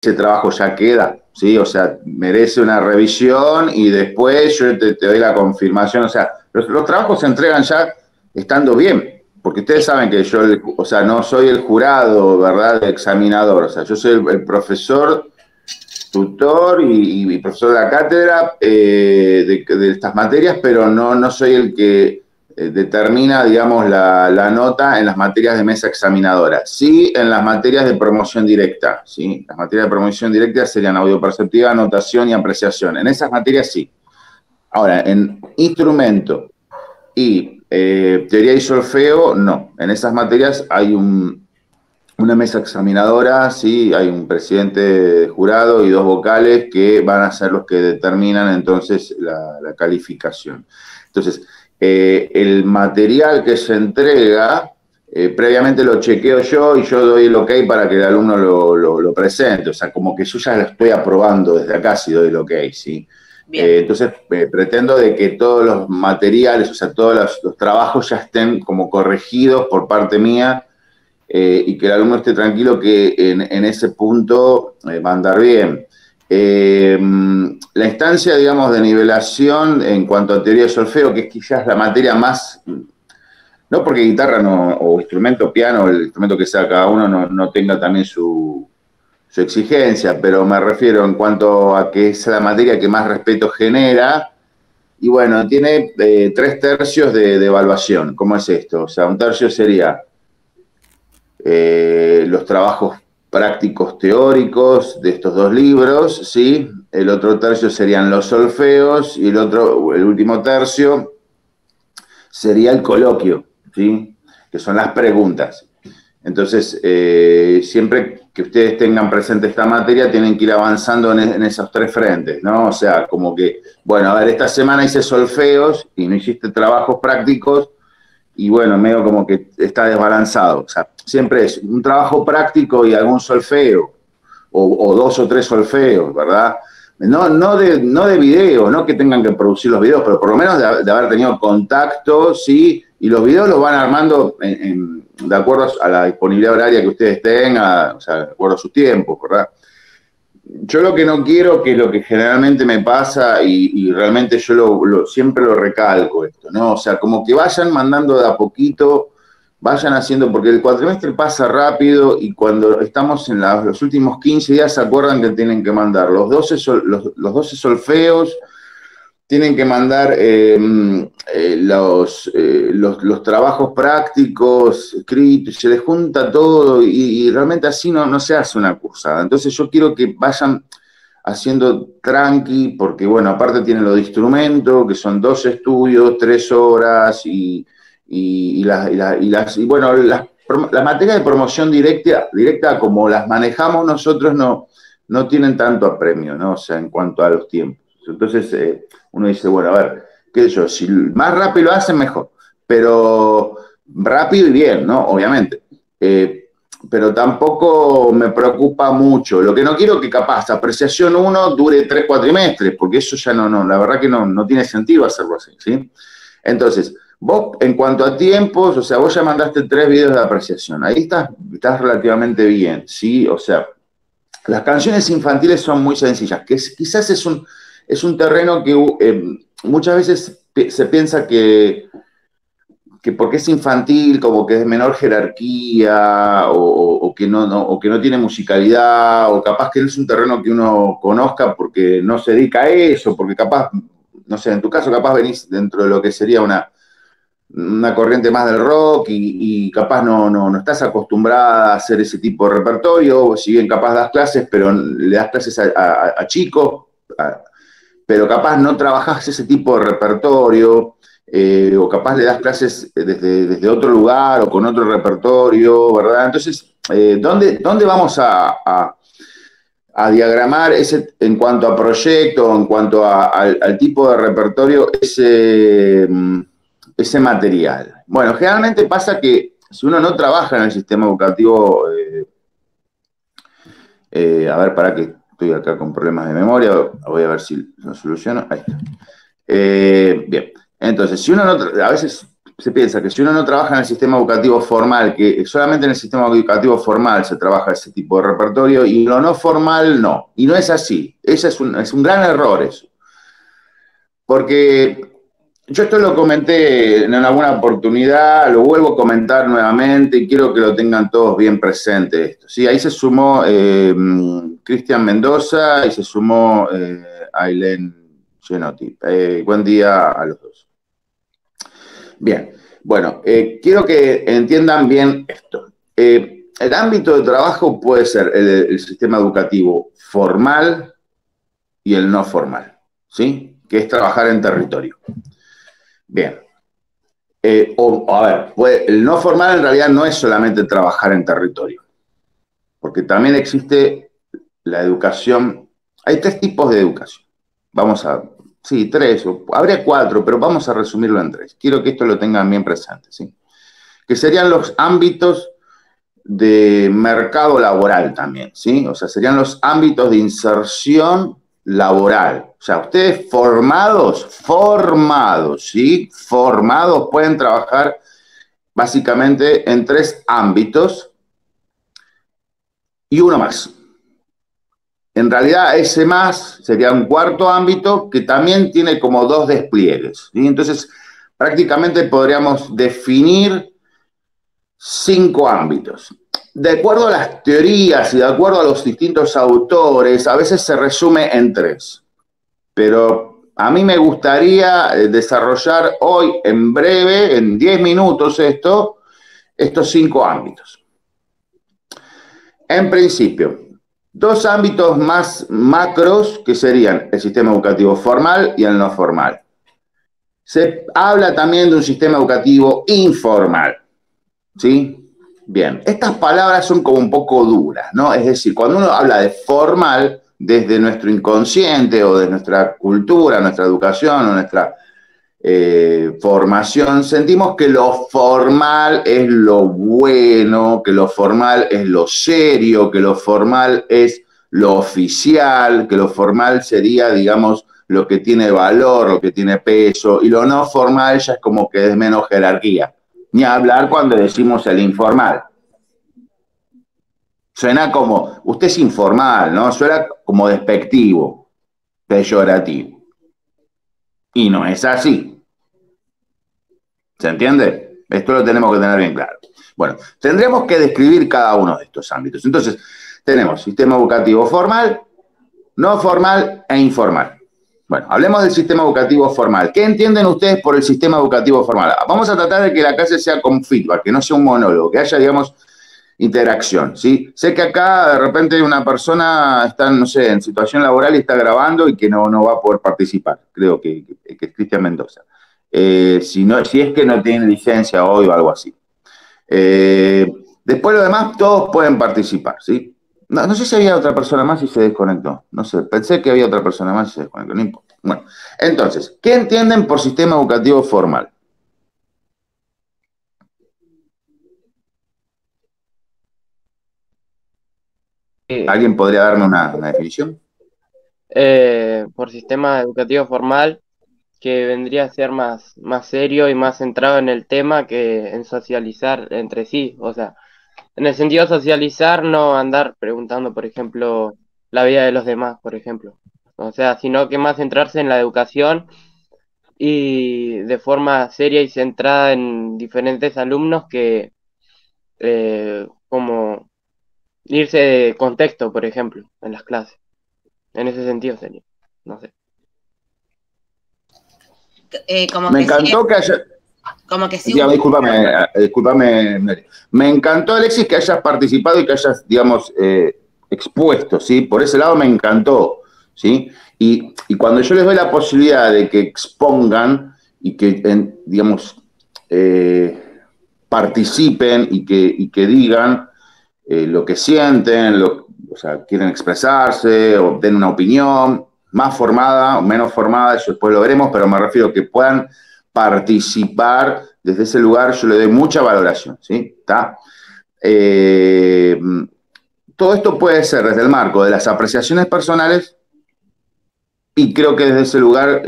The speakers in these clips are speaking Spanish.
ese trabajo ya queda, ¿sí? O sea, merece una revisión y después yo te doy la confirmación. O sea, los trabajos se entregan ya estando bien, porque ustedes saben que yo, o sea, no soy el jurado, ¿verdad?, de examinador. O sea, yo soy el profesor tutor y profesor de la cátedra de estas materias, pero no soy el que determina, digamos, la nota en las materias de mesa examinadora. Sí, en las materias de promoción directa, ¿sí? Las materias de promoción directa serían audioperceptiva, notación y apreciación. En esas materias sí. Ahora, en instrumento y teoría y solfeo, no. En esas materias hay una mesa examinadora, sí, hay un presidente de jurado y 2 vocales que van a ser los que determinan entonces la calificación. Entonces, el material que se entrega, previamente lo chequeo yo y yo doy el ok para que el alumno lo presente. O sea, como que yo ya lo estoy aprobando desde acá si doy el ok, ¿sí? Entonces, pretendo de que todos los materiales, o sea, todos los trabajos ya estén como corregidos por parte mía, y que el alumno esté tranquilo que en ese punto va a andar bien. La instancia, digamos, de nivelación en cuanto a teoría de solfeo, que es quizás la materia más, no porque guitarra o instrumento, piano, el instrumento que sea cada uno no tenga también su exigencia, pero me refiero en cuanto a que es la materia que más respeto genera. Y bueno, tiene 3/3 de evaluación. ¿Cómo es esto? O sea, 1/3 sería los trabajos prácticos teóricos de estos 2 libros, ¿sí? El otro tercio serían los solfeos y el último tercio sería el coloquio, ¿sí? Que son las preguntas. Entonces, siempre que ustedes tengan presente esta materia, tienen que ir avanzando en esos 3 frentes, ¿no? O sea, como que, bueno, a ver, esta semana hice solfeos y no hiciste trabajos prácticos, y bueno, medio como que está desbalanzado. O sea, siempre es un trabajo práctico y algún solfeo, o 2 o 3 solfeos, ¿verdad? No de video, no que tengan que producir los videos, pero por lo menos de haber tenido contacto, ¿sí? Y los videos los van armando de acuerdo a la disponibilidad horaria que ustedes tengan, o sea, de acuerdo a sus tiempos, ¿verdad? Yo lo que no quiero, que es lo que generalmente me pasa, y realmente yo siempre lo recalco esto, ¿no? O sea, como que vayan mandando de a poquito, vayan haciendo, porque el cuatrimestre pasa rápido y cuando estamos en los últimos 15 días se acuerdan que tienen que mandar los 12 solfeos, tienen que mandar los trabajos prácticos, escritos, se les junta todo y realmente así no se hace una cursada. Entonces yo quiero que vayan haciendo tranqui, porque bueno, aparte tienen lo de instrumento, que son 2 estudios, 3 horas, y bueno, la materia de promoción directa como las manejamos nosotros no tienen tanto apremio, ¿no? O sea, en cuanto a los tiempos. Entonces, uno dice, bueno, a ver, qué sé yo, si más rápido lo hacen, mejor, pero rápido y bien, ¿no? Obviamente. Pero tampoco me preocupa mucho. Lo que no quiero es que capaz apreciación 1 dure 3 cuatrimestres, porque eso ya la verdad que no tiene sentido hacerlo así, ¿sí? Entonces, vos, en cuanto a tiempos, o sea, vos ya mandaste 3 videos de apreciación, ahí estás relativamente bien, ¿sí? O sea, las canciones infantiles son muy sencillas, que quizás es un terreno que muchas veces se piensa que porque es infantil, como que es de menor jerarquía, o que no tiene musicalidad, o capaz que no es un terreno que uno conozca porque no se dedica a eso, porque capaz, no sé, en tu caso capaz venís dentro de lo que sería una corriente más del rock y capaz no estás acostumbrada a hacer ese tipo de repertorio, si bien capaz das clases, pero le das clases a chicos, pero capaz no trabajás ese tipo de repertorio, o capaz le das clases desde otro lugar o con otro repertorio, ¿verdad? Entonces, ¿dónde vamos a diagramar en cuanto a proyecto, en cuanto al tipo de repertorio, ese material? Bueno, generalmente pasa que si uno no trabaja en el sistema educativo, a ver, para que estoy acá con problemas de memoria, voy a ver si lo soluciono. Ahí está. Bien, entonces, si uno a veces se piensa que si uno no trabaja en el sistema educativo formal, que solamente en el sistema educativo formal se trabaja ese tipo de repertorio, y lo no formal no. Y no es así. Ese es un gran error eso. Porque yo esto lo comenté en alguna oportunidad, lo vuelvo a comentar nuevamente y quiero que lo tengan todos bien presente esto. ¿Sí? Ahí se sumó Cristian Mendoza y se sumó Ailén Genotti. Buen día a los dos. Bien, bueno, quiero que entiendan bien esto. El ámbito de trabajo puede ser el sistema educativo formal y el no formal, ¿sí? Que es trabajar en territorio. Bien. A ver, pues, el no formal en realidad no es solamente trabajar en territorio, porque también existe la educación. Hay 3 tipos de educación. Vamos a, sí, 3, habría 4, pero vamos a resumirlo en 3. Quiero que esto lo tengan bien presente, ¿sí? Que serían los ámbitos de mercado laboral también, ¿sí? O sea, serían los ámbitos de inserción laboral. O sea, ustedes formados, ¿sí? Formados pueden trabajar básicamente en 3 ámbitos y uno más. En realidad, ese más sería un 4º ámbito que también tiene como 2 despliegues, ¿sí? Entonces, prácticamente podríamos definir 5 ámbitos. De acuerdo a las teorías y de acuerdo a los distintos autores, a veces se resume en 3. Pero a mí me gustaría desarrollar hoy, en breve, en 10 minutos, estos 5 ámbitos. En principio, 2 ámbitos más macros que serían el sistema educativo formal y el no formal. Se habla también de un sistema educativo informal, ¿sí? Bien, estas palabras son como un poco duras, ¿no? Es decir, cuando uno habla de formal, desde nuestro inconsciente o de nuestra cultura, nuestra educación o nuestra formación, sentimos que lo formal es lo bueno, que lo formal es lo serio, que lo formal es lo oficial, que lo formal sería, digamos, lo que tiene valor, lo que tiene peso, y lo no formal ya es como que es menos jerarquía. Ni hablar cuando decimos el informal. Suena como, usted es informal, ¿no? Suena como despectivo, peyorativo. Y no es así. ¿Se entiende? Esto lo tenemos que tener bien claro. Bueno, tendremos que describir cada uno de estos ámbitos. Entonces, tenemos sistema educativo formal, no formal e informal. Bueno, hablemos del sistema educativo formal. ¿Qué entienden ustedes por el sistema educativo formal? Vamos a tratar de que la clase sea con feedback, que no sea un monólogo, que haya, digamos, interacción, ¿sí? Sé que acá de repente una persona está, no sé, en situación laboral y está grabando y que no va a poder participar. Creo que es Cristian Mendoza. Si es que no tiene licencia hoy o algo así. Después lo demás, todos pueden participar, ¿sí? No sé si había otra persona más y se desconectó. No sé, pensé que había otra persona más y se desconectó, no importa. Bueno, entonces, ¿qué entienden por sistema educativo formal? ¿Alguien podría darme una definición? Por sistema educativo formal, que vendría a ser más serio y más centrado en el tema que en socializar entre sí. O sea, en el sentido de socializar, no andar preguntando, por ejemplo, la vida de los demás, por ejemplo. O sea, sino que más centrarse en la educación y de forma seria y centrada en diferentes alumnos que como irse de contexto, por ejemplo, en las clases. En ese sentido sería, no sé. Como Me que sí, encantó que haya... como que sí. Digamos, discúlpame, me encantó, Alexis, que hayas participado y que hayas, digamos, expuesto, ¿sí? Por ese lado me encantó, ¿sí? Y cuando yo les doy la posibilidad de que expongan y que, digamos, participen y que digan lo que sienten, o sea, quieren expresarse o den una opinión más formada o menos formada, eso después lo veremos, pero me refiero a que puedan participar desde ese lugar, yo le doy mucha valoración, ¿sí? ¿Está? Todo esto puede ser desde el marco de las apreciaciones personales y creo que desde ese lugar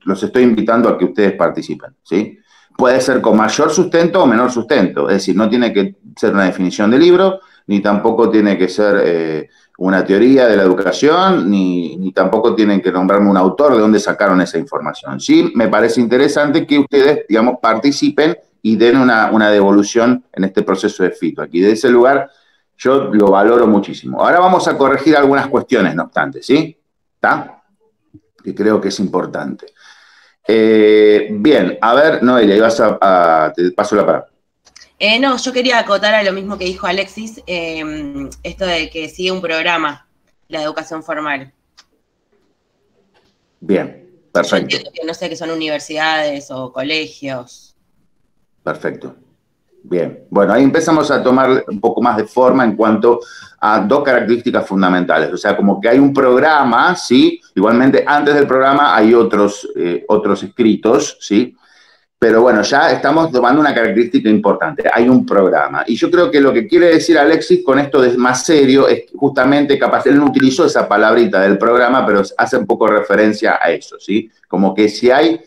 los estoy invitando a que ustedes participen, ¿sí? puede ser con mayor sustento o menor sustento, es decir, no tiene que ser una definición de libro, ni tampoco tiene que ser una teoría de la educación, ni tampoco tienen que nombrarme un autor de dónde sacaron esa información. Sí, me parece interesante que ustedes, digamos, participen y den una devolución en este proceso de feedback. Y de ese lugar yo lo valoro muchísimo. Ahora vamos a corregir algunas cuestiones, no obstante, ¿sí? ¿Está? Que creo que es importante. Bien, a ver, Noelia, te paso la palabra. No, yo quería acotar a lo mismo que dijo Alexis, esto de que sigue un programa, la educación formal. Bien, perfecto. Yo entiendo que no sé qué son universidades o colegios. Perfecto. Bien, bueno, ahí empezamos a tomar un poco más de forma en cuanto a dos características fundamentales. O sea, como que hay un programa, ¿sí? Igualmente, antes del programa hay otros escritos, ¿sí? Pero bueno, ya estamos tomando una característica importante. Hay un programa. Y yo creo que lo que quiere decir Alexis con esto de más serio es justamente, capaz, él no utilizó esa palabrita del programa, pero hace un poco referencia a eso, ¿sí? Como que si hay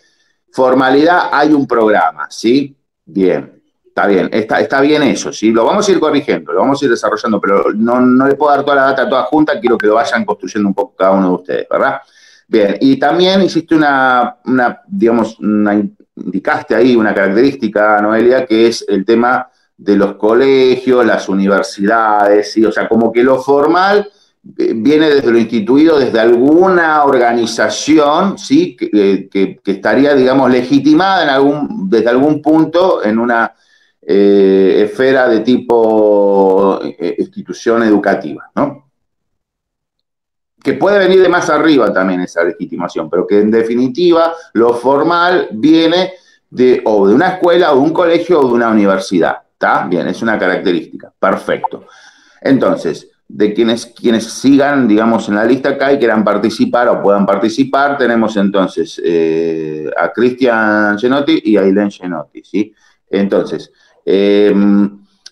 formalidad, hay un programa, ¿sí? Bien. Está bien, está bien eso, ¿sí? Lo vamos a ir corrigiendo, lo vamos a ir desarrollando, pero no le puedo dar toda la data toda junta, quiero que lo vayan construyendo un poco cada uno de ustedes, ¿verdad? Bien, y también hiciste indicaste ahí una característica, Noelia, que es el tema de los colegios, las universidades, ¿sí? O sea, como que lo formal viene desde lo instituido, desde alguna organización, ¿sí? Que estaría, digamos, legitimada desde algún punto en una esfera de tipo institución educativa, ¿no? Que puede venir de más arriba también esa legitimación, pero que en definitiva lo formal viene o de una escuela, o de un colegio, o de una universidad. ¿Está? Bien, es una característica. Perfecto. Entonces, de quienes sigan, digamos, en la lista acá y quieran participar o puedan participar, tenemos entonces a Cristian Genotti y a Ailén Genotti, ¿sí? Entonces,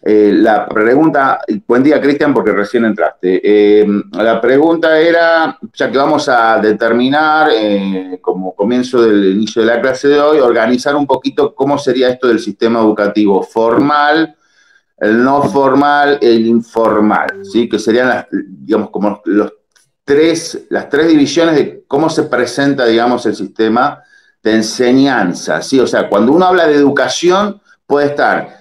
la pregunta, buen día Cristian, porque recién entraste. La pregunta era, ya que vamos a determinar como comienzo del inicio de la clase de hoy, organizar un poquito cómo sería esto del sistema educativo formal, el no formal, el informal, ¿sí? Que serían digamos, como las tres divisiones de cómo se presenta, digamos, el sistema de enseñanza, ¿sí? O sea, cuando uno habla de educación, puede estar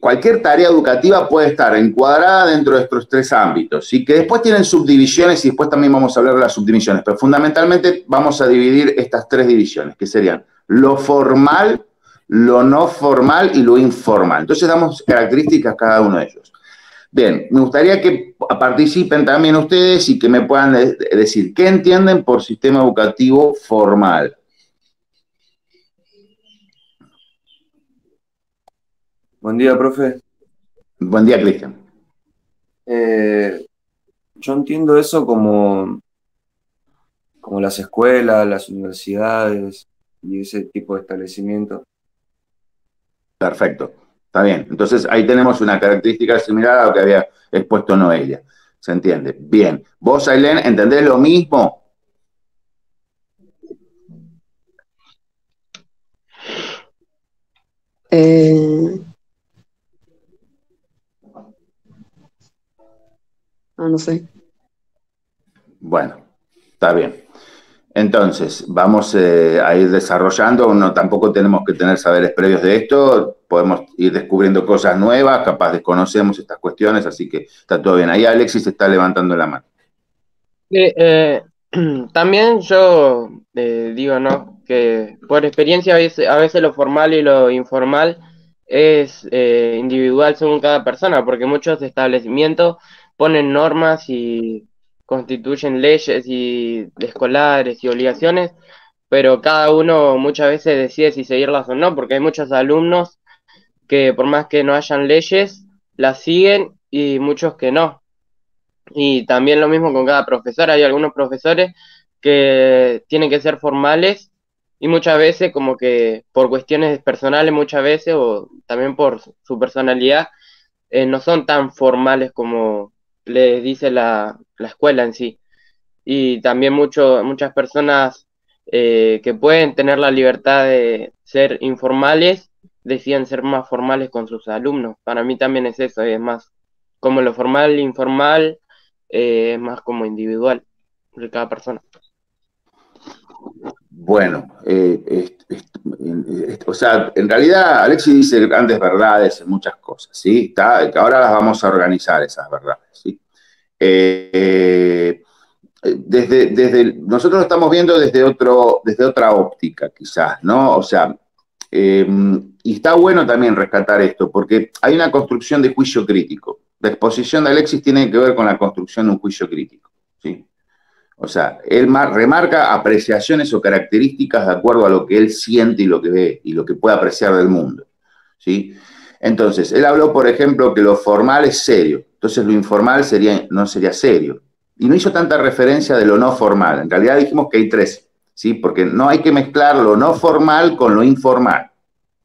cualquier tarea educativa puede estar encuadrada dentro de estos tres ámbitos, ¿sí? Que después tienen subdivisiones y después también vamos a hablar de las subdivisiones, pero fundamentalmente vamos a dividir estas tres divisiones, que serían lo formal, lo no formal y lo informal. Entonces damos características a cada uno de ellos. Bien, me gustaría que participen también ustedes y que me puedan decir qué entienden por sistema educativo formal. Buen día, profe. Buen día, Cristian. Yo entiendo eso como las escuelas, las universidades y ese tipo de establecimientos. Perfecto, está bien. Entonces ahí tenemos una característica similar a lo que había expuesto Noelia. ¿Se entiende? Bien. ¿Vos, Ailén, entendés lo mismo? No sé. Bueno, está bien. Entonces, vamos a ir desarrollando, tampoco tenemos que tener saberes previos de esto, podemos ir descubriendo cosas nuevas, capaz desconocemos estas cuestiones, así que está todo bien. Ahí Alexis está levantando la mano. También yo digo, ¿no? Que por experiencia a veces lo formal y lo informal es individual según cada persona, porque muchos establecimientos ponen normas y constituyen leyes y escolares y obligaciones, pero cada uno muchas veces decide si seguirlas o no, porque hay muchos alumnos que por más que no hayan leyes, las siguen y muchos que no. Y también lo mismo con cada profesor, hay algunos profesores que tienen que ser formales y muchas veces como que por cuestiones personales muchas veces o también por su personalidad no son tan formales como les dice la escuela en sí. Y también muchas personas que pueden tener la libertad de ser informales, deciden ser más formales con sus alumnos. Para mí también es eso, es más como lo formal e informal, es más como individual de cada persona. Bueno, o sea, en realidad Alexis dice grandes verdades en muchas cosas, ¿sí? Ahora las vamos a organizar esas verdades, ¿sí? Nosotros lo estamos viendo desde otra óptica, quizás, ¿no? O sea, y está bueno también rescatar esto, porque hay una construcción de juicio crítico. La exposición de Alexis tiene que ver con la construcción de un juicio crítico, ¿sí? O sea, él remarca apreciaciones o características de acuerdo a lo que él siente y lo que ve y lo que puede apreciar del mundo, ¿sí? Entonces, él habló, por ejemplo, que lo formal es serio, entonces lo informal no sería serio. Y no hizo tanta referencia de lo no formal. En realidad dijimos que hay tres, ¿sí? Porque no hay que mezclar lo no formal con lo informal.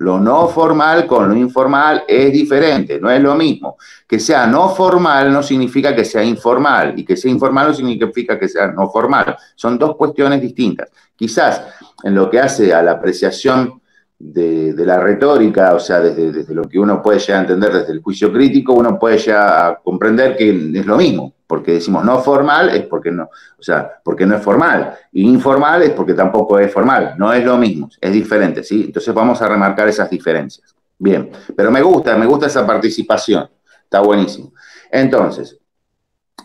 Lo no formal con lo informal es diferente, no es lo mismo. Que sea no formal no significa que sea informal, y que sea informal no significa que sea no formal. Son dos cuestiones distintas. Quizás en lo que hace a la apreciación de la retórica, o sea, desde lo que uno puede llegar a entender desde el juicio crítico, uno puede llegar a comprender que es lo mismo, porque decimos no formal es porque no, o sea, porque no es formal, y informal es porque tampoco es formal, no es lo mismo, es diferente, ¿sí? Entonces vamos a remarcar esas diferencias. Bien, pero me gusta esa participación, está buenísimo. Entonces,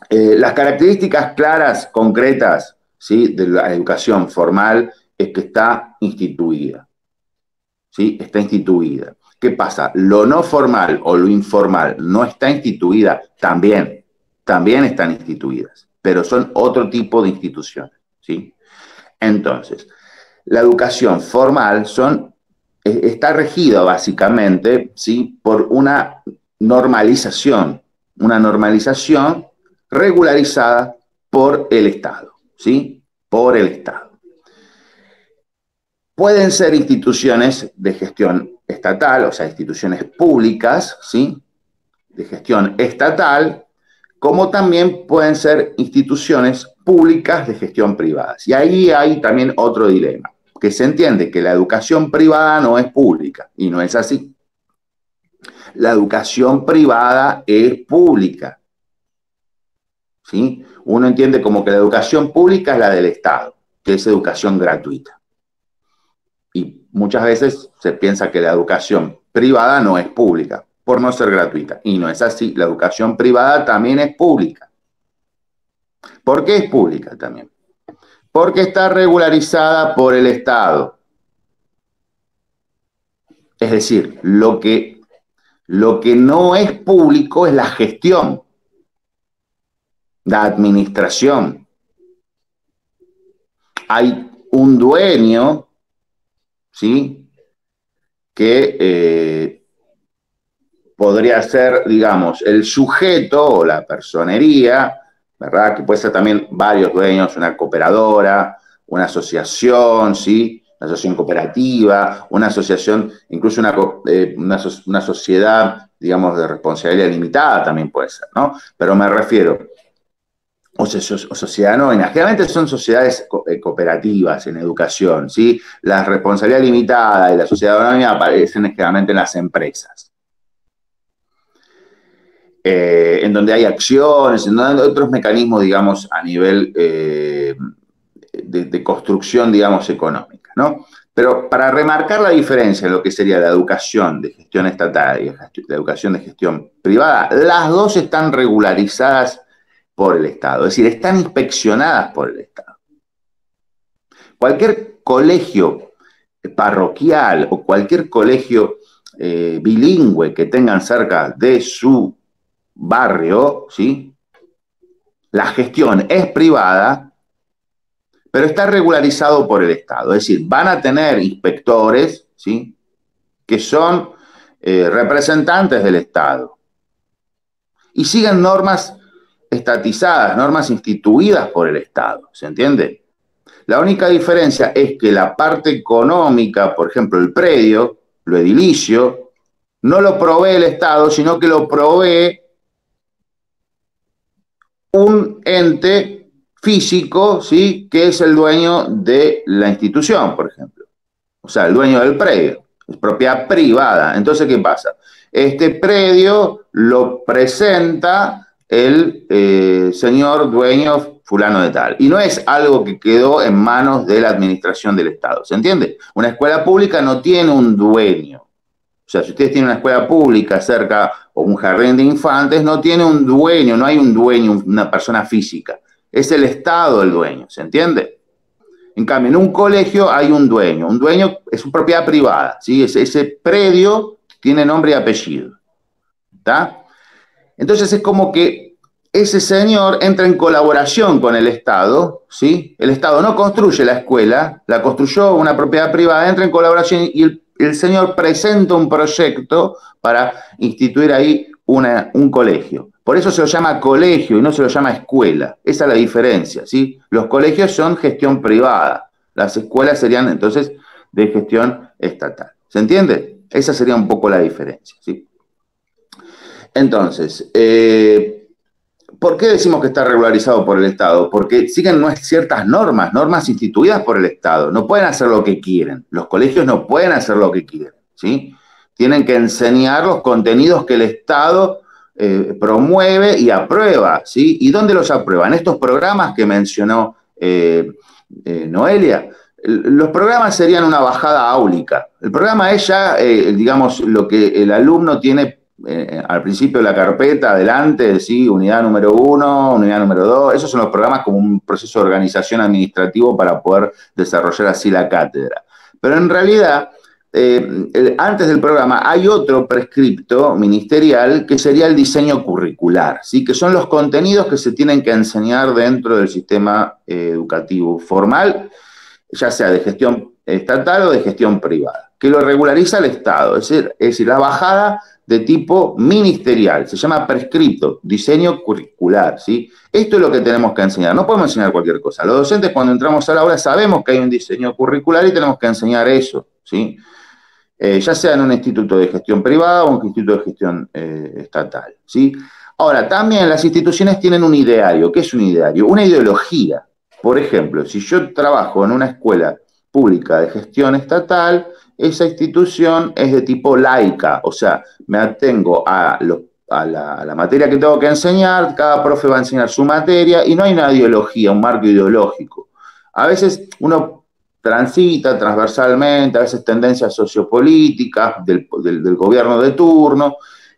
las características claras, concretas, ¿sí? De la educación formal es que está instituida. ¿Sí? Está instituida. ¿Qué pasa? Lo no formal o lo informal no está instituida, también están instituidas, pero son otro tipo de instituciones, ¿sí? Entonces, la educación formal está regida básicamente, ¿sí? Por una normalización regularizada por el Estado, ¿sí? Por el Estado. Pueden ser instituciones de gestión estatal, o sea, instituciones públicas, ¿sí? De gestión estatal, como también pueden ser instituciones públicas de gestión privada. Y ahí hay también otro dilema, que se entiende que la educación privada no es pública, y no es así. La educación privada es pública, ¿sí? Uno entiende como que la educación pública es la del Estado, que es educación gratuita. Y muchas veces se piensa que la educación privada no es pública, por no ser gratuita. Y no es así. La educación privada también es pública. ¿Por qué es pública también? Porque está regularizada por el Estado. Es decir, lo que no es público es la gestión, la administración. Hay un dueño, ¿sí? Que podría ser, digamos, el sujeto o la personería, ¿verdad? Que puede ser también varios dueños, una cooperadora, una asociación, ¿sí? Una asociación cooperativa, una asociación, incluso una sociedad, digamos, de responsabilidad limitada también puede ser, ¿no? Pero me refiero, o sociedad anónima, generalmente son sociedades cooperativas en educación, ¿sí? La responsabilidad limitada y la sociedad anónima aparecen generalmente en las empresas. En donde hay acciones, en donde hay otros mecanismos, digamos, a nivel de construcción, digamos, económica, ¿no? Pero para remarcar la diferencia en lo que sería la educación de gestión estatal y la educación de gestión privada, las dos están regularizadas por el Estado, es decir, están inspeccionadas por el Estado. Cualquier colegio parroquial o cualquier colegio bilingüe que tengan cerca de su barrio, ¿sí? La gestión es privada, pero está regularizado por el Estado. Es decir, van a tener inspectores, ¿sí? Que son representantes del Estado. Y siguen normas estatizadas, normas instituidas por el Estado, ¿se entiende? La única diferencia es que la parte económica, por ejemplo, el predio, lo edilicio, no lo provee el Estado, sino que lo provee un ente físico, ¿sí? Que es el dueño de la institución, por ejemplo. O sea, el dueño del predio. Es propiedad privada. Entonces, ¿qué pasa? Este predio lo presenta el señor dueño fulano de tal. Y no es algo que quedó en manos de la administración del Estado. ¿Se entiende? Una escuela pública no tiene un dueño. O sea, si ustedes tienen una escuela pública cerca o un jardín de infantes, no tiene un dueño, no hay un dueño, una persona física. Es el Estado el dueño, ¿se entiende? En cambio, en un colegio hay un dueño. Un dueño es su propiedad privada, ¿sí? Ese predio tiene nombre y apellido. ¿Está? Entonces es como que ese señor entra en colaboración con el Estado, ¿sí? El Estado no construye la escuela, la construyó una propiedad privada, entra en colaboración y el señor presenta un proyecto para instituir ahí un colegio. Por eso se lo llama colegio y no se lo llama escuela. Esa es la diferencia, ¿sí? Los colegios son gestión privada. Las escuelas serían, entonces, de gestión estatal. ¿Se entiende? Esa sería un poco la diferencia, ¿sí? Entonces, ¿por qué decimos que está regularizado por el Estado? Porque siguen ciertas normas instituidas por el Estado. No pueden hacer lo que quieren. Los colegios no pueden hacer lo que quieren, ¿sí? Tienen que enseñar los contenidos que el Estado promueve y aprueba, ¿sí? ¿Y dónde los aprueban? Estos programas que mencionó Noelia. Los programas serían una bajada áulica. El programa es ya, digamos, lo que el alumno tiene al principio de la carpeta, adelante, ¿sí? Unidad número 1, unidad número 2. Esos son los programas como un proceso de organización administrativo para poder desarrollar así la cátedra. Pero en realidad, antes del programa hay otro prescripto ministerial que sería el diseño curricular, ¿sí? Que son los contenidos que se tienen que enseñar dentro del sistema educativo formal, ya sea de gestión estatal o de gestión privada, que lo regulariza el Estado, es decir, la bajada de tipo ministerial, se llama prescripto, diseño curricular, ¿sí? Esto es lo que tenemos que enseñar, no podemos enseñar cualquier cosa. Los docentes cuando entramos a la aula sabemos que hay un diseño curricular y tenemos que enseñar eso, ¿sí? Ya sea en un instituto de gestión privada o un instituto de gestión estatal, ¿sí? Ahora, también las instituciones tienen un ideario. ¿Qué es un ideario? Una ideología. Por ejemplo, si yo trabajo en una escuela pública de gestión estatal, esa institución es de tipo laica, o sea, me atengo a la materia que tengo que enseñar, cada profe va a enseñar su materia y no hay una ideología, un marco ideológico. A veces uno transita transversalmente, a veces tendencias sociopolíticas del gobierno de turno,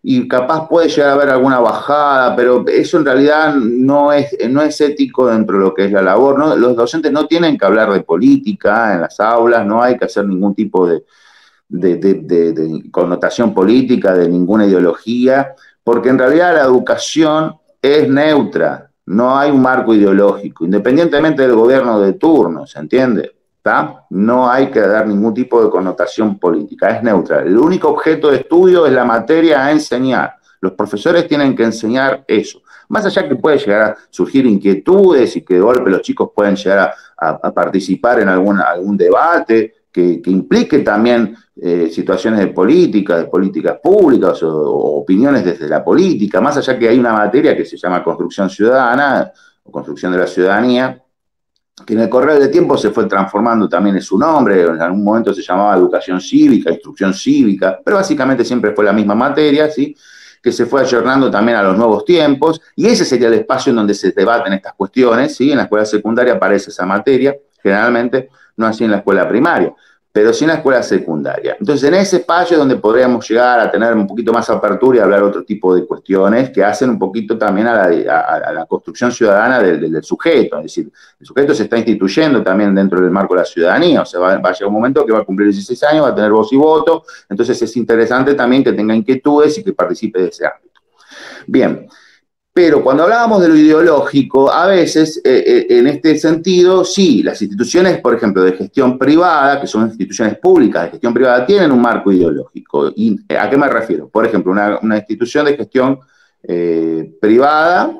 y capaz puede llegar a haber alguna bajada, pero eso en realidad no es ético dentro de lo que es la labor, ¿no? Los docentes no tienen que hablar de política en las aulas, no hay que hacer ningún tipo de connotación política, de ninguna ideología, porque en realidad la educación es neutra, no hay un marco ideológico, independientemente del gobierno de turno, ¿se entiende? ¿Está? No hay que dar ningún tipo de connotación política, es neutra. El único objeto de estudio es la materia a enseñar. Los profesores tienen que enseñar eso. Más allá que puede llegar a surgir inquietudes y que de golpe los chicos pueden llegar a participar en algún debate que implique también situaciones de políticas públicas o opiniones desde la política, más allá que hay una materia que se llama construcción ciudadana o construcción de la ciudadanía, que en el correr del tiempo se fue transformando también en su nombre, en algún momento se llamaba educación cívica, instrucción cívica, pero básicamente siempre fue la misma materia, ¿sí? Que se fue ayornando también a los nuevos tiempos, y ese sería el espacio en donde se debaten estas cuestiones, ¿sí? En la escuela secundaria aparece esa materia, generalmente no así en la escuela primaria, pero sí en la escuela secundaria. Entonces, en ese espacio donde podríamos llegar a tener un poquito más apertura y hablar otro tipo de cuestiones que hacen un poquito también a la construcción ciudadana del sujeto. Es decir, el sujeto se está instituyendo también dentro del marco de la ciudadanía. O sea, va a llegar un momento que va a cumplir 16 años, va a tener voz y voto. Entonces, es interesante también que tenga inquietudes y que participe de ese ámbito. Bien. Pero cuando hablábamos de lo ideológico, a veces, en este sentido, sí, las instituciones, por ejemplo, de gestión privada, que son instituciones públicas de gestión privada, tienen un marco ideológico. ¿Y a qué me refiero? Por ejemplo, una institución de gestión privada,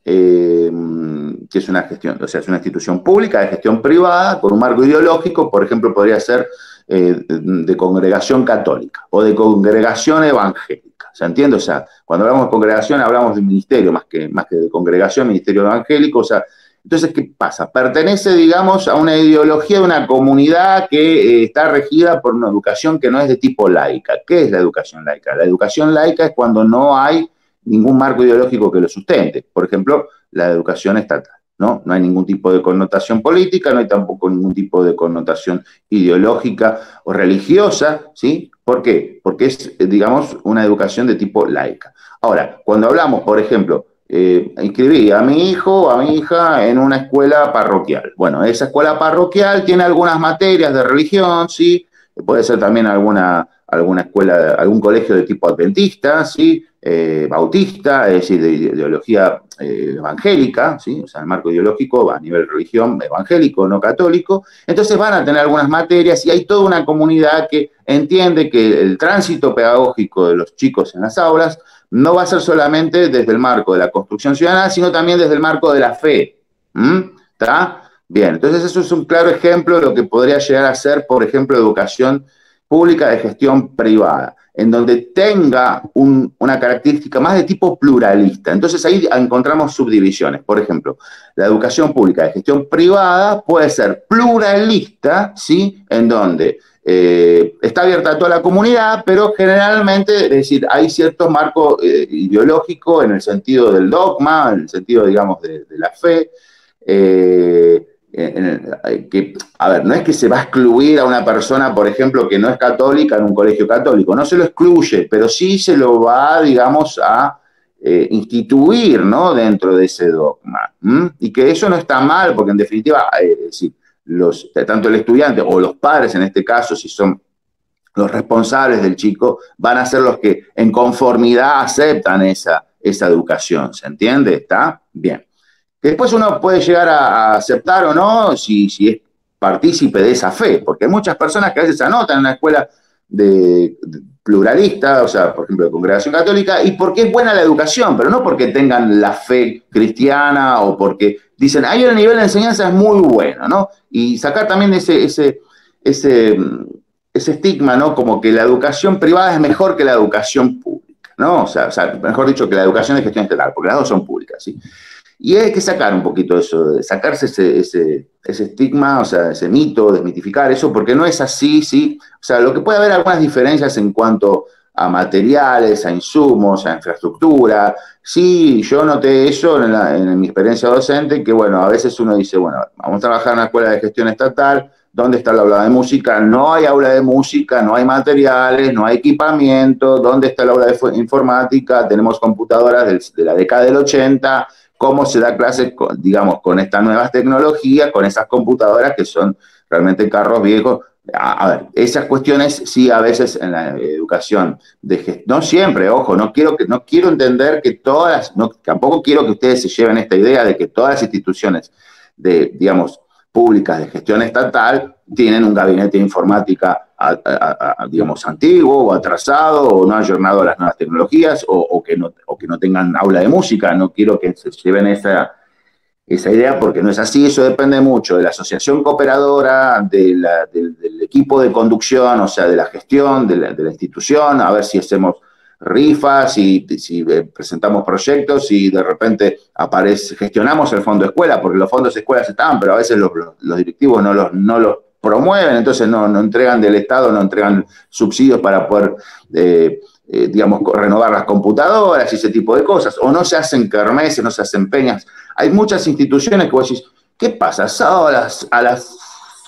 que es una gestión, o sea, es una institución pública de gestión privada con un marco ideológico, por ejemplo, podría ser de congregación católica o de congregación evangélica. ¿Se entiende? O sea, cuando hablamos de congregación hablamos de ministerio, más que de congregación, ministerio evangélico. O sea, Entonces, ¿qué pasa? Pertenece, digamos, a una ideología de una comunidad que está regida por una educación que no es de tipo laica. ¿Qué es la educación laica? La educación laica es cuando no hay ningún marco ideológico que lo sustente. Por ejemplo, la educación estatal, ¿no? No hay ningún tipo de connotación política, no hay tampoco ningún tipo de connotación ideológica o religiosa, ¿sí? ¿Por qué? Porque es, digamos, una educación de tipo laica. Ahora, cuando hablamos, por ejemplo, inscribí a mi hijo o a mi hija en una escuela parroquial. Bueno, esa escuela parroquial tiene algunas materias de religión, ¿sí? Puede ser también alguna escuela, algún colegio de tipo adventista, ¿sí? Bautista, es decir, de ideología evangélica, ¿sí? O sea, el marco ideológico a nivel religión evangélico, no católico. Entonces van a tener algunas materias y hay toda una comunidad que entiende que el tránsito pedagógico de los chicos en las aulas no va a ser solamente desde el marco de la construcción ciudadana, sino también desde el marco de la fe. ¿Está? Bien, entonces eso es un claro ejemplo de lo que podría llegar a ser, por ejemplo, educación pública de gestión privada, en donde tenga una característica más de tipo pluralista. Entonces ahí encontramos subdivisiones. Por ejemplo, la educación pública de gestión privada puede ser pluralista, ¿sí? En donde está abierta a toda la comunidad, pero generalmente, es decir, hay cierto marco ideológico en el sentido del dogma, en el sentido, digamos, de la fe, que, a ver, no es que se va a excluir a una persona, por ejemplo, que no es católica en un colegio católico, no se lo excluye, pero sí se lo va, digamos, a instituir, ¿no? Dentro de ese dogma. Y que eso no está mal, porque en definitiva, sí, tanto el estudiante o los padres, en este caso, si son los responsables del chico, van a ser los que en conformidad aceptan esa educación, ¿se entiende? ¿Está? Bien. Que después uno puede llegar a aceptar o no si es partícipe de esa fe, porque hay muchas personas que a veces anotan en una escuela de pluralista, o sea, por ejemplo, de congregación católica, y porque es buena la educación, pero no porque tengan la fe cristiana o porque dicen, ahí el nivel de enseñanza es muy bueno, ¿no? Y sacar también ese estigma, ¿no? Como que la educación privada es mejor que la educación pública, ¿no? O sea, mejor dicho, que la educación de gestión estatal, porque las dos son públicas, ¿sí? Y hay que sacar un poquito eso, de sacarse ese estigma, o sea, ese mito, desmitificar eso, porque no es así, ¿sí? O sea, lo que puede haber algunas diferencias en cuanto a materiales, a insumos, a infraestructura. Sí, yo noté eso en mi experiencia docente, que bueno, a veces uno dice, bueno, vamos a trabajar en una escuela de gestión estatal, ¿dónde está el aula de música? No hay aula de música, no hay materiales, no hay equipamiento. ¿Dónde está el aula de informática? Tenemos computadoras de la década del 80, cómo se da clase, digamos, con estas nuevas tecnologías, con esas computadoras que son realmente carros viejos. A ver, esas cuestiones sí a veces en la educación, no siempre, ojo, no quiero entender que tampoco quiero que ustedes se lleven esta idea de que todas las instituciones digamos, públicas de gestión estatal tienen un gabinete de informática, digamos, antiguo o atrasado o no ayornado a las nuevas tecnologías o que no tengan aula de música. No quiero que se lleven esa idea porque no es así. Eso depende mucho de la asociación cooperadora, del equipo de conducción, o sea, de la gestión, de la institución, a ver si hacemos rifas, si presentamos proyectos y de repente gestionamos el fondo de escuela, porque los fondos de escuelas están, pero a veces los directivos no los promueven, entonces no entregan del Estado, no entregan subsidios para poder, digamos, renovar las computadoras y ese tipo de cosas, o no se hacen kermeses, no se hacen peñas. Hay muchas instituciones que vos decís, ¿qué pasa? Sábado a las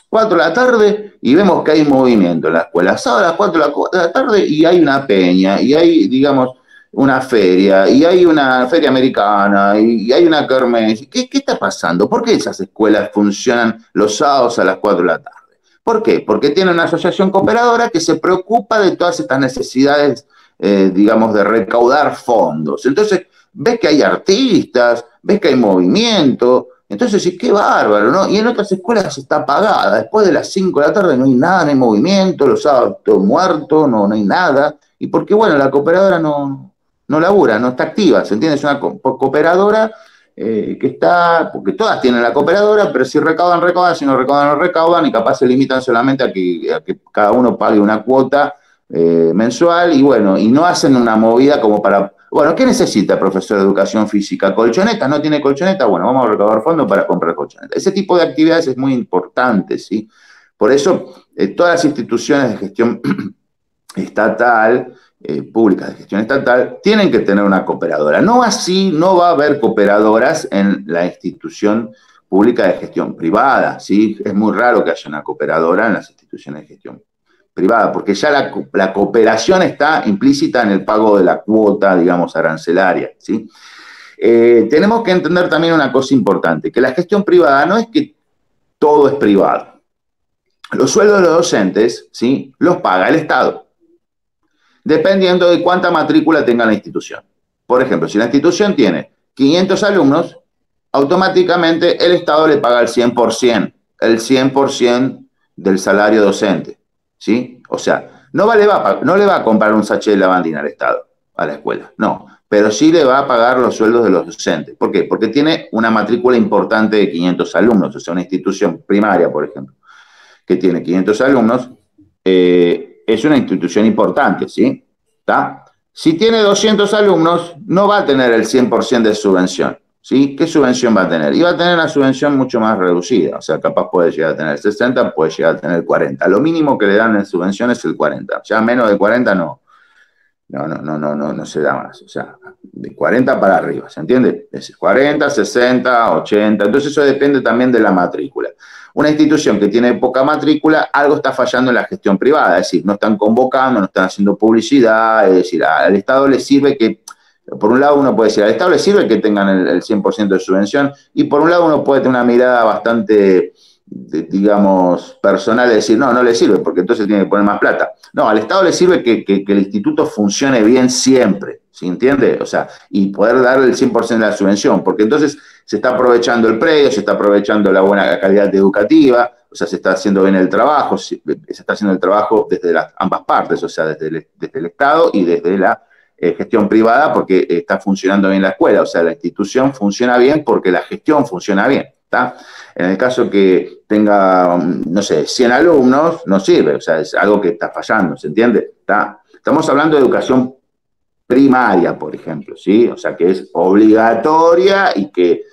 4 de la tarde y vemos que hay movimiento en la escuela. Sábado a las 4 de la tarde y hay una peña, y hay, digamos, una feria, y hay una feria americana, y hay una kermés. ¿Qué está pasando? ¿Por qué esas escuelas funcionan los sábados a las 4 de la tarde? ¿Por qué? Porque tiene una asociación cooperadora que se preocupa de todas estas necesidades, digamos, de recaudar fondos. Entonces, ves que hay artistas, ves que hay movimiento. Entonces, sí, qué bárbaro, ¿no? Y en otras escuelas está apagada. Después de las 5 de la tarde no hay nada, no hay movimiento, los sábados todo muerto, no hay nada. Y porque, bueno, la cooperadora no labura, no está activa, ¿se entiende? Es una cooperadora que está, porque todas tienen la cooperadora, pero si recaudan, si no recaudan, y capaz se limitan solamente a que cada uno pague una cuota mensual, y bueno, y no hacen una movida como para Bueno, ¿qué necesita el profesor de educación física? ¿Colchonetas? ¿No tiene colchonetas? Bueno, vamos a recaudar fondos para comprar colchonetas. Ese tipo de actividades es muy importante, ¿sí? Por eso, todas las instituciones de gestión estatal, públicas de gestión estatal, tienen que tener una cooperadora. No así, no va a haber cooperadoras en la institución pública de gestión privada, ¿sí? Es muy raro que haya una cooperadora en las instituciones de gestión privada, porque ya la cooperación está implícita en el pago de la cuota, digamos, arancelaria, ¿sí? Tenemos que entender también una cosa importante, que la gestión privada no es que todo es privado. Los sueldos de los docentes, ¿sí?, los paga el Estado, dependiendo de cuánta matrícula tenga la institución. Por ejemplo, si la institución tiene 500 alumnos, automáticamente el Estado le paga el 100% del salario docente, ¿sí? O sea, no le va a comprar un sachet de lavandina al Estado, a la escuela, no, pero sí le va a pagar los sueldos de los docentes. ¿Por qué? Porque tiene una matrícula importante de 500 alumnos, o sea, una institución primaria, por ejemplo, que tiene 500 alumnos, es una institución importante, ¿sí? ¿Está? Si tiene 200 alumnos, no va a tener el 100% de subvención, ¿sí? ¿Qué subvención va a tener? Y va a tener una subvención mucho más reducida, o sea, capaz puede llegar a tener 60, puede llegar a tener 40. Lo mínimo que le dan en subvención es el 40, ya menos de 40 no se da más, o sea, de 40 para arriba, ¿se entiende? Es 40, 60, 80, entonces eso depende también de la matrícula. Una institución que tiene poca matrícula, algo está fallando en la gestión privada, es decir, no están convocando, no están haciendo publicidad, es decir, al Estado le sirve que, por un lado uno puede decir, al Estado le sirve que tengan el 100% de subvención, y por un lado uno puede tener una mirada bastante, digamos, personal, de decir, no le sirve, porque entonces tiene que poner más plata. No, al Estado le sirve que el instituto funcione bien siempre, ¿se entiende? O sea, y poder darle el 100% de la subvención, porque entonces se está aprovechando el predio, se está aprovechando la buena calidad educativa, o sea, se está haciendo bien el trabajo, se está haciendo el trabajo desde ambas partes, o sea, desde el Estado y desde la gestión privada, porque está funcionando bien la escuela, o sea, la institución funciona bien porque la gestión funciona bien, ¿está? En el caso que tenga, no sé, 100 alumnos, no sirve, o sea, es algo que está fallando, ¿se entiende? ¿Está? Estamos hablando de educación primaria, por ejemplo, ¿sí? O sea, que es obligatoria y que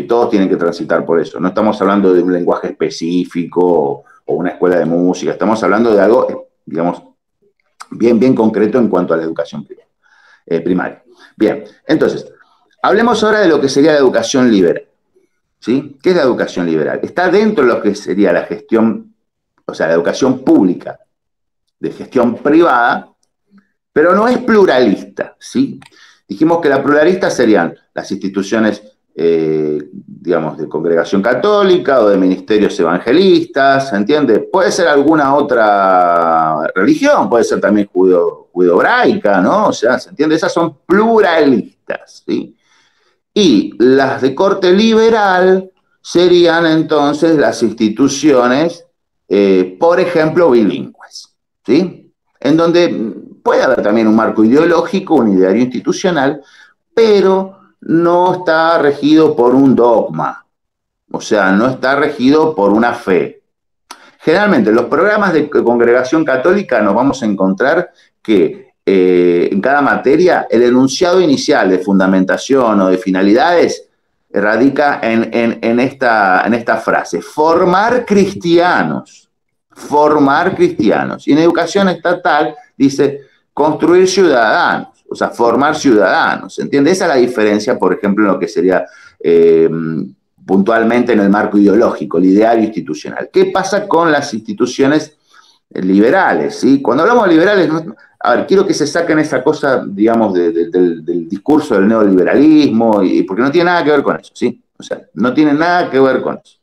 todos tienen que transitar por eso. No estamos hablando de un lenguaje específico o una escuela de música, estamos hablando de algo, digamos, bien concreto en cuanto a la educación primaria. Bien, entonces, hablemos ahora de lo que sería la educación liberal, ¿sí? ¿Qué es la educación liberal? Está dentro de lo que sería la gestión, o sea, la educación pública, de gestión privada, pero no es pluralista, ¿sí? Dijimos que la pluralista serían las instituciones, digamos, de congregación católica o de ministerios evangelistas, ¿se entiende? Puede ser alguna otra religión, puede ser también judeo-hebraica, ¿no? O sea, ¿se entiende? Esas son pluralistas, ¿sí? Y las de corte liberal serían entonces las instituciones, por ejemplo, bilingües, ¿sí? En donde puede haber también un marco ideológico, un ideario institucional, pero no está regido por un dogma, o sea, no está regido por una fe. Generalmente, en los programas de congregación católica nos vamos a encontrar que en cada materia el enunciado inicial de fundamentación o de finalidades radica en esta frase: formar cristianos. Formar cristianos. Y en educación estatal dice construir ciudadanos, o sea, formar ciudadanos, ¿entiende? Esa es la diferencia, por ejemplo, en lo que sería puntualmente en el marco ideológico, el ideario institucional. ¿Qué pasa con las instituciones liberales? ¿Sí? Cuando hablamos de liberales, a ver, quiero que se saquen esa cosa, digamos, del discurso del neoliberalismo, porque no tiene nada que ver con eso, ¿sí? O sea, no tiene nada que ver con eso.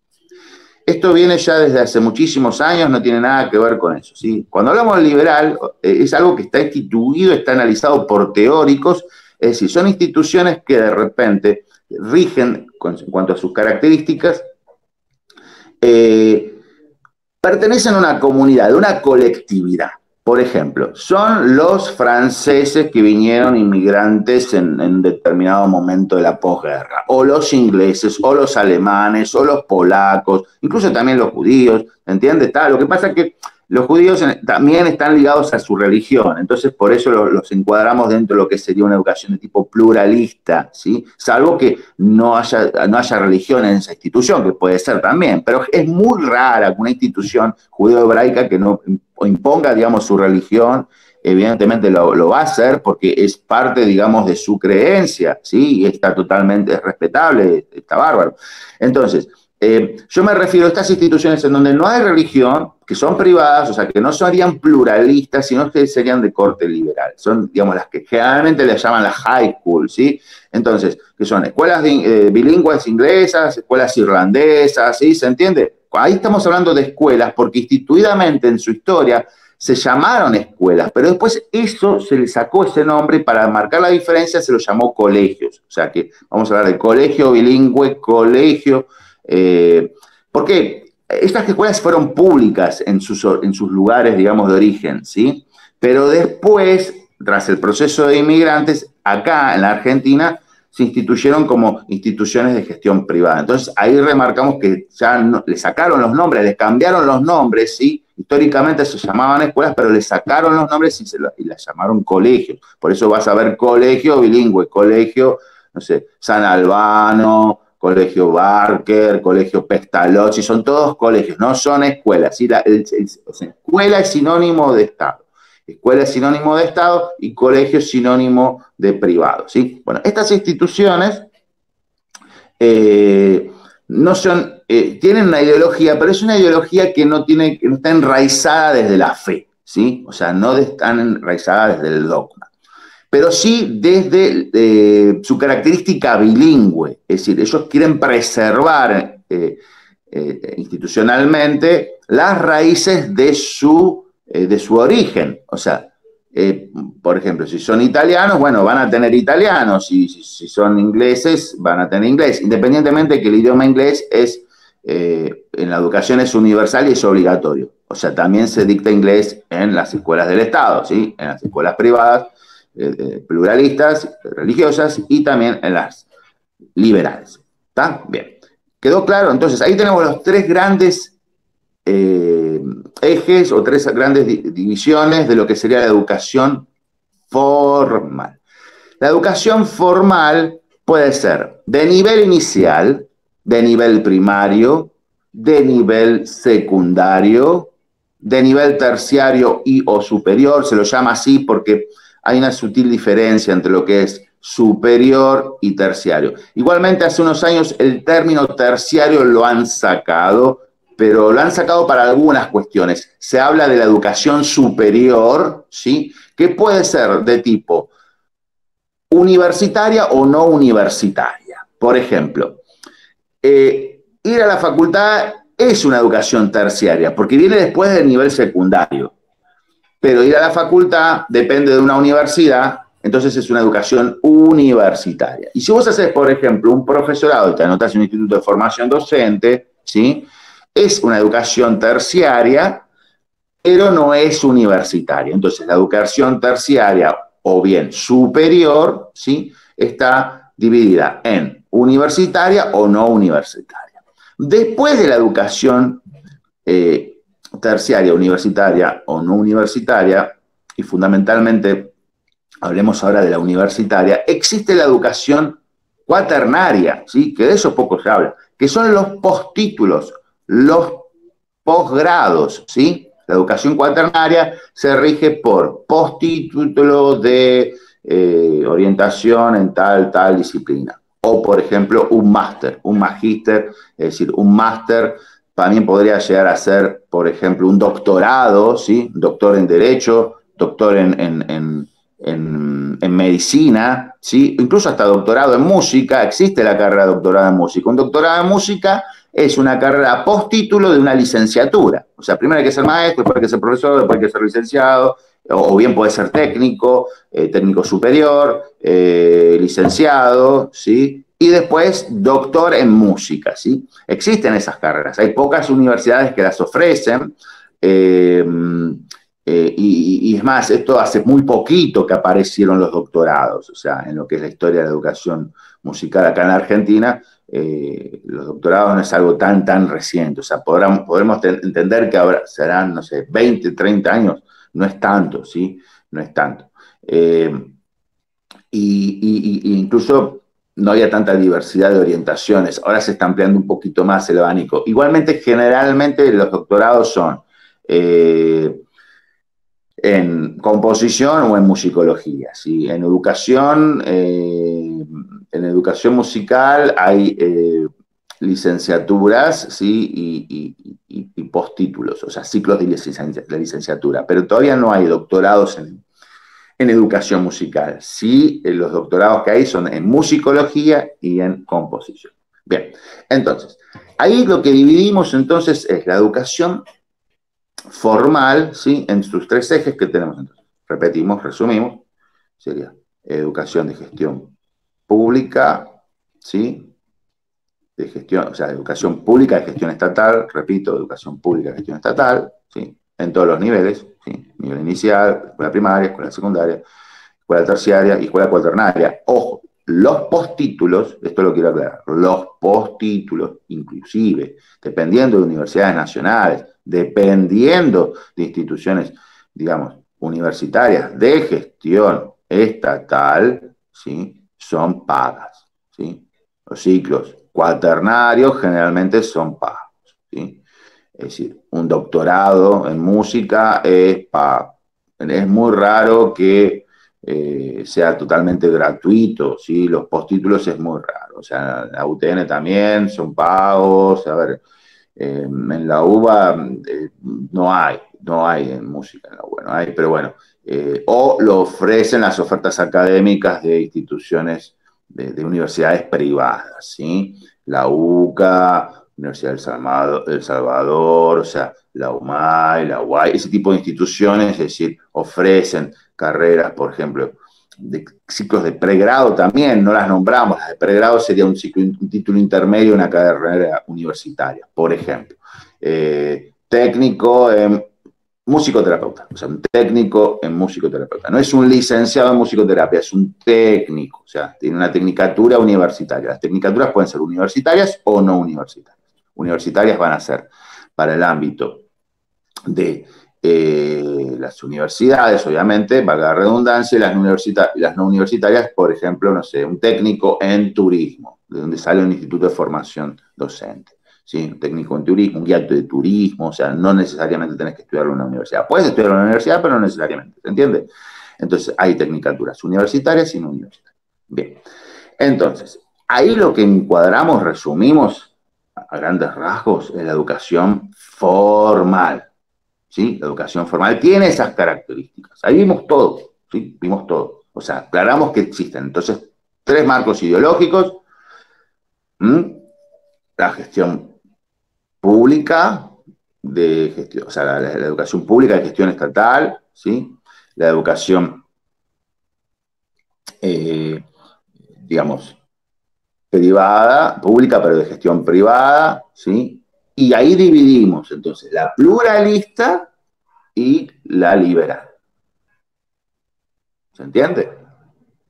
Esto viene ya desde hace muchísimos años, no tiene nada que ver con eso, ¿sí? Cuando hablamos de liberal, es algo que está instituido, está analizado por teóricos, es decir, son instituciones que de repente rigen, en cuanto a sus características, pertenecen a una comunidad, a una colectividad. Por ejemplo, son los franceses que vinieron inmigrantes en determinado momento de la posguerra, o los ingleses, o los alemanes, o los polacos, incluso también los judíos, ¿entiendes? Lo que pasa es que los judíos también están ligados a su religión, entonces por eso los encuadramos dentro de lo que sería una educación de tipo pluralista, ¿sí? Salvo que no haya religión en esa institución, que puede ser también, pero es muy rara que una institución judeo-hebraica que no imponga, digamos, su religión. Evidentemente lo va a hacer porque es parte, digamos, de su creencia, ¿sí? Y está totalmente respetable, está bárbaro. Entonces, yo me refiero a estas instituciones en donde no hay religión, que son privadas, o sea, que no serían pluralistas, sino que serían de corte liberal. Son, digamos, las que generalmente le llaman las high school, ¿sí? Entonces, que son escuelas bilingües inglesas, escuelas irlandesas, ¿sí? ¿Se entiende? Ahí estamos hablando de escuelas porque instituidamente en su historia se llamaron escuelas, pero después eso se le sacó ese nombre y para marcar la diferencia se lo llamó colegios. O sea que vamos a hablar de colegio bilingüe, colegio. ¿Por qué? Estas escuelas fueron públicas en sus lugares, digamos, de origen, ¿sí? Pero después, tras el proceso de inmigrantes, acá en la Argentina se instituyeron como instituciones de gestión privada. Entonces, ahí remarcamos que ya le sacaron los nombres, le cambiaron los nombres, ¿sí? Históricamente se llamaban escuelas, pero le sacaron los nombres y las llamaron colegios. Por eso vas a ver colegio bilingüe, colegio, no sé, San Albano, colegio Barker, colegio Pestalozzi, son todos colegios, no son escuelas. ¿Sí? O sea, escuela es sinónimo de Estado. Escuela es sinónimo de Estado y colegio es sinónimo de privado, ¿sí? Bueno, estas instituciones no son, tienen una ideología, pero es una ideología que no está enraizada desde la fe, ¿sí? O sea, no están enraizadas desde el dogma, pero sí desde su característica bilingüe, es decir, ellos quieren preservar institucionalmente las raíces de su origen, o sea, por ejemplo, si son italianos, bueno, van a tener italianos, si son ingleses, van a tener inglés, independientemente de que el idioma inglés en la educación es universal y es obligatorio, o sea, también se dicta inglés en las escuelas del Estado, ¿sí? En las escuelas privadas, pluralistas, religiosas, y también en las liberales, ¿está? Bien, ¿quedó claro? Entonces, ahí tenemos los tres grandes ejes o tres grandes divisiones de lo que sería la educación formal. La educación formal puede ser de nivel inicial, de nivel primario, de nivel secundario, de nivel terciario y o superior. Se lo llama así porque hay una sutil diferencia entre lo que es superior y terciario. Igualmente, hace unos años el término terciario lo han sacado, pero lo han sacado para algunas cuestiones. Se habla de la educación superior, ¿sí? Que puede ser de tipo universitaria o no universitaria. Por ejemplo, ir a la facultad es una educación terciaria, porque viene después del nivel secundario. Pero ir a la facultad depende de una universidad, entonces es una educación universitaria. Y si vos haces, por ejemplo, un profesorado, te anotás en un instituto de formación docente, ¿sí? Es una educación terciaria, pero no es universitaria. Entonces, la educación terciaria o bien superior, ¿sí? Está dividida en universitaria o no universitaria. Después de la educación terciaria, universitaria o no universitaria, y fundamentalmente hablemos ahora de la universitaria, existe la educación cuaternaria, ¿sí? Que de eso poco se habla, que son los postítulos, los posgrados, ¿sí? La educación cuaternaria se rige por postítulo de orientación en tal disciplina. O, por ejemplo, un máster, un magíster, es decir, un máster también podría llegar a ser, por ejemplo, un doctorado, ¿sí? Doctor en Derecho, doctor en medicina, ¿sí? Incluso hasta doctorado en música. Existe la carrera de doctorado en música. Un doctorado en música es una carrera postítulo de una licenciatura. O sea, primero hay que ser maestro, después hay que ser profesor, después hay que ser licenciado, o bien puede ser técnico, técnico superior, licenciado, ¿sí? Y después doctor en música, ¿sí? Existen esas carreras. Hay pocas universidades que las ofrecen, y es más, esto hace muy poquito que aparecieron los doctorados, o sea, en lo que es la historia de la educación musical acá en la Argentina, los doctorados no es algo tan reciente, o sea, podremos entender que ahora serán, no sé, 20, 30 años, no es tanto, ¿sí? No es tanto. Incluso no había tanta diversidad de orientaciones, ahora se está ampliando un poquito más el abanico. Igualmente, generalmente los doctorados son en composición o en musicología, ¿sí? En educación musical hay licenciaturas, ¿sí? y postítulos, o sea, ciclos de licenciatura, pero todavía no hay doctorados en educación musical. Sí, los doctorados que hay son en musicología y en composición. Bien, entonces, ahí lo que dividimos entonces es la educación formal, ¿sí? En sus tres ejes que tenemos entonces. Repetimos, resumimos, sería educación de gestión pública, ¿sí? De gestión, o sea, educación pública de gestión estatal, repito, educación pública de gestión estatal, ¿sí? En todos los niveles, ¿sí? Nivel inicial, escuela primaria, escuela secundaria, escuela terciaria y escuela cuaternaria. Ojo, los postítulos, esto lo quiero aclarar, los postítulos, inclusive, dependiendo de universidades nacionales, dependiendo de instituciones, digamos, universitarias de gestión estatal, ¿sí? Son pagas, ¿sí? Los ciclos cuaternarios generalmente son pagos, ¿sí? Es decir, un doctorado en música es pago. Es muy raro que sea totalmente gratuito, ¿sí? Los postítulos es muy raro. O sea, la UTN también son pagos. A ver, en la UBA no hay en música en la UBA, no hay, pero bueno. O lo ofrecen las ofertas académicas de instituciones de universidades privadas, ¿sí? La UCA, Universidad del Salvador, o sea, la UMAI, la UAI, ese tipo de instituciones, es decir, ofrecen carreras, por ejemplo, de ciclos de pregrado también, no las nombramos, las de pregrado sería un título intermedio en una carrera universitaria, por ejemplo. Técnico en musicoterapeuta, o sea, un técnico en musicoterapeuta. No es un licenciado en musicoterapia, es un técnico, o sea, tiene una tecnicatura universitaria. Las tecnicaturas pueden ser universitarias o no universitarias. Universitarias van a ser para el ámbito de las universidades, obviamente, valga la redundancia, y las no universitarias, por ejemplo, no sé, un técnico en turismo, de donde sale un instituto de formación docente. ¿Sí? Un técnico en turismo, un guía de turismo, o sea, no necesariamente tenés que estudiarlo en una universidad. Puedes estudiarlo en una universidad, pero no necesariamente, ¿se entiende? Entonces, hay tecnicaturas universitarias y no universitarias. Bien, entonces, ahí lo que encuadramos, resumimos a grandes rasgos, es la educación formal. ¿Sí? La educación formal tiene esas características. Ahí vimos todo, ¿sí? Vimos todo. O sea, aclaramos que existen. Entonces, tres marcos ideológicos. La gestión pública de gestión, o sea, la educación pública de gestión estatal, ¿sí? La educación, digamos, privada, pública, pero de gestión privada, ¿sí? Y ahí dividimos, entonces, la pluralista y la liberal. ¿Se entiende?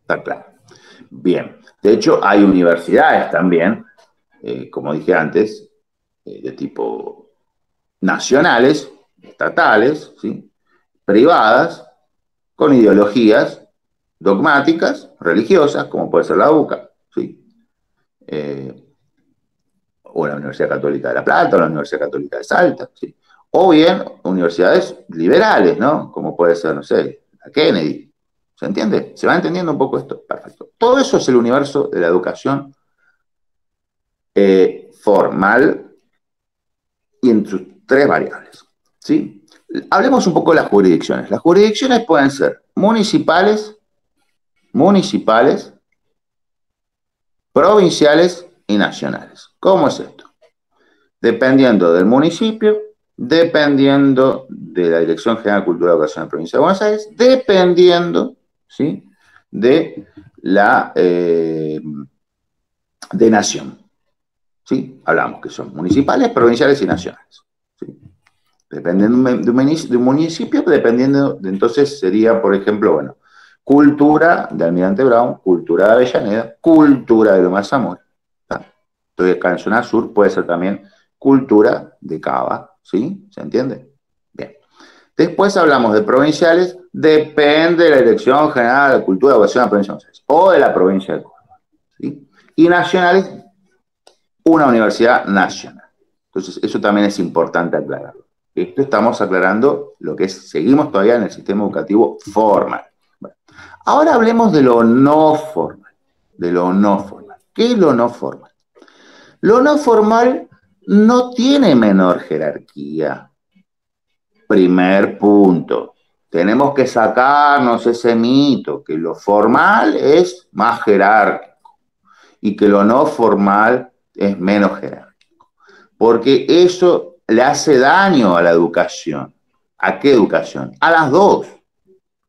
Está claro. Bien. De hecho, hay universidades también, como dije antes, de tipo nacionales, estatales, ¿sí? Privadas, con ideologías dogmáticas, religiosas, como puede ser la UCA, ¿sí? O la Universidad Católica de La Plata, o la Universidad Católica de Salta, ¿sí? O bien universidades liberales, ¿no? Como puede ser, no sé, la Kennedy. ¿Se entiende? ¿Se va entendiendo un poco esto? Perfecto. Todo eso es el universo de la educación formal y en sus tres variables, ¿sí? Hablemos un poco de las jurisdicciones. Las jurisdicciones pueden ser municipales, provinciales y nacionales. ¿Cómo es esto? Dependiendo del municipio, dependiendo de la Dirección General de Cultura y Educación de la Provincia de Buenos Aires, dependiendo, ¿sí? de la de nación. ¿Sí? Hablamos que son municipales, provinciales y nacionales. ¿Sí? Dependiendo de un municipio, dependiendo, entonces sería, por ejemplo, bueno, cultura de Almirante Brown, cultura de Avellaneda, cultura de Lomas de Zamora. Estoy acá en zona sur, puede ser también cultura de Cava, ¿sí? ¿Se entiende? Bien. Después hablamos de provinciales, depende de la Dirección General de Cultura y Educación de la Provincia de Buenos Aires, o de la provincia de Córdoba, ¿sí? Y nacionales, una universidad nacional. Entonces, eso también es importante aclararlo. Esto estamos aclarando lo que es, seguimos todavía en el sistema educativo formal. Bueno, ahora hablemos de lo no formal, de lo no formal. ¿Qué es lo no formal? Lo no formal no tiene menor jerarquía. Primer punto. Tenemos que sacarnos ese mito, que lo formal es más jerárquico y que lo no formal es menos jerárquico. Porque eso le hace daño a la educación. ¿A qué educación? A las dos.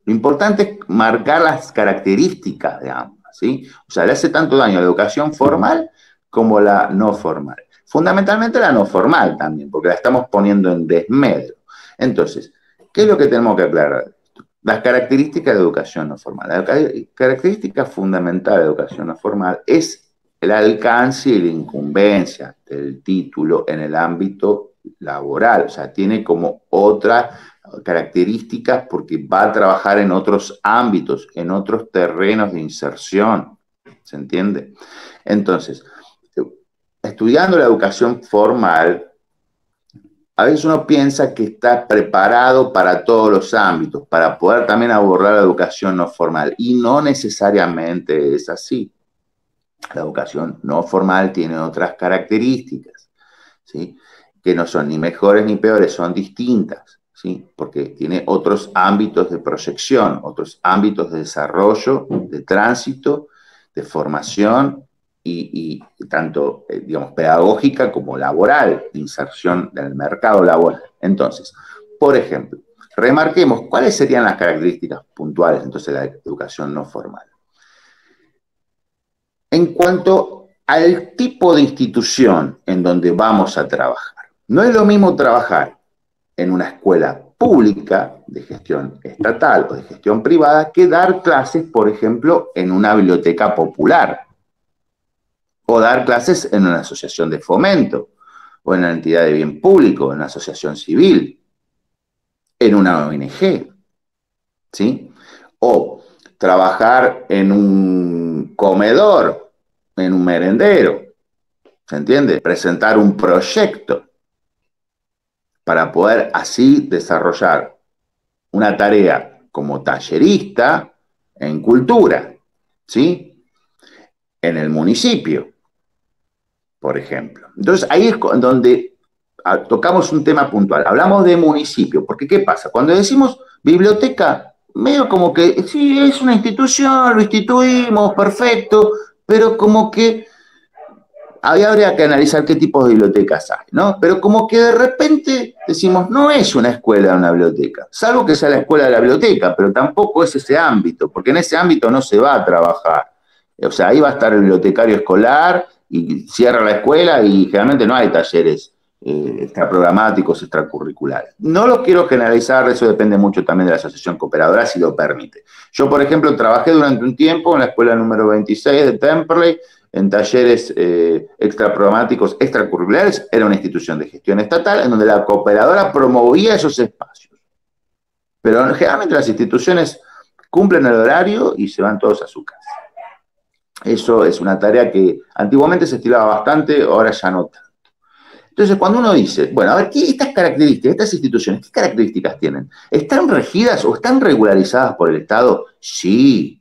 Lo importante es marcar las características de ambas, ¿sí? O sea, le hace tanto daño a la educación formal como la no formal. Fundamentalmente la no formal también, porque la estamos poniendo en desmedro. Entonces, ¿qué es lo que tenemos que aclarar? Las características de educación no formal. La característica fundamental de educación no formal es el alcance y la incumbencia del título en el ámbito laboral. O sea, tiene como otras características porque va a trabajar en otros ámbitos, en otros terrenos de inserción. ¿Se entiende? Entonces, estudiando la educación formal, a veces uno piensa que está preparado para todos los ámbitos, para poder también abordar la educación no formal, y no necesariamente es así. La educación no formal tiene otras características, ¿sí? Que no son ni mejores ni peores, son distintas, ¿sí? Porque tiene otros ámbitos de proyección, otros ámbitos de desarrollo, de tránsito, de formación, y tanto, digamos, pedagógica como laboral, de inserción en el mercado laboral. Entonces, por ejemplo, remarquemos cuáles serían las características puntuales, entonces, de la educación no formal. En cuanto al tipo de institución en donde vamos a trabajar, no es lo mismo trabajar en una escuela pública de gestión estatal o de gestión privada que dar clases, por ejemplo, en una biblioteca popular, o dar clases en una asociación de fomento, o en una entidad de bien público, en una asociación civil, en una ONG, ¿sí? O trabajar en un comedor, en un merendero, ¿se entiende? Presentar un proyecto para poder así desarrollar una tarea como tallerista en cultura, ¿sí? En el municipio, por ejemplo. Entonces, ahí es donde tocamos un tema puntual. Hablamos de municipio, porque ¿qué pasa? Cuando decimos biblioteca, medio como que, sí, es una institución, lo instituimos, perfecto, pero como que ahí habría que analizar qué tipo de bibliotecas hay, ¿no? Pero como que de repente decimos, no es una escuela una biblioteca, salvo que sea la escuela de la biblioteca, pero tampoco es ese ámbito, porque en ese ámbito no se va a trabajar. O sea, ahí va a estar el bibliotecario escolar y cierra la escuela y generalmente no hay talleres extraprogramáticos, extracurriculares. No los quiero generalizar, eso depende mucho también de la asociación cooperadora, si lo permite. Yo, por ejemplo, trabajé durante un tiempo en la escuela número 26 de Temperley, en talleres extraprogramáticos, extracurriculares. Era una institución de gestión estatal en donde la cooperadora promovía esos espacios. Pero generalmente las instituciones cumplen el horario y se van todos a su casa. Eso es una tarea que antiguamente se estilaba bastante, ahora ya no tanto. Entonces, cuando uno dice, bueno, a ver, estas características, estas instituciones, ¿qué características tienen? ¿Están regidas o están regularizadas por el Estado? Sí,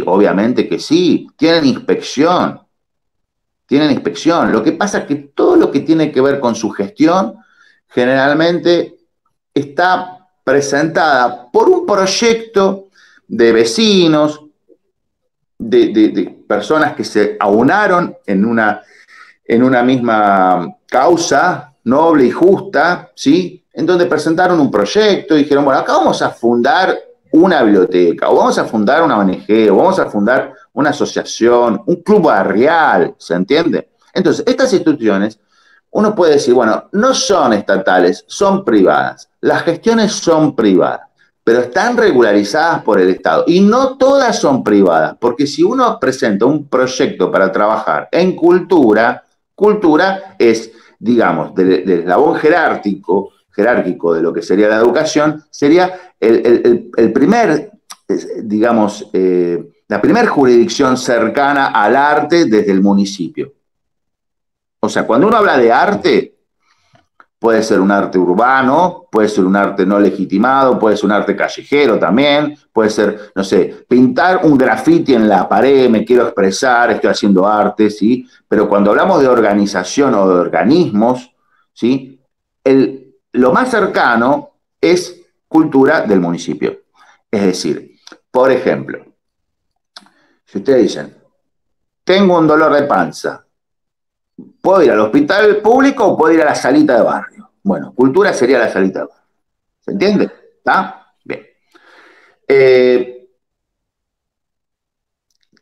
obviamente que sí. Tienen inspección. Lo que pasa es que todo lo que tiene que ver con su gestión, generalmente está presentada por un proyecto de vecinos, de personas que se aunaron en una misma causa noble y justa, ¿sí? En donde presentaron un proyecto y dijeron, bueno, acá vamos a fundar una biblioteca, o vamos a fundar una ONG, o vamos a fundar una asociación, un club barrial, ¿se entiende? Entonces, estas instituciones, uno puede decir, bueno, no son estatales, son privadas. Las gestiones son privadas, pero están regularizadas por el Estado. Y no todas son privadas, porque si uno presenta un proyecto para trabajar en cultura, cultura es, digamos, del eslabón jerárquico de lo que sería la educación, sería el primer, digamos, la primera jurisdicción cercana al arte desde el municipio. O sea, cuando uno habla de arte, puede ser un arte urbano, puede ser un arte no legitimado, puede ser un arte callejero también, puede ser, no sé, pintar un grafiti en la pared, me quiero expresar, estoy haciendo arte, ¿sí? Pero cuando hablamos de organización o de organismos, ¿sí? Lo más cercano es cultura del municipio. Es decir, por ejemplo, si ustedes dicen, tengo un dolor de panza, ¿puedo ir al hospital público o puedo ir a la salita de barrio? Bueno, cultura sería la salita de barrio. ¿Se entiende? ¿Está? Bien.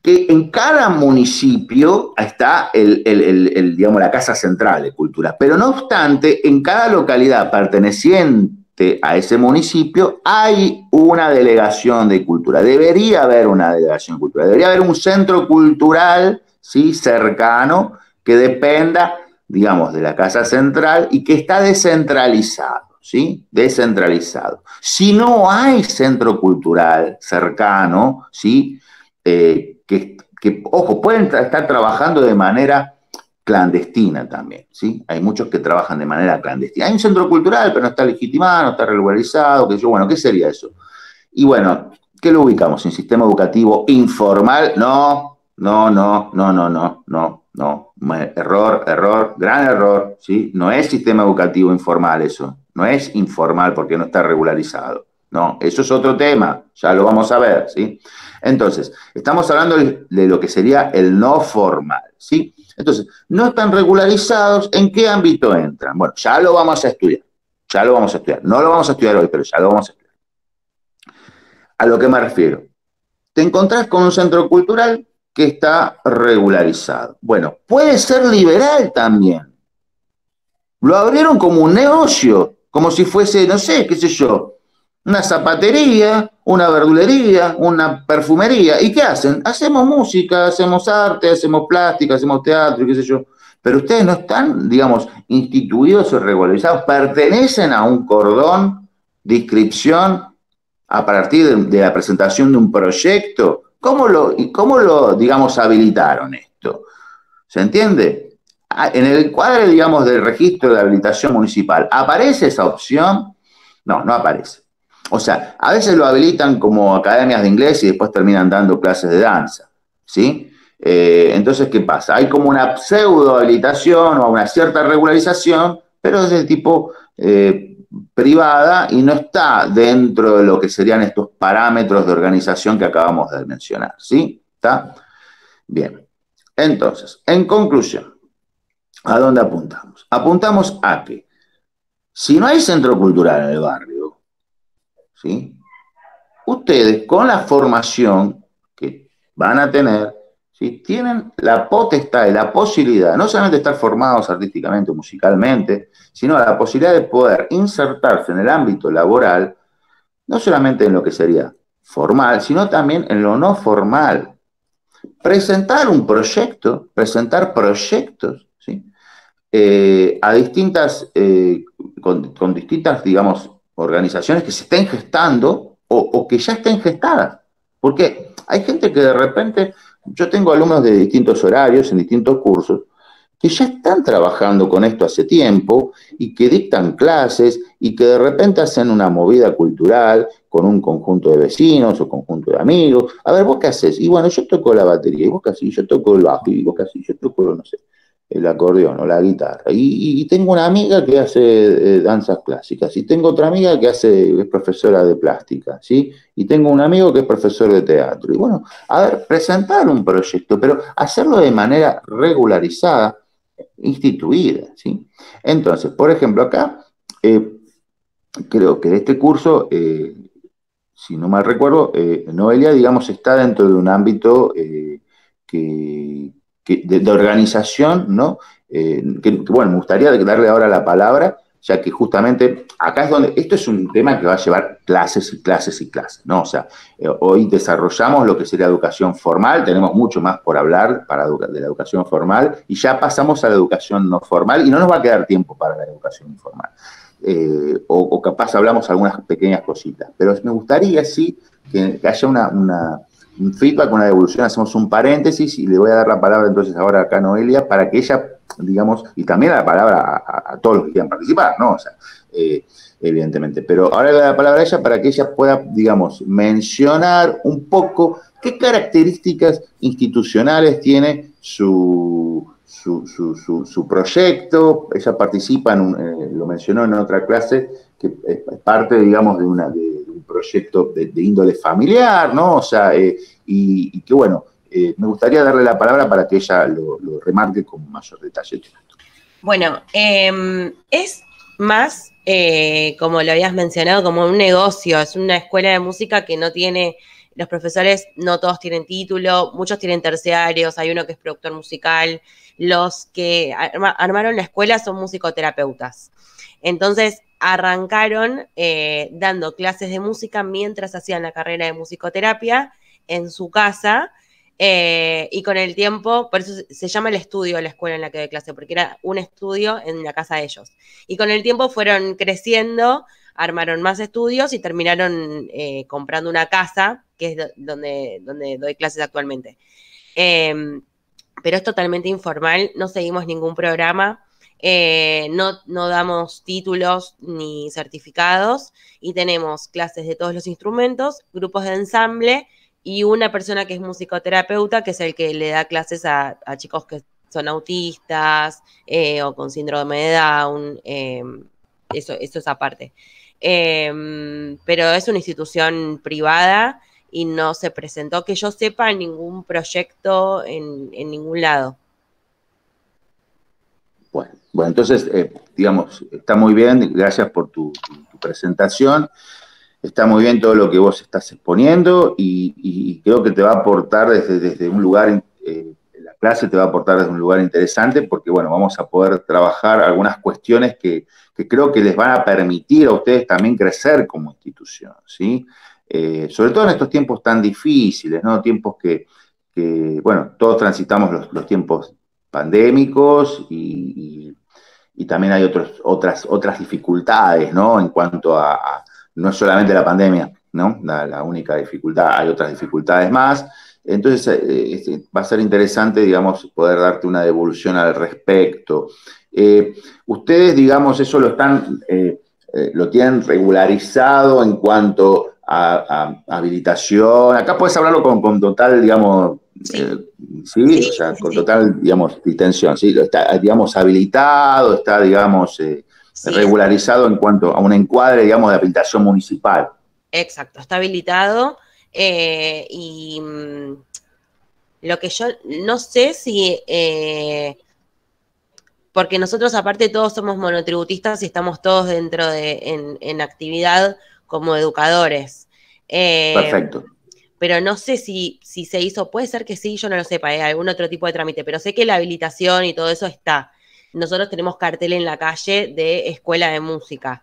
Que en cada municipio está digamos, la casa central de cultura, pero no obstante, en cada localidad perteneciente a ese municipio hay una delegación de cultura. Debería haber una delegación de cultura, debería haber un centro cultural, ¿sí? Cercano, que dependa, digamos, de la casa central y que está descentralizado, ¿sí? Descentralizado. Si no hay centro cultural cercano, ¿sí? Ojo, pueden estar trabajando de manera clandestina también, ¿sí? Hay muchos que trabajan de manera clandestina. Hay un centro cultural, pero no está legitimado, no está regularizado, qué sé yo. Bueno, ¿qué sería eso? Y bueno, ¿qué lo ubicamos? ¿En sistema educativo informal? No. Error, gran error, ¿sí? No es sistema educativo informal eso. No es informal porque no está regularizado. No, eso es otro tema, ya lo vamos a ver, ¿sí? Entonces, estamos hablando de lo que sería el no formal, ¿sí? Entonces, no están regularizados, ¿en qué ámbito entran? Bueno, ya lo vamos a estudiar, no lo vamos a estudiar hoy, pero ya lo vamos a estudiar. ¿A lo que me refiero? Te encontrás con un centro cultural que está regularizado. Bueno, puede ser liberal también. Lo abrieron como un negocio, como si fuese, no sé, qué sé yo, una zapatería, una verdulería, una perfumería. ¿Y qué hacen? Hacemos música, hacemos arte, hacemos plástica, hacemos teatro, qué sé yo. Pero ustedes no están, digamos, instituidos o regularizados, pertenecen a un cordón de inscripción a partir de la presentación de un proyecto. ¿Cómo lo, digamos, habilitaron esto? ¿Se entiende? En el cuadro, digamos, del registro de habilitación municipal, ¿aparece esa opción? No, no aparece. O sea, a veces lo habilitan como academias de inglés y después terminan dando clases de danza, ¿sí? Entonces, ¿qué pasa? Hay como una pseudo habilitación o una cierta regularización, pero es de tipo privada y no está dentro de lo que serían estos parámetros de organización que acabamos de mencionar, ¿sí? ¿Está? Bien. Entonces, en conclusión, ¿a dónde apuntamos? Apuntamos a que si no hay centro cultural en el barrio, ¿sí? Ustedes con la formación que van a tener, ¿sí? Tienen la potestad y la posibilidad, no solamente de estar formados artísticamente o musicalmente, sino la posibilidad de poder insertarse en el ámbito laboral, no solamente en lo que sería formal, sino también en lo no formal. Presentar un proyecto, presentar proyectos, ¿sí? A distintas, con distintas, digamos, organizaciones que se estén gestando o que ya estén gestadas. Porque hay gente que de repente, yo tengo alumnos de distintos horarios, en distintos cursos, que ya están trabajando con esto hace tiempo y que dictan clases y que de repente hacen una movida cultural con un conjunto de vecinos o conjunto de amigos. A ver, ¿vos qué haces? Y bueno, yo toco la batería, y vos qué haces, yo toco el bajo, y vos qué haces, yo toco, no sé, el acordeón o la guitarra. Y tengo una amiga que hace danzas clásicas, y tengo otra amiga que es profesora de plástica, ¿sí? Y tengo un amigo que es profesor de teatro. Y bueno, a ver, presentar un proyecto, pero hacerlo de manera regularizada, instituida, ¿sí? Entonces, por ejemplo, acá, creo que este curso, si no mal recuerdo, Noelia, digamos, está dentro de un ámbito de organización, ¿no? bueno, me gustaría darle ahora la palabra, ya que justamente acá es donde, esto es un tema que va a llevar clases y clases y clases, ¿no? O sea, hoy desarrollamos lo que sería educación formal, tenemos mucho más por hablar de la educación formal, y ya pasamos a la educación no formal, y no nos va a quedar tiempo para la educación informal. O capaz hablamos algunas pequeñas cositas, pero me gustaría, sí, que haya un feedback, una devolución, hacemos un paréntesis, y le voy a dar la palabra entonces ahora acá a Noelia, para que ella, digamos, y también la palabra a todos los que quieran participar, ¿no? O sea, evidentemente. Pero ahora le doy la palabra a ella para que ella pueda, digamos, mencionar un poco qué características institucionales tiene su proyecto. Ella participa, lo mencionó en otra clase, que es parte, digamos, de un proyecto de índole familiar, ¿no? O sea, y que bueno, me gustaría darle la palabra para que ella lo remarque con mayor detalle. Bueno, es más, como lo habías mencionado, como un negocio. Es una escuela de música que no tiene, los profesores no todos tienen título, muchos tienen terciarios, hay uno que es productor musical. Los que armaron la escuela son musicoterapeutas. Entonces arrancaron dando clases de música mientras hacían la carrera de musicoterapia en su casa. Y con el tiempo, por eso se llama el estudio la escuela en la que doy clase, porque era un estudio en la casa de ellos. Y con el tiempo fueron creciendo, armaron más estudios y terminaron comprando una casa, que es donde doy clases actualmente. Pero es totalmente informal, no seguimos ningún programa, no damos títulos ni certificados, y tenemos clases de todos los instrumentos, grupos de ensamble, y una persona que es musicoterapeuta, que es el que le da clases a chicos que son autistas o con síndrome de Down, eso es aparte. Pero es una institución privada y no se presentó, que yo sepa, ningún proyecto en ningún lado. Bueno, entonces, digamos, está muy bien, gracias por tu presentación. Está muy bien todo lo que vos estás exponiendo, y creo que te va a aportar desde un lugar, la clase te va a aportar desde un lugar interesante, porque bueno, vamos a poder trabajar algunas cuestiones que creo que les van a permitir a ustedes también crecer como institución, ¿sí? Sobre todo en estos tiempos tan difíciles, ¿no? Tiempos que bueno, todos transitamos los tiempos pandémicos, y también hay otras dificultades, ¿no? En cuanto no es solamente la pandemia, ¿no? La única dificultad, hay otras dificultades más. Entonces, va a ser interesante, digamos, poder darte una devolución al respecto. Ustedes, digamos, eso lo tienen regularizado en cuanto a habilitación. Acá puedes hablarlo con total, digamos, sí, o sea, con total, digamos, distensión, ¿sí? Está, digamos, habilitado, está, digamos, regularizado en cuanto a un encuadre, digamos, de habilitación municipal. Exacto, está habilitado, y lo que yo no sé si, porque nosotros aparte todos somos monotributistas y estamos todos dentro en actividad como educadores. Perfecto. Pero no sé si se hizo, puede ser que sí, yo no lo sepa, algún otro tipo de trámite, pero sé que la habilitación y todo eso está. Nosotros tenemos cartel en la calle de escuela de música.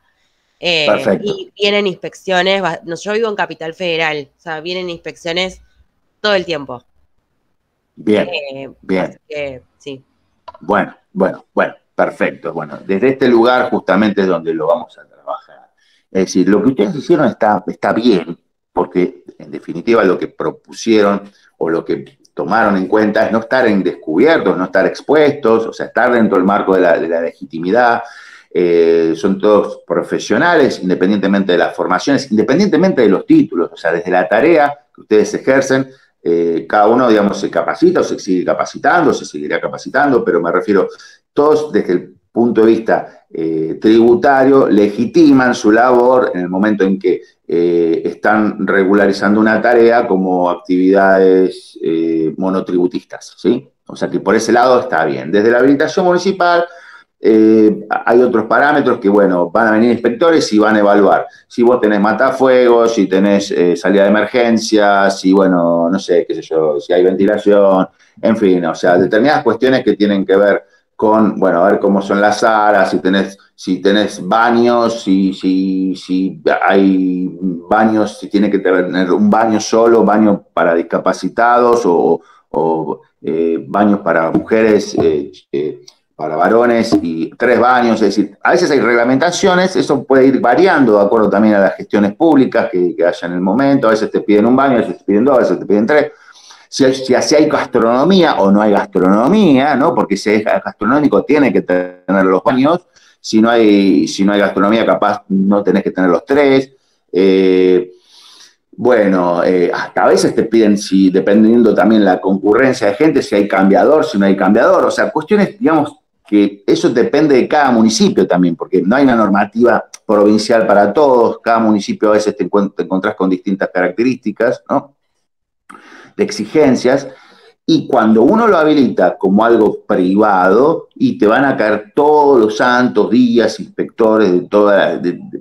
Perfecto. Y vienen inspecciones, yo vivo en Capital Federal, o sea, vienen inspecciones todo el tiempo. Bien, bien. Así que, sí. Bueno, perfecto. Bueno, desde este lugar justamente es donde lo vamos a trabajar. Es decir, lo que ustedes hicieron está bien, porque en definitiva lo que propusieron o lo que tomaron en cuenta es no estar en descubiertos, no estar expuestos, o sea, estar dentro del marco de la legitimidad. Son todos profesionales, independientemente de las formaciones, independientemente de los títulos, o sea, desde la tarea que ustedes ejercen, cada uno, digamos, se capacita o se sigue capacitando, se seguirá capacitando, pero me refiero, todos desde el punto de vista tributario legitiman su labor en el momento en que están regularizando una tarea como actividades monotributistas, ¿sí? O sea que por ese lado está bien. Desde la habilitación municipal hay otros parámetros que, bueno, van a venir inspectores y van a evaluar. Si vos tenés matafuegos, si tenés salida de emergencia, si, bueno, no sé, qué sé yo, si hay ventilación, en fin, o sea, determinadas cuestiones que tienen que ver con, bueno, a ver cómo son las salas, si tenés baños, si hay baños, si tiene que tener un baño solo, baño para discapacitados o baños para mujeres, para varones y 3 baños, es decir, a veces hay reglamentaciones, eso puede ir variando de acuerdo también a las gestiones públicas que haya en el momento, a veces te piden un baño, a veces te piden 2, a veces te piden 3. Si hay gastronomía o no hay gastronomía, ¿no? Porque si es gastronómico tiene que tener los baños, si no hay gastronomía capaz no tenés que tener los 3. Hasta a veces te piden, si dependiendo también la concurrencia de gente, si hay cambiador, si no hay cambiador, o sea, cuestiones, digamos, que eso depende de cada municipio también, porque no hay una normativa provincial para todos, cada municipio a veces te encontrás con distintas características, ¿no? De exigencias, y cuando uno lo habilita como algo privado, y te van a caer todos los santos días inspectores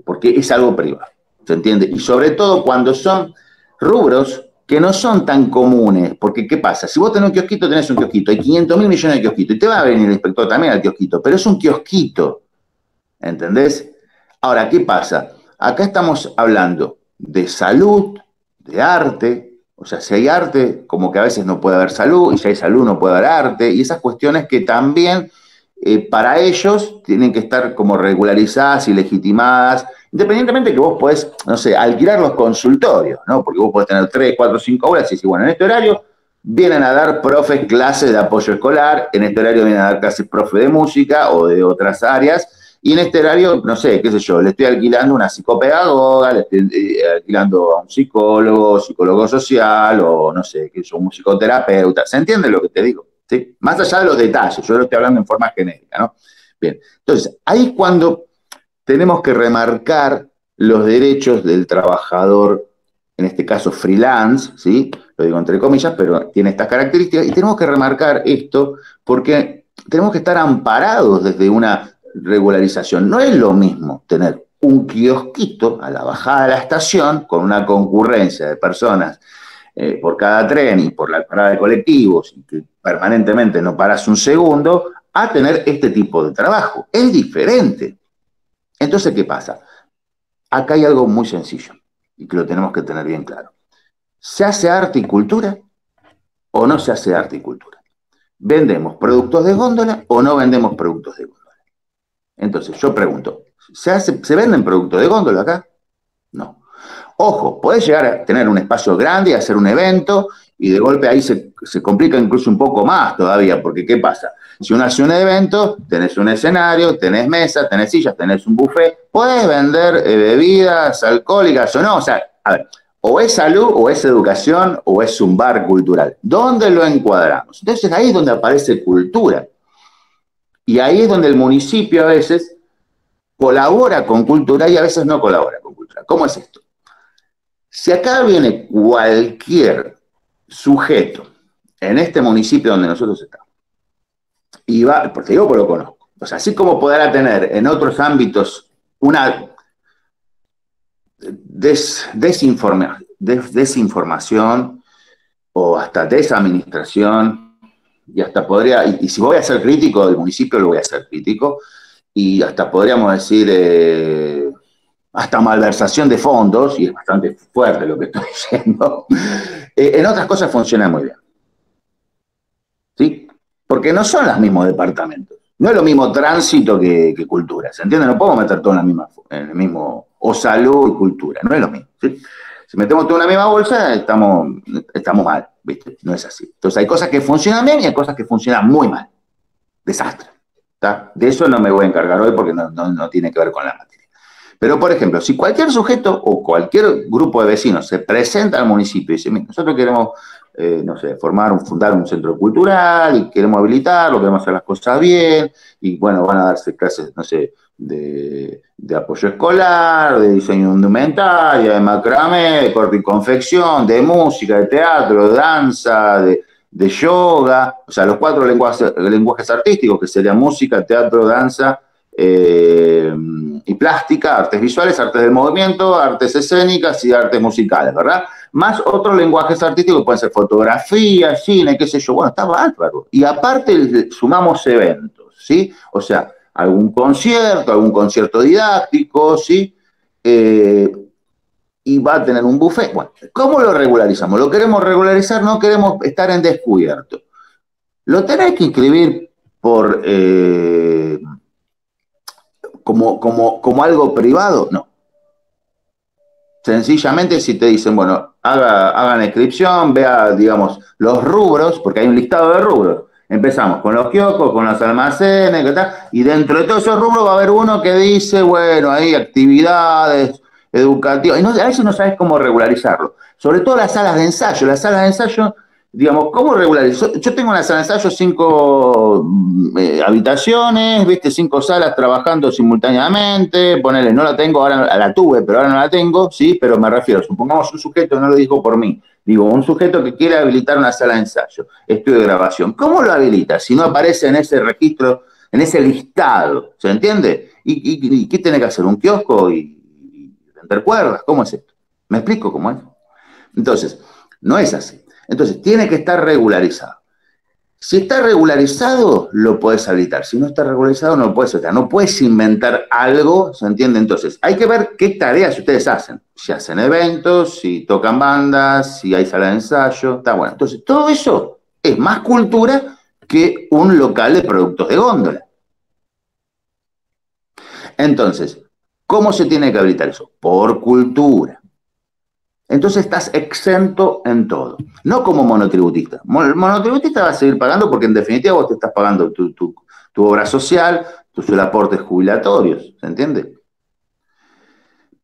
porque es algo privado, ¿se entiende? Y sobre todo cuando son rubros que no son tan comunes, porque ¿qué pasa? Si vos tenés un kiosquito, tenés un kiosquito, hay 500.000 millones de kiosquitos, y te va a venir el inspector también al kiosquito, pero es un kiosquito, ¿entendés? Ahora, ¿qué pasa? Acá estamos hablando de salud, de arte. O sea, si hay arte, como que a veces no puede haber salud, y si hay salud no puede haber arte, y esas cuestiones que también para ellos tienen que estar como regularizadas y legitimadas, independientemente que vos podés, no sé, alquilar los consultorios, ¿no? Porque vos podés tener 3, 4, 5 horas y decir, bueno, en este horario vienen a dar profes clases de apoyo escolar, en este horario vienen a dar clases profe de música o de otras áreas, y en este horario, no sé, qué sé yo, le estoy alquilando una psicopedagoga, le estoy alquilando a un psicólogo social, o no sé, que es un psicoterapeuta. ¿Se entiende lo que te digo? ¿Sí? Más allá de los detalles, yo lo estoy hablando en forma genérica, ¿no? Bien, entonces, ahí es cuando tenemos que remarcar los derechos del trabajador, en este caso freelance, ¿sí? Lo digo entre comillas, pero tiene estas características, y tenemos que remarcar esto porque tenemos que estar amparados desde una regularización. No es lo mismo tener un kiosquito a la bajada de la estación con una concurrencia de personas por cada tren y por la parada de colectivos y que permanentemente no paras un segundo, a tener este tipo de trabajo. Es diferente. Entonces, ¿qué pasa? Acá hay algo muy sencillo y que lo tenemos que tener bien claro. ¿Se hace arte y cultura o no se hace arte y cultura? ¿Vendemos productos de góndola o no vendemos productos de góndola? Entonces, yo pregunto, ¿se venden productos de góndola acá? No. Ojo, podés llegar a tener un espacio grande y hacer un evento, y de golpe ahí se complica incluso un poco más todavía, porque ¿qué pasa? Si uno hace un evento, tenés un escenario, tenés mesa, tenés sillas, tenés un buffet, podés vender bebidas alcohólicas o no, o sea, a ver, o es salud, o es educación, o es un bar cultural. ¿Dónde lo encuadramos? Entonces ahí es donde aparece cultura. Y ahí es donde el municipio a veces colabora con cultura y a veces no colabora con cultura. ¿Cómo es esto? Si acá viene cualquier sujeto en este municipio donde nosotros estamos, y va, porque yo lo conozco, o sea, así como podrá tener en otros ámbitos una desinformación o hasta desadministración, y hasta podría, y si voy a ser crítico del municipio, lo voy a ser crítico, y hasta podríamos decir, hasta malversación de fondos, y es bastante fuerte lo que estoy diciendo, en otras cosas funciona muy bien. ¿Sí? Porque no son los mismos departamentos. No es lo mismo tránsito que cultura, ¿se entiende? No podemos meter todo en el mismo, o salud y cultura, no es lo mismo, ¿sí? Si metemos todo en la misma bolsa, estamos mal, ¿viste? No es así. Entonces hay cosas que funcionan bien y hay cosas que funcionan muy mal. Desastre. ¿Está? De eso no me voy a encargar hoy porque no tiene que ver con la materia. Pero, por ejemplo, si cualquier sujeto o cualquier grupo de vecinos se presenta al municipio y dice, mira, nosotros queremos, no sé, fundar un centro cultural y queremos habilitarlo, queremos hacer las cosas bien, y bueno, van a darse clases, no sé, de apoyo escolar, de diseño de indumentaria, de macramé, de corte y confección, de música, de teatro, de danza, de yoga, o sea, los 4 lenguajes artísticos, que serían música, teatro, danza y plástica, artes visuales, artes del movimiento, artes escénicas y artes musicales, ¿verdad? Más otros lenguajes artísticos, pueden ser fotografía, cine, qué sé yo, bueno, está bárbaro. Y aparte sumamos eventos. ¿sí? O sea, algún concierto didáctico, ¿sí? Y va a tener un buffet. Bueno, ¿cómo lo regularizamos? ¿Lo queremos regularizar? No queremos estar en descubierto. ¿Lo tenés que inscribir por como algo privado? No. Sencillamente si te dicen, bueno, hagan inscripción, vea, digamos, los rubros, porque hay un listado de rubros. Empezamos con los kioscos, con los almacenes, ¿qué tal? Y dentro de todos esos rubros va a haber uno que dice, bueno, hay actividades educativas. Y a veces no sabes cómo regularizarlo. Sobre todo las salas de ensayo. Las salas de ensayo, digamos, ¿cómo regularizar? Yo tengo una sala de ensayo, 5 habitaciones, ¿viste? 5 salas trabajando simultáneamente. Ponele, no la tengo, ahora la tuve, pero ahora no la tengo, ¿sí? Pero me refiero, supongamos un sujeto, no lo digo por mí, digo, un sujeto que quiere habilitar una sala de ensayo, estudio de grabación. ¿Cómo lo habilita si no aparece en ese registro, en ese listado? ¿Se entiende? ¿Y qué tiene que hacer? ¿Un kiosco y vender cuerdas? ¿Cómo es esto? ¿Me explico cómo es? Entonces, no es así. Entonces, tiene que estar regularizado. Si está regularizado, lo puedes habilitar. Si no está regularizado, no lo puedes habilitar. No puedes inventar algo, ¿se entiende? Entonces, hay que ver qué tareas ustedes hacen. Si hacen eventos, si tocan bandas, si hay sala de ensayo, está bueno. Entonces, todo eso es más cultura que un local de productos de góndola. Entonces, ¿cómo se tiene que habilitar eso? Por cultura. Entonces estás exento en todo, no como monotributista. El monotributista va a seguir pagando porque en definitiva vos te estás pagando tu obra social, tus aportes jubilatorios, ¿se entiende?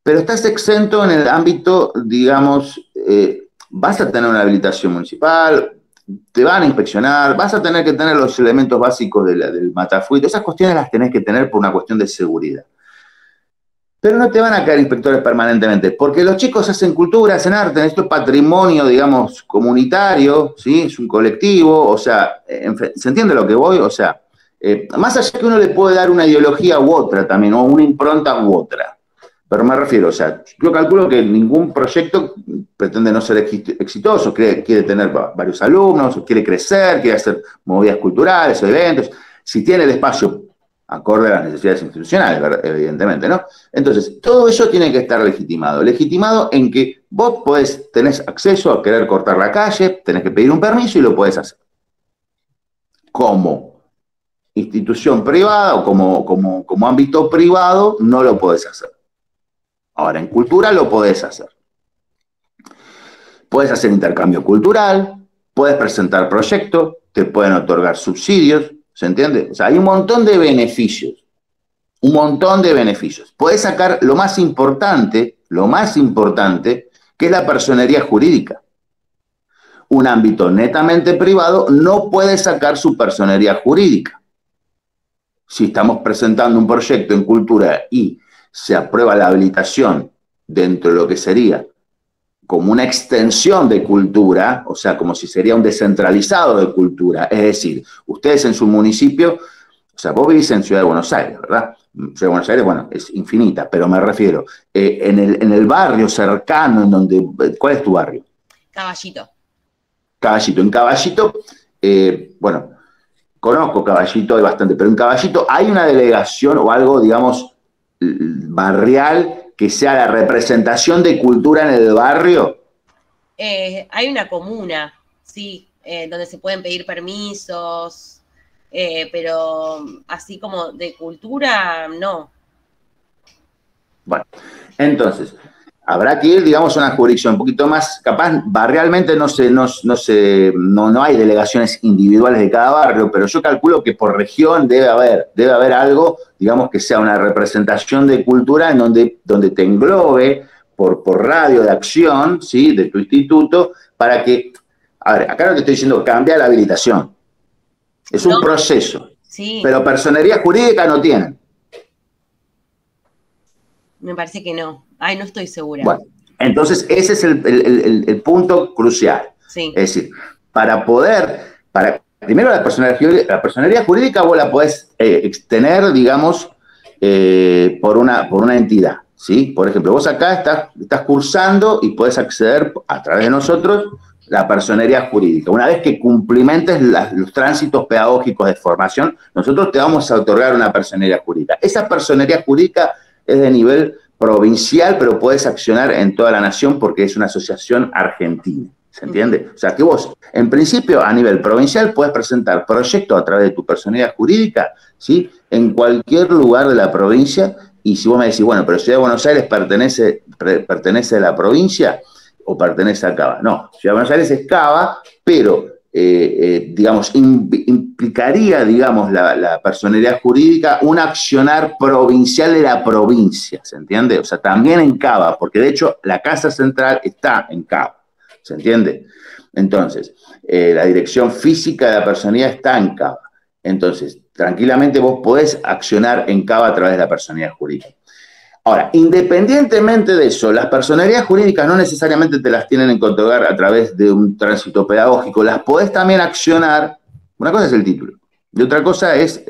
Pero estás exento en el ámbito, digamos, vas a tener una habilitación municipal, te van a inspeccionar, vas a tener que tener los elementos básicos del matafuito, esas cuestiones las tenés que tener por una cuestión de seguridad. Pero no te van a caer inspectores permanentemente, porque los chicos hacen cultura, hacen arte, esto es patrimonio, digamos, comunitario, ¿sí? Es un colectivo, o sea, ¿se entiende lo que voy? O sea, más allá que uno le puede dar una ideología u otra también, o una impronta u otra, pero me refiero, o sea, yo calculo que ningún proyecto pretende no ser exitoso, quiere tener varios alumnos, quiere crecer, quiere hacer movidas culturales o eventos, si tiene el espacio acorde a las necesidades institucionales, evidentemente, ¿no? Entonces, todo eso tiene que estar legitimado. Legitimado en que vos tenés acceso a querer cortar la calle, tenés que pedir un permiso y lo podés hacer. Como institución privada o como ámbito privado, no lo podés hacer. Ahora, en cultura lo podés hacer. Podés hacer intercambio cultural, podés presentar proyectos, te pueden otorgar subsidios, ¿se entiende? O sea, hay un montón de beneficios. Un montón de beneficios. Podés sacar lo más importante, que es la personería jurídica. Un ámbito netamente privado no puede sacar su personería jurídica. Si estamos presentando un proyecto en cultura y se aprueba la habilitación dentro de lo que sería como una extensión de cultura, o sea, como si sería un descentralizado de cultura. Es decir, ustedes en su municipio, o sea, vos vivís en Ciudad de Buenos Aires, ¿verdad? Ciudad de Buenos Aires, bueno, es infinita, pero me refiero, en el barrio cercano, en donde, ¿cuál es tu barrio? Caballito. Caballito. En Caballito, bueno, conozco Caballito, hay bastante, pero en Caballito hay una delegación o algo, digamos, barrial, que sea la representación de cultura en el barrio. Hay una comuna, sí, donde se pueden pedir permisos, pero así como de cultura, no. Bueno, entonces, habrá que ir, digamos, a una jurisdicción un poquito más, capaz, barrialmente no hay delegaciones individuales de cada barrio, pero yo calculo que por región debe haber algo, digamos, que sea una representación de cultura en donde te englobe por radio de acción, ¿sí?, de tu instituto, para que, a ver, acá no te estoy diciendo cambiar la habilitación, es un proceso, sí, pero personería jurídica no tienen. Me parece que no. Ay, no estoy segura. Bueno, entonces ese es el punto crucial. Sí. Es decir, primero la personería jurídica vos la podés extender, digamos, por una entidad, ¿sí? Por ejemplo, vos acá estás cursando y podés acceder a través de nosotros la personería jurídica. Una vez que cumplimentes los tránsitos pedagógicos de formación, nosotros te vamos a otorgar una personería jurídica. Esa personería jurídica es de nivel provincial, pero puedes accionar en toda la nación porque es una asociación argentina. ¿Se entiende? O sea, que vos, en principio, a nivel provincial, puedes presentar proyectos a través de tu personería jurídica, ¿sí? En cualquier lugar de la provincia. Y si vos me decís, bueno, pero Ciudad de Buenos Aires pertenece a la provincia o pertenece a Cava. No, Ciudad de Buenos Aires es Cava, pero, digamos, implicaría, digamos, la personería jurídica un accionar provincial de la provincia, ¿se entiende? O sea, también en Cava, porque de hecho la Casa Central está en Cava, ¿se entiende? Entonces, la dirección física de la personería está en Cava. Entonces, tranquilamente vos podés accionar en Cava a través de la personería jurídica. Ahora, independientemente de eso, las personerías jurídicas no necesariamente te las tienen que otorgar a través de un tránsito pedagógico, las podés también accionar. Una cosa es el título y otra cosa es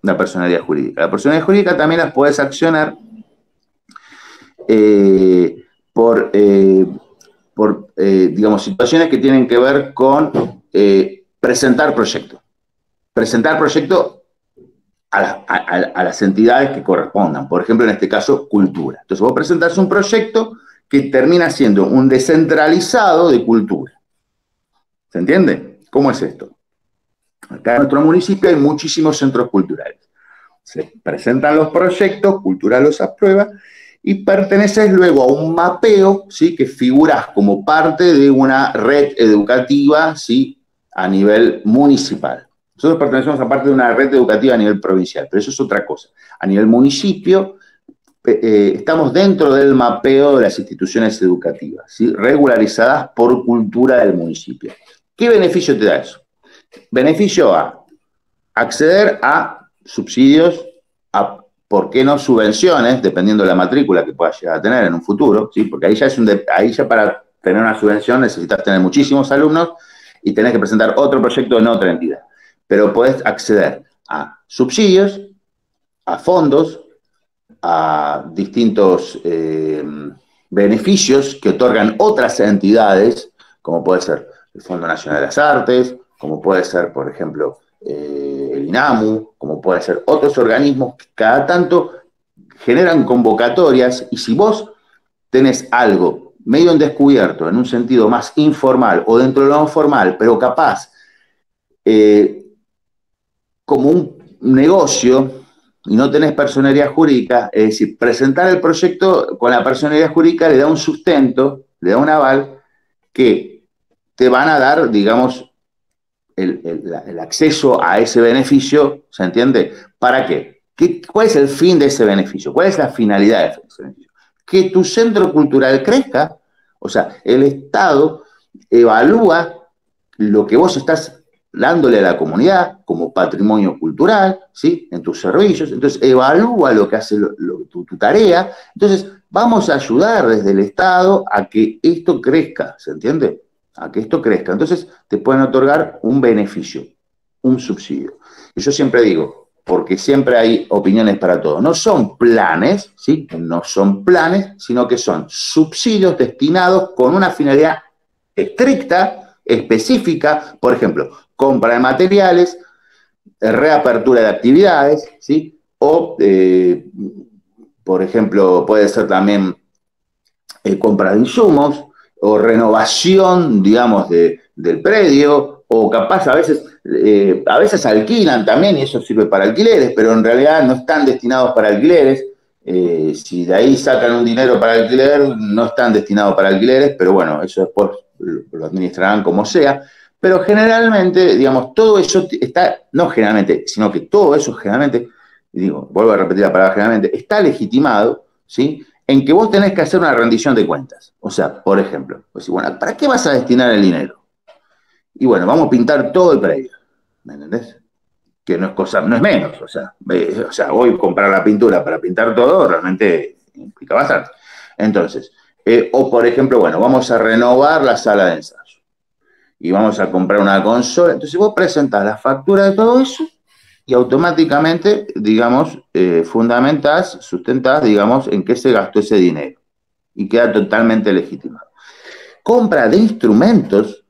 la personería jurídica. La personería jurídica también las podés accionar por digamos, situaciones que tienen que ver con presentar proyectos. Presentar proyectos a las entidades que correspondan. Por ejemplo, en este caso, cultura. Entonces, vos presentás un proyecto que termina siendo un descentralizado de cultura. ¿Se entiende? ¿Cómo es esto? Acá en nuestro municipio hay muchísimos centros culturales. Se presentan los proyectos, Cultura los aprueba, y perteneces luego a un mapeo, ¿sí? Que figuras como parte de una red educativa, ¿sí? A nivel municipal. Nosotros pertenecemos a parte de una red educativa a nivel provincial, pero eso es otra cosa. A nivel municipio, estamos dentro del mapeo de las instituciones educativas, ¿sí? Regularizadas por cultura del municipio. ¿Qué beneficio te da eso? Beneficio a acceder a subsidios, a, ¿por qué no subvenciones, dependiendo de la matrícula que puedas llegar a tener en un futuro? ¿Sí? Porque ahí ya para tener una subvención necesitas tener muchísimos alumnos y tenés que presentar otro proyecto en otra entidad. Pero podés acceder a subsidios, a fondos, a distintos beneficios que otorgan otras entidades, como puede ser el Fondo Nacional de las Artes, como puede ser, por ejemplo, el INAMU, como puede ser otros organismos que cada tanto generan convocatorias, y si vos tenés algo medio en descubierto, en un sentido más informal o dentro de lo no formal, pero capaz como un negocio y no tenés personería jurídica, es decir, presentar el proyecto con la personería jurídica le da un sustento, le da un aval que te van a dar, digamos, el acceso a ese beneficio, ¿se entiende? ¿Para qué? ¿Cuál es el fin de ese beneficio? ¿Cuál es la finalidad de ese beneficio? Que tu centro cultural crezca, o sea, el Estado evalúa lo que vos estás dándole a la comunidad como patrimonio cultural, ¿sí? En tus servicios, entonces evalúa lo que hace tu tarea, entonces vamos a ayudar desde el Estado a que esto crezca, ¿se entiende? A que esto crezca, entonces te pueden otorgar un beneficio, un subsidio. Y yo siempre digo, porque siempre hay opiniones para todo, no son planes, ¿sí? No son planes, sino que son subsidios destinados con una finalidad estricta, específica, por ejemplo, compra de materiales, reapertura de actividades, ¿sí? O, por ejemplo, puede ser también compra de insumos, o renovación, digamos, del predio, o capaz a veces alquilan también, y eso sirve para alquileres, pero en realidad no están destinados para alquileres. Si de ahí sacan un dinero para alquiler, no están destinados para alquileres, pero bueno, eso después lo administrarán como sea. Pero generalmente, digamos, todo eso está, no generalmente, sino que todo eso generalmente, digo, vuelvo a repetir la palabra generalmente, está legitimado, ¿sí? En que vos tenés que hacer una rendición de cuentas. O sea, por ejemplo, pues, bueno, ¿para qué vas a destinar el dinero? Y bueno, vamos a pintar todo el predio, ¿me entendés? Que no es menos, o sea, hoy comprar la pintura para pintar todo realmente implica bastante. Entonces, o por ejemplo, bueno, vamos a renovar la sala de ensayo y vamos a comprar una consola. Entonces vos presentás la factura de todo eso y automáticamente, digamos, fundamentás, sustentás, digamos, en qué se gastó ese dinero y queda totalmente legitimado. Compra de instrumentos,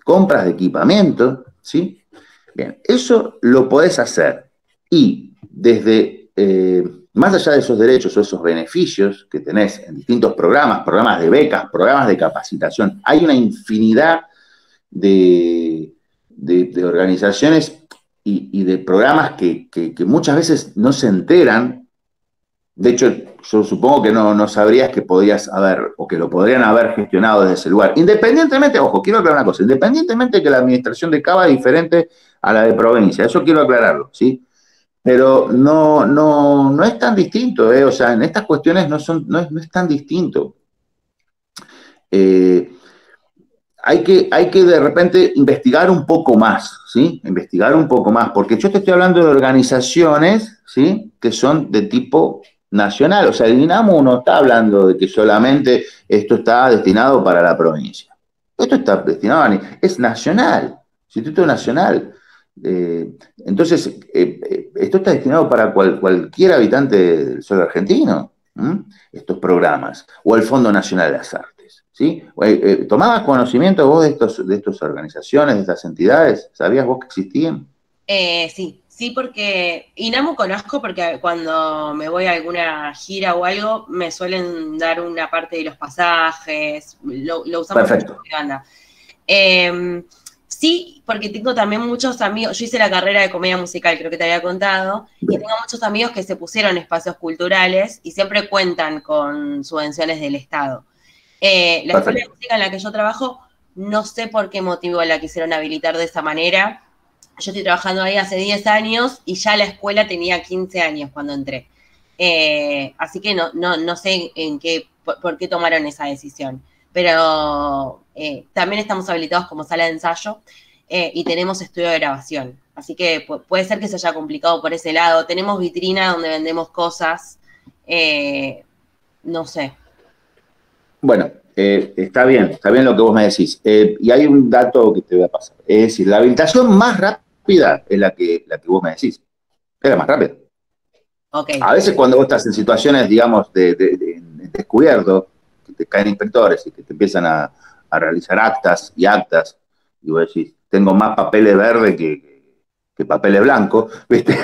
compras de equipamiento, ¿sí? Bien, eso lo podés hacer. Y desde, más allá de esos derechos o esos beneficios que tenés en distintos programas de becas, programas de capacitación, hay una infinidad de organizaciones y de programas que muchas veces no se enteran. De hecho, yo supongo que no sabrías que podías haber, o que lo podrían haber gestionado desde ese lugar. Independientemente, ojo, quiero aclarar una cosa, independientemente de que la administración de Cava es diferente a la de provincia, eso quiero aclararlo, ¿sí? Pero no es tan distinto, ¿eh? O sea, en estas cuestiones no es tan distinto. Hay que de repente investigar un poco más, ¿sí? Investigar un poco más, porque yo te estoy hablando de organizaciones, ¿sí? Que son de tipo nacional. O sea, el INAMU no está hablando de que solamente esto está destinado para la provincia. Esto está destinado es nacional, Instituto Nacional. Entonces, esto está destinado para cualquier habitante del suelo argentino, estos programas, o el Fondo Nacional de las Artes, ¿sí? ¿Tomabas conocimiento vos de estas organizaciones, de estas entidades? ¿Sabías vos que existían? Sí, porque INAMU conozco porque cuando me voy a alguna gira o algo, me suelen dar una parte de los pasajes, lo usamos mucho en banda. Sí, porque tengo también muchos amigos, yo hice la carrera de comedia musical, creo que te había contado, y tengo muchos amigos que se pusieron espacios culturales y siempre cuentan con subvenciones del Estado. La escuela de música en la que yo trabajo, no sé por qué motivo la quisieron habilitar de esa manera. Yo estoy trabajando ahí hace 10 años y ya la escuela tenía 15 años cuando entré. Así que no sé por qué tomaron esa decisión. Pero también estamos habilitados como sala de ensayo y tenemos estudio de grabación. Así que puede ser que se haya complicado por ese lado. Tenemos vitrina donde vendemos cosas. No sé. Bueno, está bien lo que vos me decís. Y hay un dato que te voy a pasar. Es decir, la habilitación más rápida es la que vos me decís. Es la más rápida. Okay. A veces cuando vos estás en situaciones, digamos, de descubierto, que te caen inspectores y que te empiezan a realizar actas, y vos decís, tengo más papeles verdes que papeles blancos, ¿viste?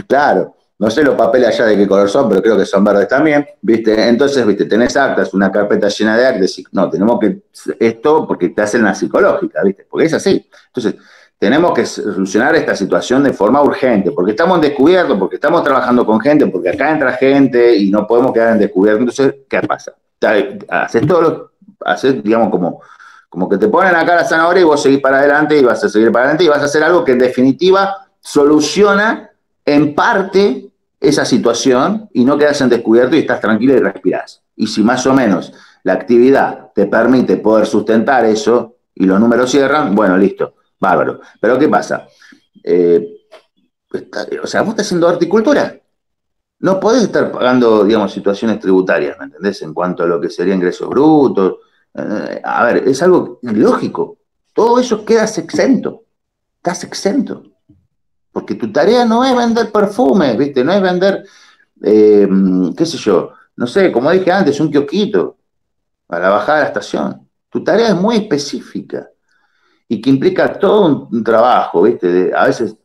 Claro, no sé los papeles allá de qué color son, pero creo que son verdes también, ¿viste? Entonces, ¿viste? Tenés actas, una carpeta llena de actas, y no, tenemos que, esto porque te hacen la psicológica, ¿viste? Porque es así. Entonces, tenemos que solucionar esta situación de forma urgente, porque estamos en descubierto, porque estamos trabajando con gente, porque acá entra gente y no podemos quedar en descubierto. Entonces, ¿qué pasa? Haces, digamos, como que te ponen acá la zanahoria y vos seguís para adelante y vas a seguir para adelante y vas a hacer algo que en definitiva soluciona en parte esa situación y no quedas en descubierto y estás tranquilo y respirás. Y si más o menos la actividad te permite poder sustentar eso y los números cierran, bueno, listo. Bárbaro. Pero ¿qué pasa? O sea, vos estás haciendo horticultura. No podés estar pagando, digamos, situaciones tributarias, ¿me entendés? En cuanto a lo que sería ingresos brutos. A ver, es algo ilógico. Todo eso quedas exento. Estás exento. Porque tu tarea no es vender perfumes, ¿viste? No es vender, qué sé yo, no sé, como dije antes, un kiosquito a la bajada de la estación. Tu tarea es muy específica y que implica todo un trabajo, ¿viste? A veces,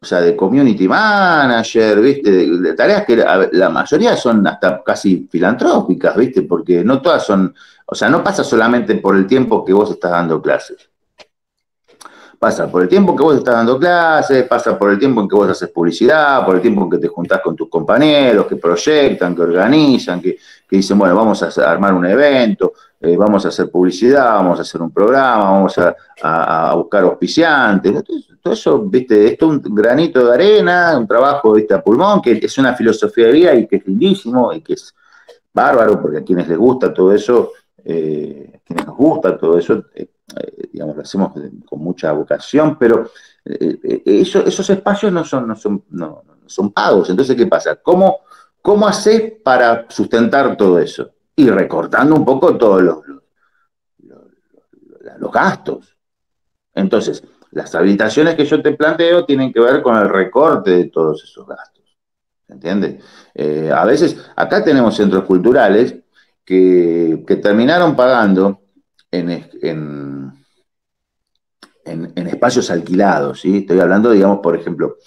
o sea, de community manager, ¿viste? De tareas que la mayoría son hasta casi filantrópicas, ¿viste? Porque no todas son, o sea, no pasa solamente por el tiempo que vos estás dando clases. Pasa por el tiempo que vos estás dando clases, pasa por el tiempo en que vos haces publicidad, por el tiempo en que te juntás con tus compañeros, que proyectan, que organizan, que dicen, bueno, vamos a armar un evento, vamos a hacer publicidad, vamos a hacer un programa, vamos a buscar auspiciantes. Todo eso, ¿viste? Esto es un granito de arena, un trabajo, ¿viste? A pulmón, que es una filosofía de vida y que es lindísimo y que es bárbaro, porque a quienes les gusta todo eso, a quienes nos gusta todo eso, digamos, lo hacemos con mucha vocación, pero esos espacios no son pagos. Entonces, ¿qué pasa? ¿Cómo haces para sustentar todo eso? Y recortando un poco todos los gastos. Entonces, las habilitaciones que yo te planteo tienen que ver con el recorte de todos esos gastos. ¿Entiendes? A veces, acá tenemos centros culturales que terminaron pagando en en espacios alquilados, ¿sí? Estoy hablando, digamos, por ejemplo,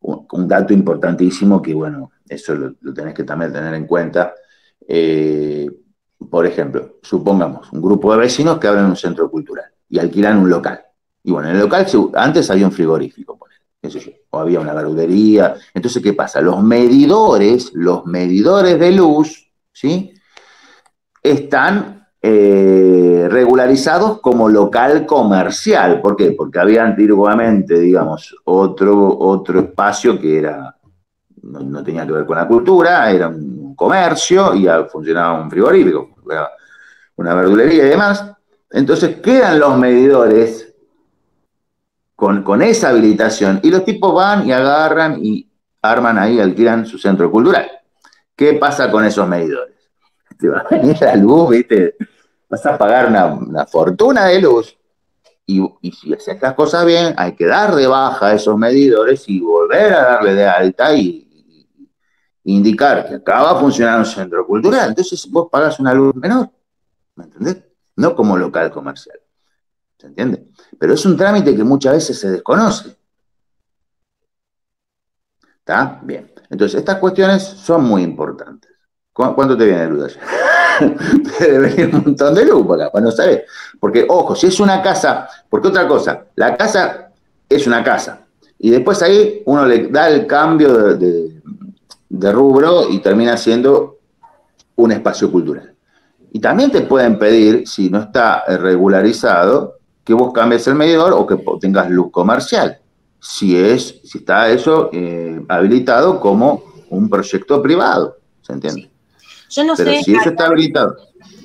un dato importantísimo que, bueno, eso lo tenés que también tener en cuenta. Por ejemplo, supongamos un grupo de vecinos que abren un centro cultural y alquilan un local. Y bueno, en el local antes había un frigorífico, qué sé yo, o había una verdulería. Entonces, ¿qué pasa? Los medidores de luz, ¿sí? Están regularizados como local comercial. ¿Por qué? Porque había antiguamente, digamos, otro espacio que no tenía que ver con la cultura, era un comercio y funcionaba un frigorífico, una verdulería y demás. Entonces quedan los medidores con esa habilitación y los tipos van y agarran y arman ahí, alquilan su centro cultural. ¿Qué pasa con esos medidores? Te va a venir la luz, ¿viste? Vas a pagar una fortuna de luz y si haces las cosas bien, hay que dar de baja esos medidores y volver a darle de alta y indicar que acaba de funcionar un centro cultural. Entonces vos pagás una luz menor, ¿me entendés? No como local comercial, ¿se entiende? Pero es un trámite que muchas veces se desconoce. ¿Está? Bien. Entonces, estas cuestiones son muy importantes. ¿Cuánto te viene luz allá? Te debe venir un montón de luz por acá, pues no sabes. Porque, ojo, si es una casa, porque otra cosa, la casa es una casa. Y después ahí uno le da el cambio de rubro y termina siendo un espacio cultural. Y también te pueden pedir, si no está regularizado, que vos cambies el medidor o que tengas luz comercial. Si está eso habilitado como un proyecto privado, ¿se entiende? Sí. Yo no Pero sé. si eso está habilitado.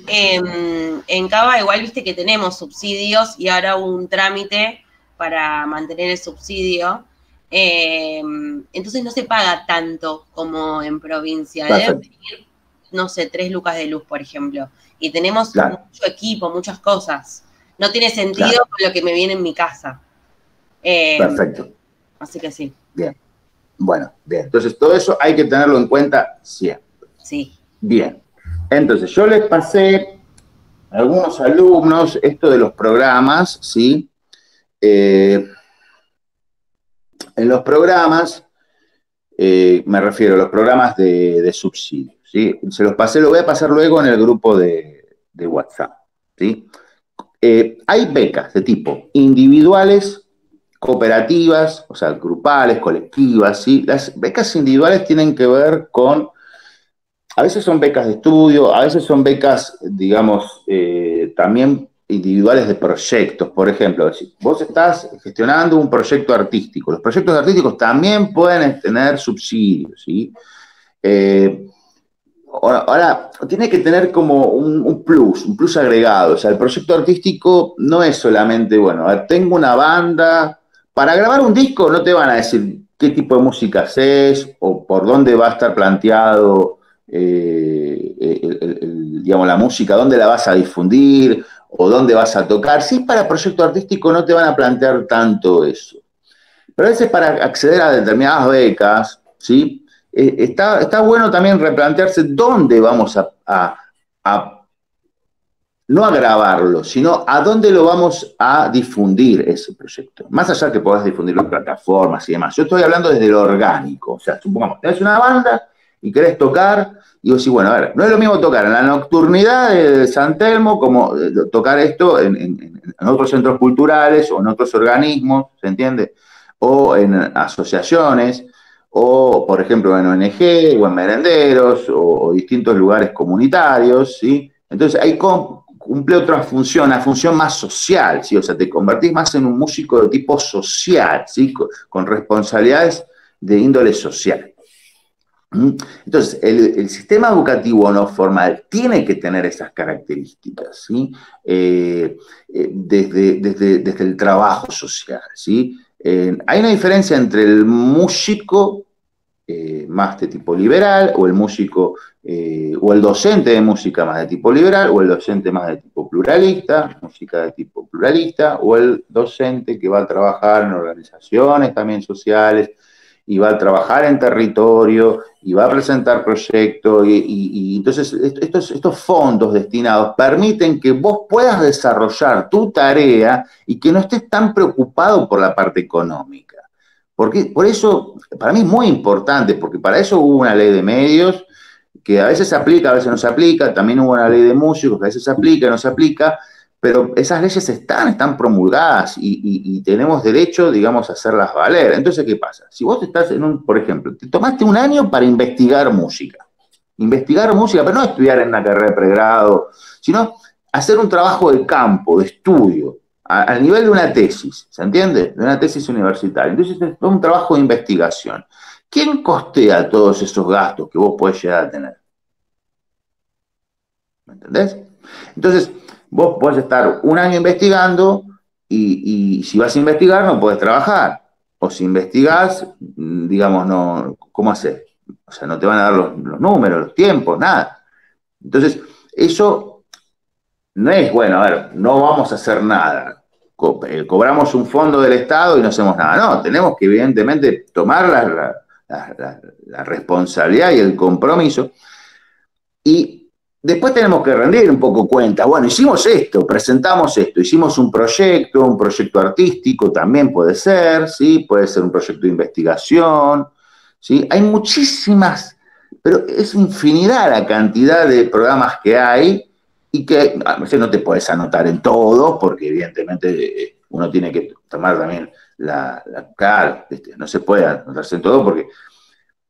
En Cava igual viste que tenemos subsidios y ahora hubo un trámite para mantener el subsidio. Entonces no se paga tanto como en provincia. Deben venir, no sé, 3 lucas de luz, por ejemplo. Y tenemos mucho equipo, muchas cosas. No tiene sentido con lo que me viene en mi casa. Perfecto. Así que sí. Bien. Bueno, bien. Entonces todo eso hay que tenerlo en cuenta siempre. Sí. Bien. Entonces yo les pasé a algunos alumnos esto de los programas, ¿sí? En los programas, me refiero a los programas de subsidio, ¿sí? Se los pasé, lo voy a pasar luego en el grupo de WhatsApp, ¿sí? Hay becas de tipo individuales, cooperativas, o sea, grupales, colectivas, ¿sí? Las becas individuales tienen que ver con, a veces son becas de estudio, a veces son becas, digamos, también individuales de proyectos. Por ejemplo, si vos estás gestionando un proyecto artístico, los proyectos artísticos también pueden tener subsidios, ¿sí? Ahora, tiene que tener como un plus agregado. O sea, el proyecto artístico no es solamente, bueno, tengo una banda. Para grabar un disco no te van a decir qué tipo de música haces o por dónde va a estar planteado, digamos, la música, dónde la vas a difundir o dónde vas a tocar. Si es para proyecto artístico no te van a plantear tanto eso. Pero a veces para acceder a determinadas becas, ¿sí? Está bueno también replantearse dónde vamos no a grabarlo, sino a dónde lo vamos a difundir ese proyecto. Más allá que podás difundirlo en plataformas y demás. Yo estoy hablando desde lo orgánico. O sea, supongamos, tenés una banda y querés tocar, y vos decís, bueno, a ver, no es lo mismo tocar en la nocturnidad de San Telmo como tocar esto en otros centros culturales o en otros organismos, ¿se entiende? O en asociaciones, o por ejemplo en ONG, o en merenderos, o distintos lugares comunitarios, ¿sí? Entonces ahí cumple otra función, una función más social, ¿sí? O sea, te convertís más en un músico de tipo social, ¿sí? Con responsabilidades de índole social. Entonces, el sistema educativo no formal tiene que tener esas características, ¿sí? Desde el trabajo social, ¿sí? Hay una diferencia entre el músico más de tipo liberal, o el músico, o el docente de música más de tipo liberal, o el docente más de tipo pluralista, música de tipo pluralista, o el docente que va a trabajar en organizaciones también sociales, y va a trabajar en territorio, y va a presentar proyectos, y entonces estos fondos destinados permiten que vos puedas desarrollar tu tarea y que no estés tan preocupado por la parte económica. Porque, por eso, para mí es muy importante, porque para eso hubo una ley de medios, que a veces se aplica, a veces no se aplica, también hubo una ley de músicos, que a veces se aplica, no se aplica, pero esas leyes están promulgadas y tenemos derecho, digamos, a hacerlas valer. Entonces, ¿qué pasa? Si vos estás por ejemplo, te tomaste un año para investigar música, pero no estudiar en una carrera de pregrado, sino hacer un trabajo de campo, de estudio, al nivel de una tesis, ¿se entiende? De una tesis universitaria. Entonces, es un trabajo de investigación. ¿Quién costea todos esos gastos que vos podés llegar a tener? ¿Me entendés? Entonces, vos podés estar un año investigando y si vas a investigar no podés trabajar. O si investigás, digamos, no, ¿cómo haces? O sea, no te van a dar los números, los tiempos, nada. Entonces, eso no es, bueno, a ver, no vamos a hacer nada. Cobramos un fondo del Estado y no hacemos nada. No, tenemos que evidentemente tomar la responsabilidad y el compromiso. Y después tenemos que rendir un poco cuenta. Bueno, hicimos esto, presentamos esto, hicimos un proyecto artístico también puede ser, ¿sí? Puede ser un proyecto de investigación, ¿sí? Hay muchísimas, pero es infinidad la cantidad de programas que hay y que a veces no te puedes anotar en todos, porque evidentemente uno tiene que tomar también claro, no se puede anotarse en todo porque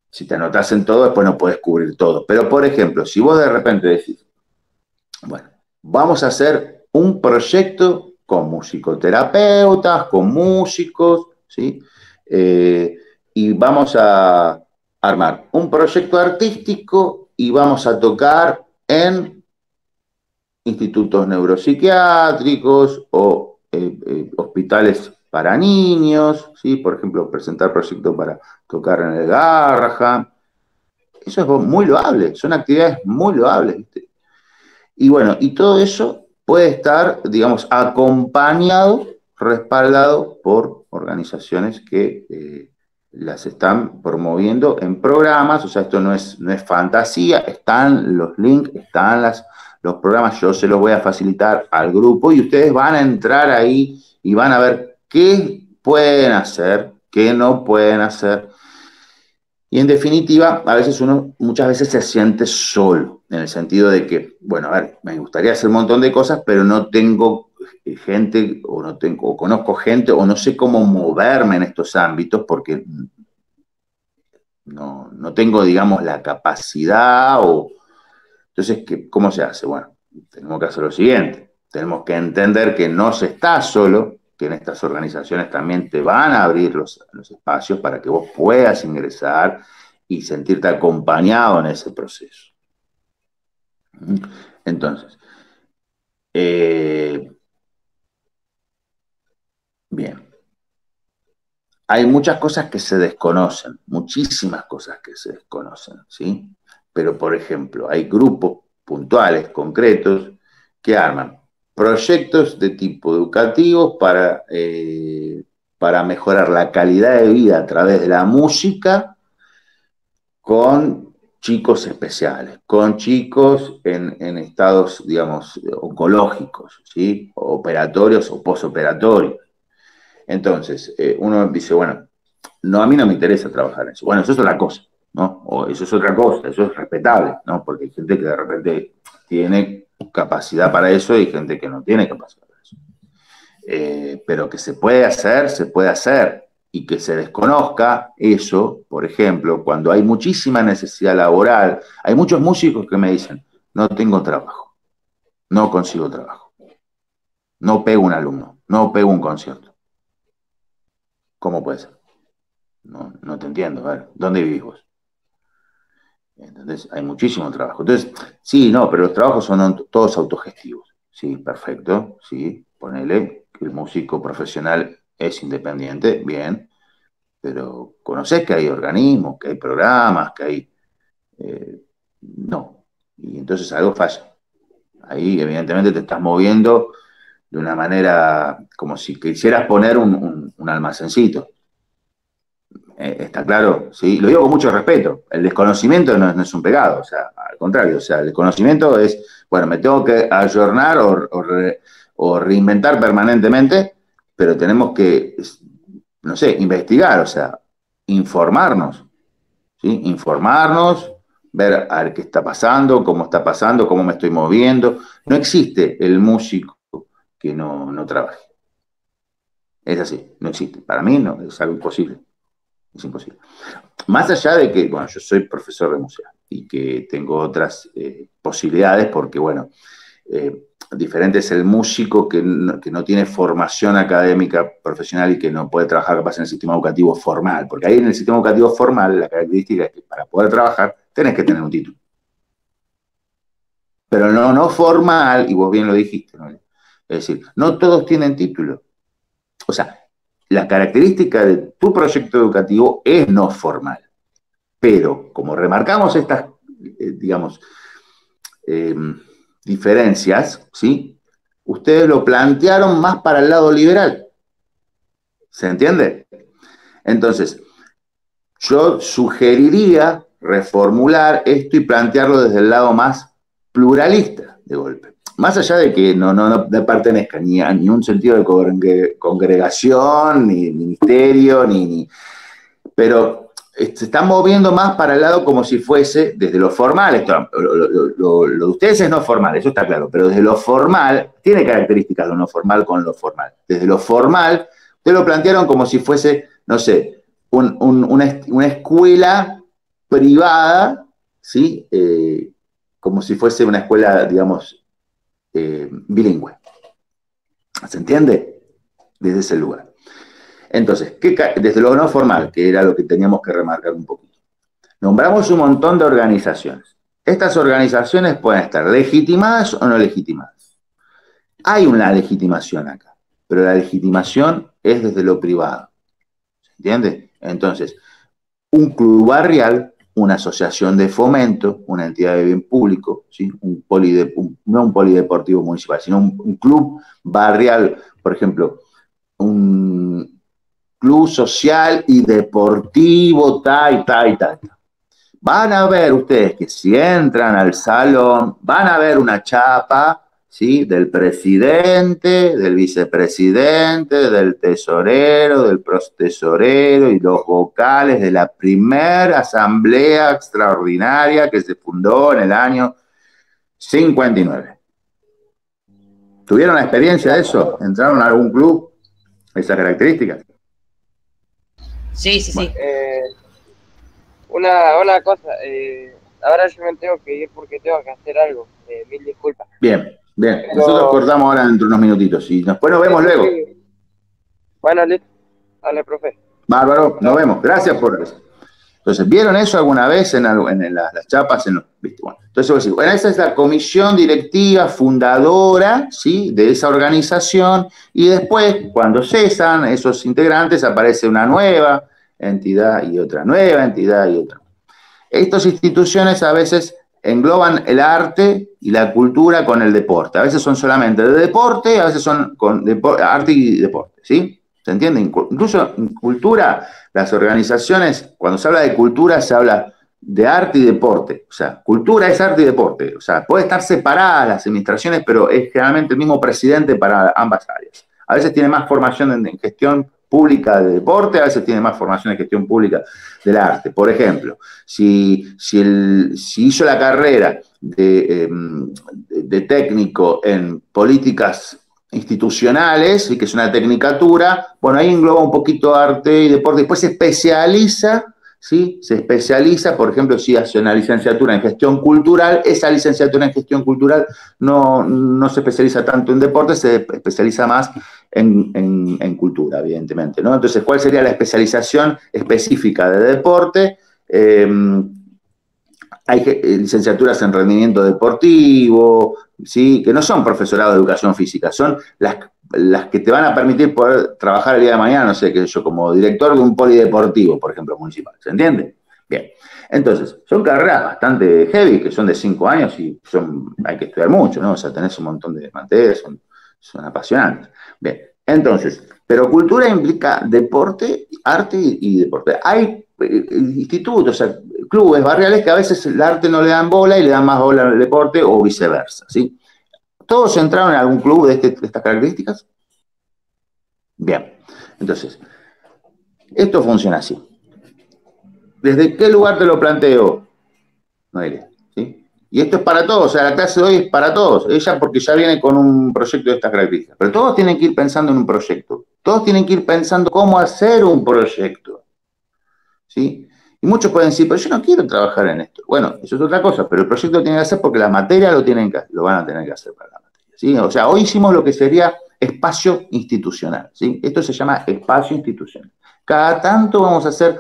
si te anotas en todo, después no puedes cubrir todo. Pero, por ejemplo, si vos de repente decís, bueno, vamos a hacer un proyecto con musicoterapeutas, con músicos, ¿sí? Y vamos a armar un proyecto artístico y vamos a tocar en institutos neuropsiquiátricos o hospitales para niños, ¿sí? Por ejemplo, presentar proyectos para tocar en el Garrahan. Eso es muy loable, son actividades muy loables, ¿viste? Y bueno, y todo eso puede estar, digamos, acompañado, respaldado por organizaciones que las están promoviendo en programas. O sea, esto no es fantasía, están los links, están los programas, yo se los voy a facilitar al grupo y ustedes van a entrar ahí y van a ver qué pueden hacer, qué no pueden hacer. Y en definitiva, a veces muchas veces se siente solo, en el sentido de que, bueno, a ver, me gustaría hacer un montón de cosas, pero no tengo gente, o conozco gente, o no sé cómo moverme en estos ámbitos, porque no tengo, digamos, la capacidad, entonces, ¿cómo se hace? Bueno, tenemos que hacer lo siguiente, tenemos que entender que no se está solo, que en estas organizaciones también te van a abrir los espacios para que vos puedas ingresar y sentirte acompañado en ese proceso. Entonces, bien. Hay muchas cosas que se desconocen, muchísimas cosas que se desconocen, ¿sí? Pero, por ejemplo, hay grupos puntuales, concretos, que arman proyectos de tipo educativo para mejorar la calidad de vida a través de la música con chicos especiales, con chicos en estados, digamos, oncológicos, ¿sí? Operatorios o posoperatorios. Entonces, uno dice, bueno, a mí no me interesa trabajar en eso. Bueno, eso es otra cosa, ¿no? O eso es otra cosa, eso es respetable, ¿no? Porque hay gente que de repente tiene capacidad para eso y gente que no tiene capacidad para eso. Pero que se puede hacer, se puede hacer. Y que se desconozca eso, por ejemplo, cuando hay muchísima necesidad laboral, hay muchos músicos que me dicen, no tengo trabajo, no consigo trabajo, no pego un alumno, no pego un concierto. ¿Cómo puede ser? No te entiendo. A ver, ¿dónde vivís vos? Entonces, hay muchísimo trabajo. Entonces, sí, no, pero los trabajos son todos autogestivos. Sí, perfecto. Sí, ponele que el músico profesional es independiente, bien. Pero conocés que hay organismos, que hay programas, que hay... no. Y entonces algo falla. Ahí, evidentemente, te estás moviendo de una manera como si quisieras poner un almacencito. ¿Está claro? ¿Sí? Lo digo con mucho respeto. El desconocimiento no es un pecado, o sea, al contrario, o sea, el desconocimiento es, bueno, me tengo que ayornar o reinventar permanentemente, pero tenemos que, no sé, investigar, o sea, informarnos, ¿sí? Informarnos, ver a ver qué está pasando, cómo me estoy moviendo. No existe el músico que no trabaje. Es así, no existe. Para mí no, es algo imposible. Es imposible. Más allá de que, bueno, yo soy profesor de música y que tengo otras posibilidades porque, bueno, diferente es el músico que no tiene formación académica profesional y que no puede trabajar capaz en el sistema educativo formal, porque ahí en el sistema educativo formal la característica es que para poder trabajar tenés que tener un título. Pero no formal, y vos bien lo dijiste, ¿no? Es decir, no todos tienen título. O sea, la característica de tu proyecto educativo es no formal. Pero, como remarcamos estas, digamos, diferencias, ¿sí? Ustedes lo plantearon más para el lado liberal. ¿Se entiende? Entonces, yo sugeriría reformular esto y plantearlo desde el lado más pluralista de golpe. Más allá de que no pertenezca ni a un sentido de congregación, ni ministerio, pero se están moviendo más para el lado como si fuese desde lo formal. Esto, lo de ustedes es no formal, eso está claro, pero desde lo formal, tiene características de lo no formal con lo formal. Desde lo formal, ustedes lo plantearon como si fuese, no sé, una escuela privada, ¿sí? Como si fuese una escuela, digamos, bilingüe. ¿Se entiende? Desde ese lugar. Entonces, desde lo no formal, que era lo que teníamos que remarcar un poquito, nombramos un montón de organizaciones. Estas organizaciones pueden estar legitimadas o no legitimadas. Hay una legitimación acá, pero la legitimación es desde lo privado. ¿Se entiende? Entonces, un club barrial, una asociación de fomento, una entidad de bien público, ¿sí? No un polideportivo municipal, sino un club barrial, por ejemplo, un club social y deportivo, tal. Van a ver ustedes que si entran al salón, van a ver una chapa, ¿sí? Del presidente, del vicepresidente, del tesorero, del prostesorero y los vocales de la primera asamblea extraordinaria que se fundó en el año 59. ¿Tuvieron la experiencia de eso? ¿Entraron a algún club? ¿Esas características? Sí. Bueno, una cosa, ahora yo me tengo que ir porque tengo que hacer algo. Mil disculpas. Bien. Nosotros cortamos ahora dentro de unos minutitos y después nos vemos luego. Bueno, listo. Dale, profe. Bárbaro, nos vemos. Gracias por eso. Entonces, ¿vieron eso alguna vez en las chapas? ¿Viste? Bueno, entonces, bueno, esa es la comisión directiva fundadora, ¿sí? De esa organización, y después, cuando cesan esos integrantes, aparece una nueva entidad y otra nueva entidad y otra. Estas instituciones a veces engloban el arte y la cultura con el deporte. A veces son solamente de deporte, a veces son con arte y deporte, ¿sí? ¿Se entiende? Incluso en cultura, las organizaciones, cuando se habla de cultura, se habla de arte y deporte. O sea, cultura es arte y deporte. O sea, puede estar separadas las administraciones, pero es generalmente el mismo presidente para ambas áreas. A veces tiene más formación en gestión pública de deporte, a veces tiene más formación en gestión pública del arte. Por ejemplo, si hizo la carrera de técnico en políticas institucionales, y que es una tecnicatura, bueno, ahí engloba un poquito arte y deporte, después se especializa, ¿sí? Se especializa, por ejemplo, si hace una licenciatura en gestión cultural, esa licenciatura en gestión cultural no se especializa tanto en deporte, se especializa más en cultura, evidentemente, ¿no? Entonces, ¿cuál sería la especialización específica de deporte? Hay licenciaturas en rendimiento deportivo, ¿sí? Que no son profesorado de educación física, son las que te van a permitir poder trabajar el día de mañana, no sé, qué sé yo, como director de un polideportivo, por ejemplo, municipal. ¿Se entiende? Bien. Entonces, son carreras bastante heavy, que son de 5 años y hay que estudiar mucho, ¿no? O sea, tenés un montón de materias, son apasionantes. Bien. Entonces, Pero cultura implica deporte, arte y deporte. Hay institutos, o sea, clubes barriales que a veces el arte no le dan bola y le dan más bola al deporte o viceversa, ¿sí? ¿Todos entraron en algún club de estas características? Bien, entonces, esto funciona así. ¿Desde qué lugar te lo planteo, Noelia? ¿Sí? Y esto es para todos, o sea, la clase de hoy es para todos. Ella porque ya viene con un proyecto de estas características. Pero todos tienen que ir pensando en un proyecto. Todos tienen que ir pensando cómo hacer un proyecto. ¿Sí? Y muchos pueden decir, pero yo no quiero trabajar en esto. Bueno, eso es otra cosa, pero el proyecto lo tienen que hacer porque la materia lo van a tener que hacer para la materia. ¿Sí? O sea, hoy hicimos lo que sería espacio institucional. ¿Sí? Esto se llama espacio institucional. Cada tanto vamos a hacer,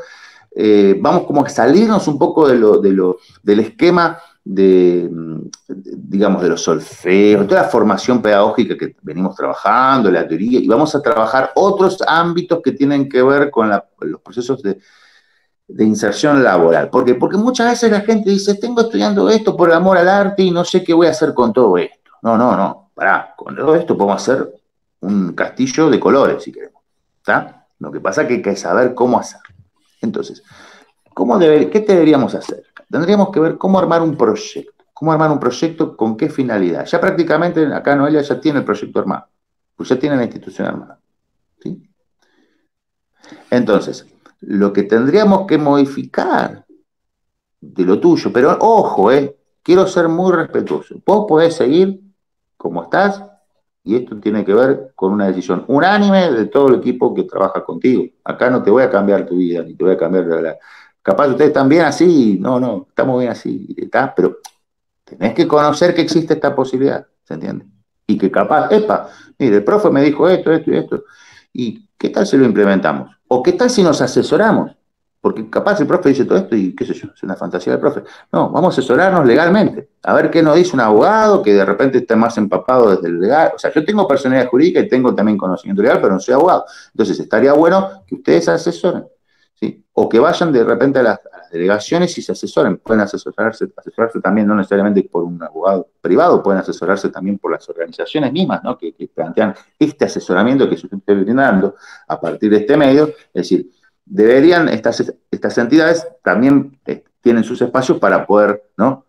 vamos como a salirnos un poco del esquema digamos, de los solfeos, toda la formación pedagógica que venimos trabajando, la teoría, y vamos a trabajar otros ámbitos que tienen que ver con los procesos de inserción laboral. ¿Por qué? Porque muchas veces la gente dice, tengo estudiando esto por amor al arte y no sé qué voy a hacer con todo esto. No, pará, con todo esto podemos hacer un castillo de colores, si queremos. ¿Está? Lo que pasa es que hay que saber cómo hacerlo. Entonces, ¿qué deberíamos hacer? Tendríamos que ver cómo armar un proyecto. ¿Cómo armar un proyecto con qué finalidad? Ya prácticamente acá Noelia ya tiene el proyecto armado, pues ya tiene la institución armada. ¿Sí? Entonces, lo que tendríamos que modificar de lo tuyo, pero ojo, quiero ser muy respetuoso. Vos podés seguir como estás y esto tiene que ver con una decisión unánime de todo el equipo que trabaja contigo. Acá no te voy a cambiar tu vida, ni te voy a cambiar Capaz ustedes están bien así, no, estamos bien así, ¿está? Pero tenés que conocer que existe esta posibilidad, ¿se entiende? Y que capaz, mire, el profe me dijo esto y esto, ¿y qué tal si lo implementamos? ¿O qué tal si nos asesoramos? Porque capaz el profe dice todo esto y qué sé yo, es una fantasía del profe. No, vamos a asesorarnos legalmente, a ver qué nos dice un abogado que de repente esté más empapado desde el legal. O sea, yo tengo personalidad jurídica y tengo también conocimiento legal, pero no soy abogado. Entonces estaría bueno que ustedes se asesoren. ¿Sí? O que vayan de repente a las delegaciones y se asesoren. Pueden asesorarse también, no necesariamente por un abogado privado, pueden asesorarse también por las organizaciones mismas, ¿no? que plantean este asesoramiento que se está brindando a partir de este medio. Es decir, deberían, estas entidades también tienen sus espacios para poder, ¿no?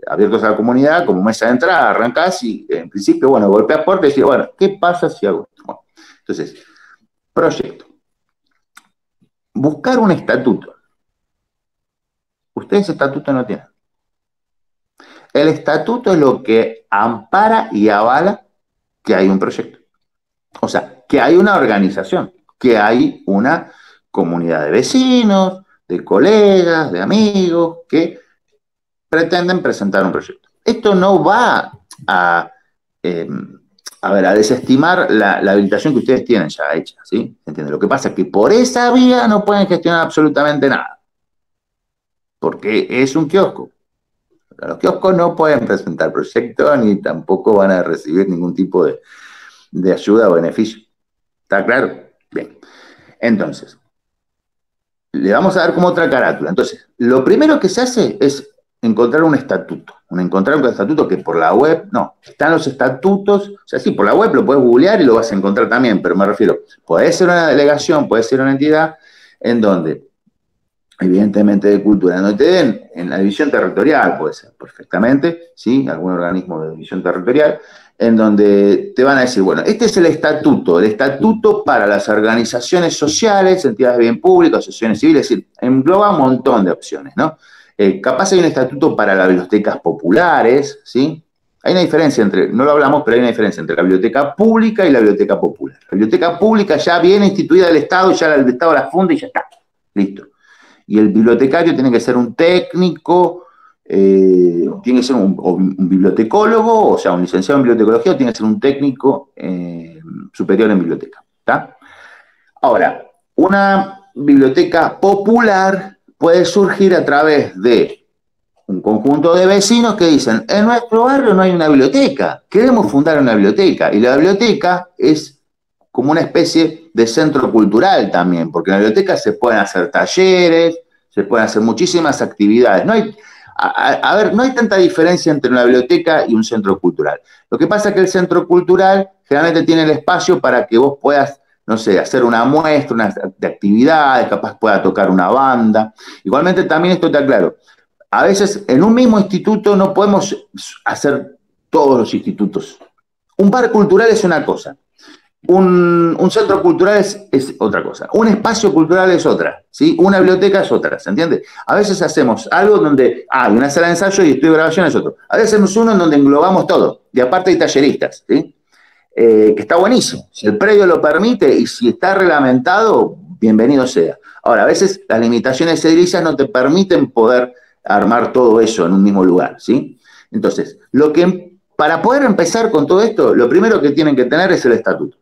Abiertos a la comunidad, como mesa de entrada, arrancás y en principio, bueno, golpeas puerta y decís, bueno, ¿qué pasa si hago esto? Bueno, entonces, proyecto. Buscar un estatuto. Ustedes estatuto no tienen. El estatuto es lo que ampara y avala que hay un proyecto. O sea, que hay una organización, que hay una comunidad de vecinos, de colegas, de amigos, que pretenden presentar un proyecto. Esto no va a desestimar la habilitación que ustedes tienen ya hecha, ¿sí? ¿Entienden? Lo que pasa es que por esa vía no pueden gestionar absolutamente nada, porque es un kiosco. Los kioscos no pueden presentar proyectos ni tampoco van a recibir ningún tipo de ayuda o beneficio. ¿Está claro? Bien. Entonces, le vamos a dar como otra carátula. Entonces, lo primero que se hace es encontrar un estatuto. Encontrar un estatuto que por la web, no, están los estatutos, o sea, sí, por la web lo puedes googlear y lo vas a encontrar también, pero me refiero, puede ser una delegación, puede ser una entidad en donde, evidentemente de cultura, donde te den en la división territorial, puede ser perfectamente, ¿sí? Algún organismo de división territorial, en donde te van a decir, bueno, este es el estatuto para las organizaciones sociales, entidades de bien público, asociaciones civiles, es decir, engloba un montón de opciones, ¿no? Capaz hay un estatuto para las bibliotecas populares, ¿sí? Hay una diferencia no lo hablamos, pero hay una diferencia entre la biblioteca pública y la biblioteca popular. La biblioteca pública ya viene instituida del Estado, ya el Estado la funda y ya está, listo. Y el bibliotecario tiene que ser un técnico, tiene que ser un bibliotecólogo, o sea, un licenciado en bibliotecología, o tiene que ser un técnico superior en biblioteca, ¿está? Ahora, una biblioteca popular puede surgir a través de un conjunto de vecinos que dicen, en nuestro barrio no hay una biblioteca, queremos fundar una biblioteca. Y la biblioteca es como una especie de centro cultural también, porque en la biblioteca se pueden hacer talleres, se pueden hacer muchísimas actividades. No hay, no hay tanta diferencia entre una biblioteca y un centro cultural. Lo que pasa es que el centro cultural generalmente tiene el espacio para que vos puedas no sé, hacer una muestra de actividades, capaz pueda tocar una banda. Igualmente también esto está claro. A veces en un mismo instituto no podemos hacer todos los institutos. Un bar cultural es una cosa. Un centro cultural es otra cosa. Un espacio cultural es otra, ¿sí? Una biblioteca es otra, ¿se entiende? A veces hacemos algo donde hay una sala de ensayo y estudio de grabación es otro. A veces hacemos uno en donde englobamos todo. Y aparte hay talleristas, ¿sí? Que está buenísimo. Si el predio lo permite y si está reglamentado, bienvenido sea. Ahora, a veces las limitaciones edilicias no te permiten poder armar todo eso en un mismo lugar, ¿sí? Entonces, para poder empezar con todo esto, lo primero que tienen que tener es el estatuto.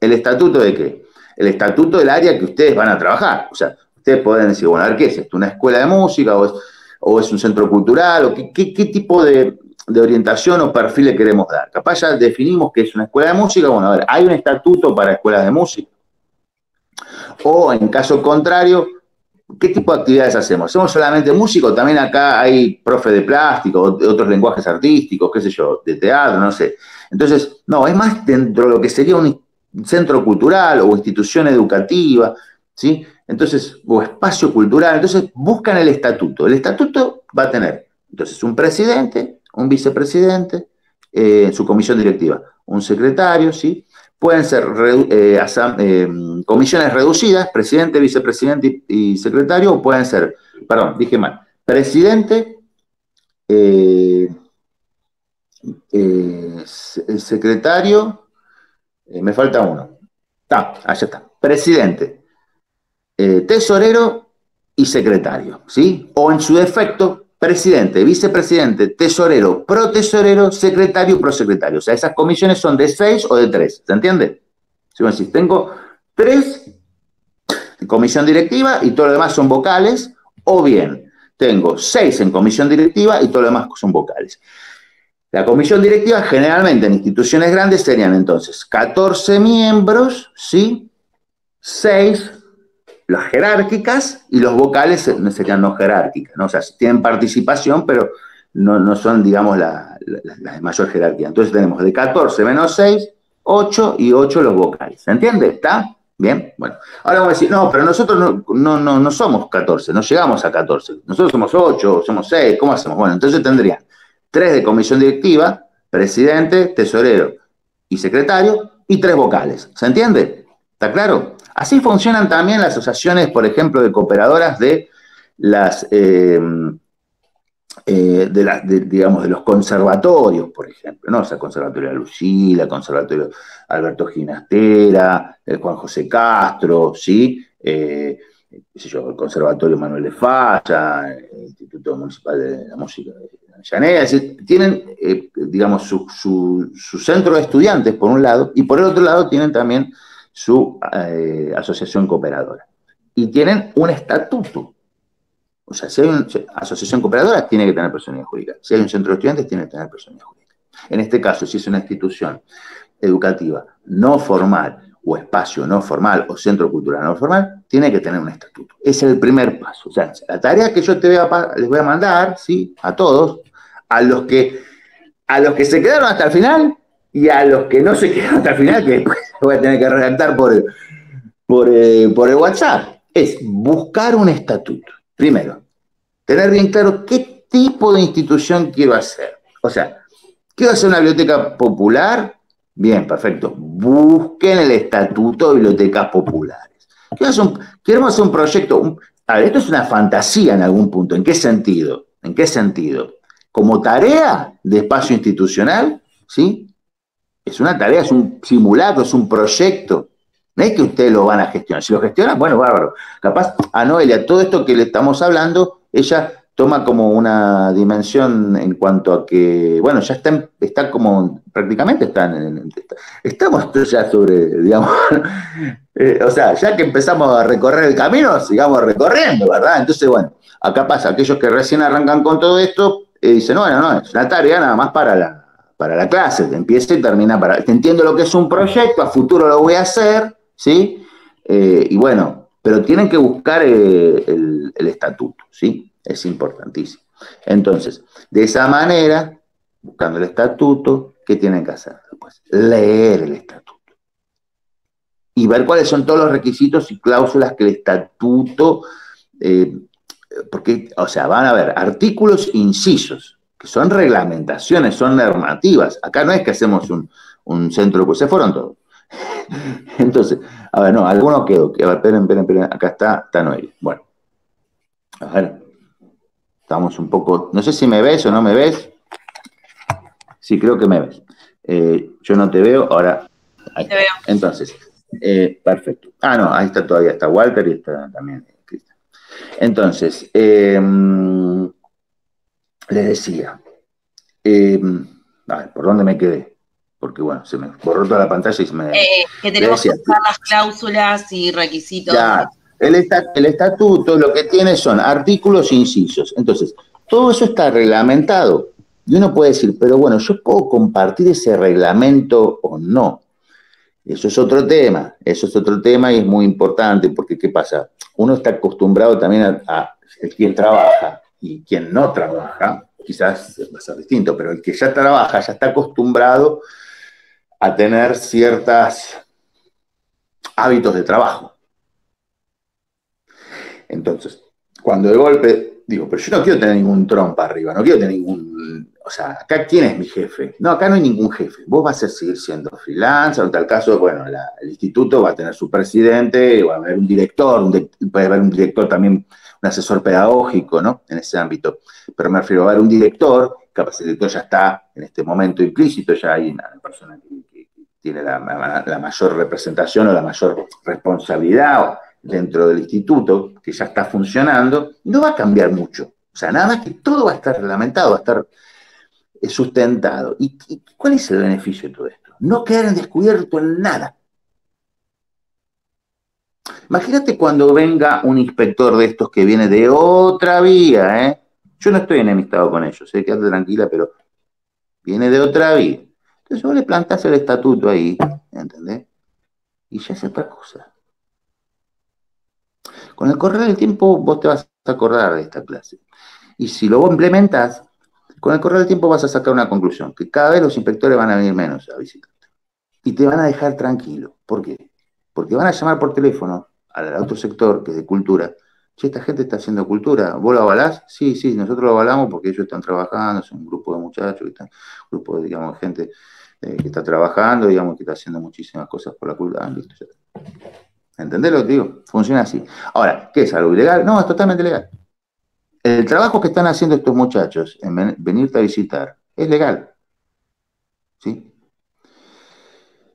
¿El estatuto de qué? El estatuto del área que ustedes van a trabajar. O sea, ustedes pueden decir, bueno, a ver, ¿qué es esto? ¿Una escuela de música o es un centro cultural? ¿O qué tipo de orientación o perfil le queremos dar? Capaz ya definimos que es una escuela de música. Bueno, a ver, ¿hay un estatuto para escuelas de música? O en caso contrario, ¿qué tipo de actividades hacemos? ¿Hacemos solamente música? También acá hay profe de plástico, de otros lenguajes artísticos, qué sé yo, de teatro, no sé. Entonces, no, es más dentro de lo que sería un centro cultural o institución educativa, ¿sí? Entonces, o espacio cultural. Entonces, buscan el estatuto. El estatuto va a tener, entonces, un presidente, un vicepresidente, su comisión directiva, un secretario, ¿sí? Pueden ser comisiones reducidas, presidente, vicepresidente y secretario, o pueden ser, perdón, dije mal, presidente, secretario, me falta uno. Allá está. Presidente, tesorero y secretario, ¿sí? O en su defecto, presidente, vicepresidente, tesorero, protesorero, secretario, prosecretario. O sea, esas comisiones son de 6 o de 3, ¿se entiende? Si vos decís, tengo 3 en comisión directiva y todo lo demás son vocales, o bien tengo 6 en comisión directiva y todo lo demás son vocales. La comisión directiva generalmente en instituciones grandes serían entonces 14 miembros, ¿sí? 6 las jerárquicas y los vocales serían no jerárquicas, ¿no? O sea, tienen participación, pero no son, digamos, las de mayor jerarquía. Entonces tenemos de 14 menos 6, 8 y 8 los vocales. ¿Se entiende? ¿Está? Bien, bueno. Ahora vamos a decir, no, pero nosotros no somos 14, no llegamos a 14. Nosotros somos 8, somos 6, ¿cómo hacemos? Bueno, entonces tendrían 3 de comisión directiva, presidente, tesorero y secretario, y 3 vocales. ¿Se entiende? ¿Está claro? Así funcionan también las asociaciones, por ejemplo, de cooperadoras de digamos, de los conservatorios, por ejemplo, ¿no? O sea, Conservatorio de Lucila, Conservatorio Alberto Ginastera, el Juan José Castro, ¿sí? Qué sé yo, el Conservatorio Manuel de Falla, el Instituto Municipal de la Música de Llanera, es decir, tienen, digamos, su centro de estudiantes, por un lado, y por el otro lado tienen también su asociación cooperadora. Y tienen un estatuto. O sea, si hay una asociación cooperadora, tiene que tener personalidad jurídica. Si hay un centro de estudiantes, tiene que tener personalidad jurídica. En este caso, si es una institución educativa no formal, o espacio no formal, o centro cultural no formal, tiene que tener un estatuto. Ese es el primer paso. O sea, la tarea que yo les voy a mandar, ¿sí? A todos, a los que se quedaron hasta el final, y a los que no se quedaron hasta el final, que después voy a tener que redactar por el WhatsApp, es buscar un estatuto. Primero, tener bien claro qué tipo de institución quiero hacer. O sea, ¿quiero hacer una biblioteca popular? Bien, perfecto. Busquen el estatuto de bibliotecas populares. Queremos hacer un proyecto. A ver, esto es una fantasía en algún punto. ¿En qué sentido? ¿En qué sentido? Como tarea de espacio institucional, ¿sí? Es una tarea, es un simulacro, es un proyecto. No es que ustedes lo van a gestionar. Si lo gestionan, bueno, bárbaro. Capaz a Noelia, todo esto que le estamos hablando, ella toma como una dimensión en cuanto a que, bueno, ya está como, prácticamente estamos ya sobre, digamos, o sea, ya que empezamos a recorrer el camino, sigamos recorriendo, ¿verdad? Entonces, bueno, acá pasa, aquellos que recién arrancan con todo esto, dicen, no, es una tarea nada más para la clase, empieza y termina entiendo lo que es un proyecto, a futuro lo voy a hacer, ¿sí? Y bueno, pero tienen que buscar el estatuto, ¿sí? Es importantísimo. Entonces, de esa manera, buscando el estatuto, ¿qué tienen que hacer después? Leer el estatuto. y ver cuáles son todos los requisitos y cláusulas que el estatuto, porque, o sea, van a haber artículos e incisos, que son reglamentaciones, son normativas. Acá no es que hacemos un centro, pues se fueron todos. Entonces, a ver, no, alguno quedó. A ver, esperen, acá está Noelia. Bueno, a ver, estamos un poco, no sé si me ves o no me ves. Sí, creo que me ves. Yo no te veo, ahora. Ahí te veo. Entonces, perfecto. Ah, no, ahí está todavía, está Walter y está también Cristian. Entonces, les decía, a ver, ¿por dónde me quedé? Porque bueno, se me borró toda la pantalla y se me... Que tenemos que usar las cláusulas y requisitos. Ya, el estatuto lo que tiene son artículos e incisos. Entonces, todo eso está reglamentado. Y uno puede decir, pero bueno, yo puedo compartir ese reglamento o no. Eso es otro tema y es muy importante porque ¿qué pasa? Uno está acostumbrado también a quien trabaja y quien no trabaja, quizás va a ser distinto, pero el que ya trabaja ya está acostumbrado a tener ciertos hábitos de trabajo. Entonces, cuando de golpe digo, pero yo no quiero tener ningún trompa arriba, no quiero tener ningún... O sea, acá, ¿quién es mi jefe? No, acá no hay ningún jefe. Vos vas a seguir siendo freelancer, en tal caso, bueno, el instituto va a tener su presidente, va a haber un director, puede haber un director también, un asesor pedagógico, ¿no? En ese ámbito. Pero me refiero a haber un director, capaz el director ya está en este momento implícito, ya hay una persona que tiene la mayor representación o la mayor responsabilidad dentro del instituto, que ya está funcionando, no va a cambiar mucho. O sea, nada más que todo va a estar reglamentado, va a estar sustentado. ¿Y cuál es el beneficio de todo esto? No quedar en descubierto en nada. Imagínate cuando venga un inspector de estos que viene de otra vía, ¿eh? Yo no estoy enemistado con ellos, quédate tranquila, pero viene de otra vía. Entonces vos le plantás el estatuto ahí, ¿entendés? Y ya es otra cosa. Con el correr del tiempo vos te vas a acordar de esta clase. Y si lo implementás, con el correr del tiempo vas a sacar una conclusión, que cada vez los inspectores van a venir menos a visitarte. Y te van a dejar tranquilo. ¿Por qué? Porque van a llamar por teléfono al otro sector, que es de cultura. Che, esta gente está haciendo cultura. ¿Vos lo avalás? Sí, nosotros lo avalamos porque ellos están trabajando, son un grupo de muchachos, un grupo de, digamos, gente que está trabajando, digamos, que está haciendo muchísimas cosas por la cultura. ¿Listo? ¿Entendés lo que te digo? Funciona así. Ahora, ¿qué es algo ilegal? No, es totalmente legal. El trabajo que están haciendo estos muchachos en venirte a visitar es legal. ¿Sí?